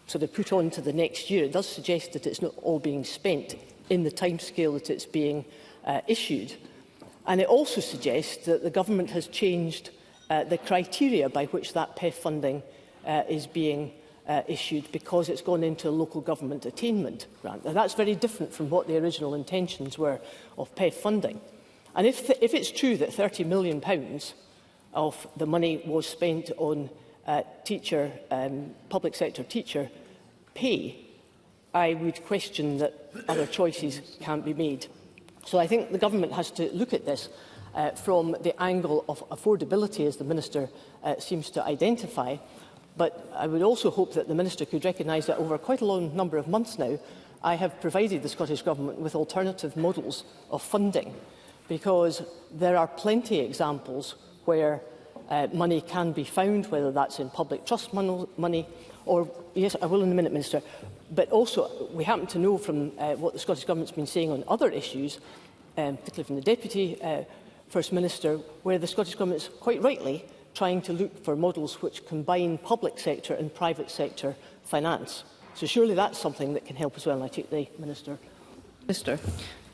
sort of put on to the next year, it does suggest that it's not all being spent in the timescale that it's being issued. And it also suggests that the Government has changed the criteria by which that PEF funding is being issued, because it's gone into a local government attainment grant. Now, that's very different from what the original intentions were of PEF funding. And if it's true that £30 million of the money was spent on public sector teacher pay, I would question that other choices can't be made. So I think the Government has to look at this from the angle of affordability, as the Minister seems to identify. But I would also hope that the Minister could recognise that over quite a long number of months now, I have provided the Scottish Government with alternative models of funding, because there are plenty of examples where money can be found, whether that's in public trust money or, yes, I will in a minute, Minister, but also we happen to know from what the Scottish Government's been saying on other issues, particularly from the Deputy First Minister, where the Scottish Government is quite rightly trying to look for models which combine public sector and private sector finance. So surely that's something that can help as well, and I take the Minister.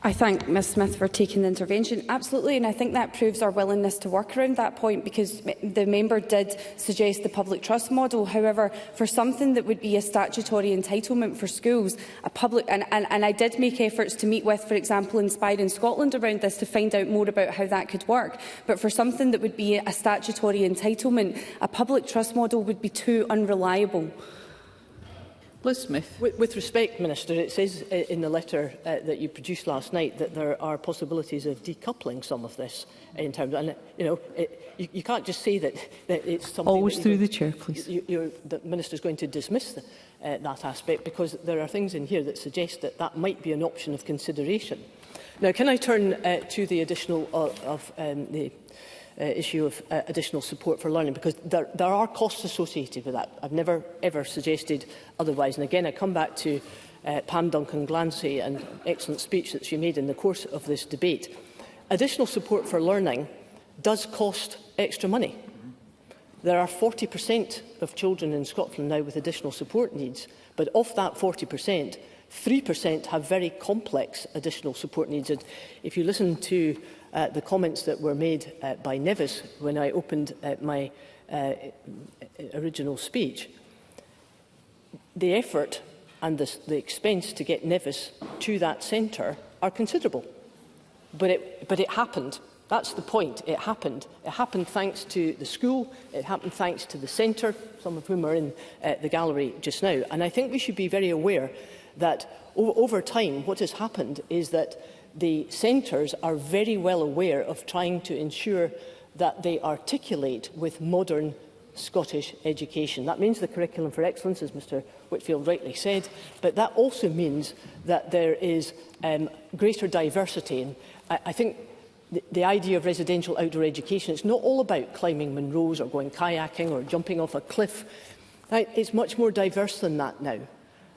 I thank Ms Smith for taking the intervention. Absolutely, and I think that proves our willingness to work around that point, because the member did suggest the public trust model. However, for something that would be a statutory entitlement for schools, and I did make efforts to meet with, for example, Inspiring Scotland around this to find out more about how that could work. But for something that would be a statutory entitlement, a public trust model would be too unreliable. Liz Smith. With respect, Minister, it says in the letter that you produced last night that there are possibilities of decoupling some of this in terms of, and you can't just say that it's something. Always through the chair, please. The Minister is going to dismiss that aspect, because there are things in here that suggest that that might be an option of consideration. Now, can I turn to the additional issue of additional support for learning, because there are costs associated with that. I've never ever suggested otherwise. And again, I come back to Pam Duncan-Glancy and excellent speech that she made in the course of this debate. Additional support for learning does cost extra money. There are 40% of children in Scotland now with additional support needs, but of that 40%, 3% have very complex additional support needs. And if you listen to the comments that were made by Nevis when I opened my original speech, the effort and the expense to get Nevis to that centre are considerable. But it happened. That's the point. It happened. It happened thanks to the school. It happened thanks to the centre, some of whom are in the gallery just now. And I think we should be very aware that over time what has happened is that the centres are very well aware of trying to ensure that they articulate with modern Scottish education. That means the curriculum for excellence, as Mr Whitfield rightly said, but that also means that there is greater diversity. And I think the idea of residential outdoor education, it's not all about climbing Munros or going kayaking or jumping off a cliff. It's much more diverse than that now.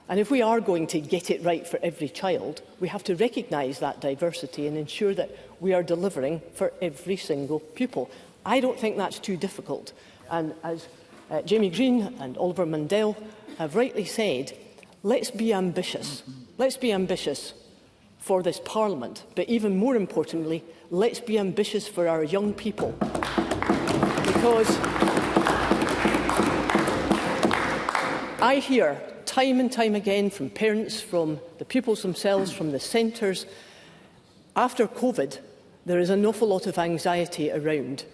And if we are going to get it right for every child, we have to recognise that diversity and ensure that we are delivering for every single pupil. I don't think that's too difficult. And as Jamie Green and Oliver Mundell have rightly said, let's be ambitious. Let's be ambitious for this Parliament, but even more importantly, let's be ambitious for our young people. Because I hear time and time again from parents, from the pupils themselves, from the centres, after COVID, there is an awful lot of anxiety around.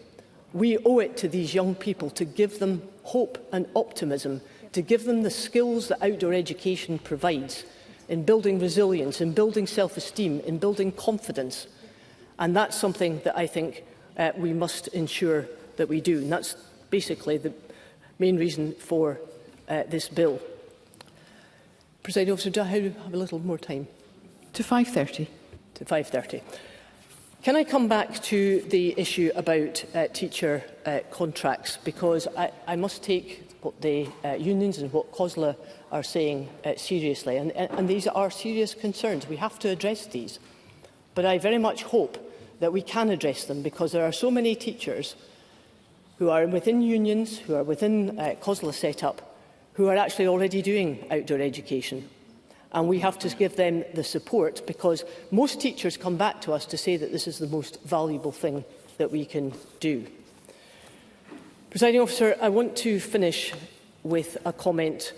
We owe it to these young people to give them hope and optimism, to give them the skills that outdoor education provides in building resilience, in building self-esteem, in building confidence. And that's something that I think we must ensure that we do. And that's basically the main reason for this bill. Presiding Officer, do I have a little more time? To 5:30. To 5:30. Can I come back to the issue about teacher contracts? Because I must take what the unions and what COSLA are saying seriously. And these are serious concerns. We have to address these. But I very much hope that we can address them, because there are so many teachers who are within unions, who are within COSLA set-up, who are actually already doing outdoor education. And we have to give them the support, because most teachers come back to us to say that this is the most valuable thing that we can do. Presiding Officer, I want to finish with a comment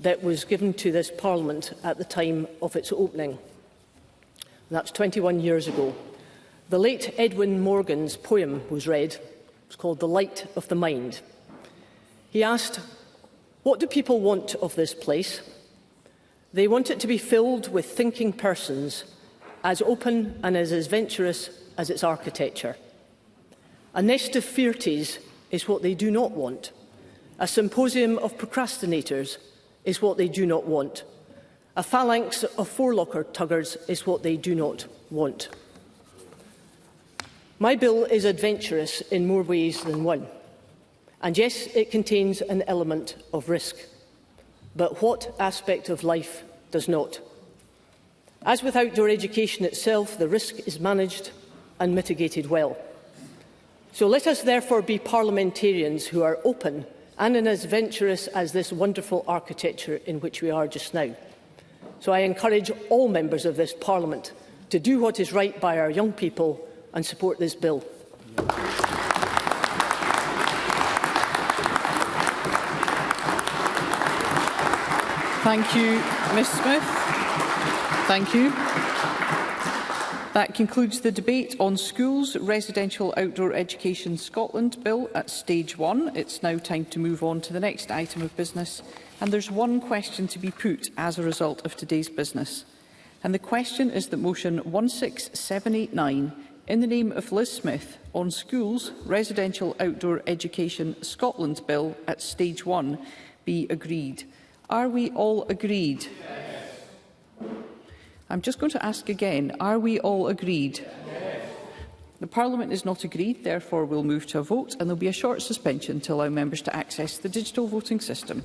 that was given to this Parliament at the time of its opening. That's 21 years ago. The late Edwin Morgan's poem was read. It's called The Light of the Mind. He asked, "What do people want of this place? They want it to be filled with thinking persons, as open and as adventurous as its architecture. A nest of fearties is what they do not want. A symposium of procrastinators is what they do not want. A phalanx of forelocker tuggers is what they do not want." My bill is adventurous in more ways than one. And yes, it contains an element of risk. But what aspect of life does not? As with outdoor education itself, the risk is managed and mitigated well. So let us therefore be parliamentarians who are open and as adventurous as this wonderful architecture in which we are just now. So I encourage all members of this Parliament to do what is right by our young people and support this bill. Thank you, Ms Smith. Thank you. That concludes the debate on Schools Residential Outdoor Education Scotland Bill at Stage 1. It's now time to move on to the next item of business. And there's one question to be put as a result of today's business. And the question is that motion 16789, in the name of Liz Smith, on Schools Residential Outdoor Education Scotland Bill at Stage 1 be agreed. Are we all agreed? Yes. I'm just going to ask again, are we all agreed? Yes. The Parliament is not agreed, therefore we'll move to a vote, and there will be a short suspension to allow members to access the digital voting system.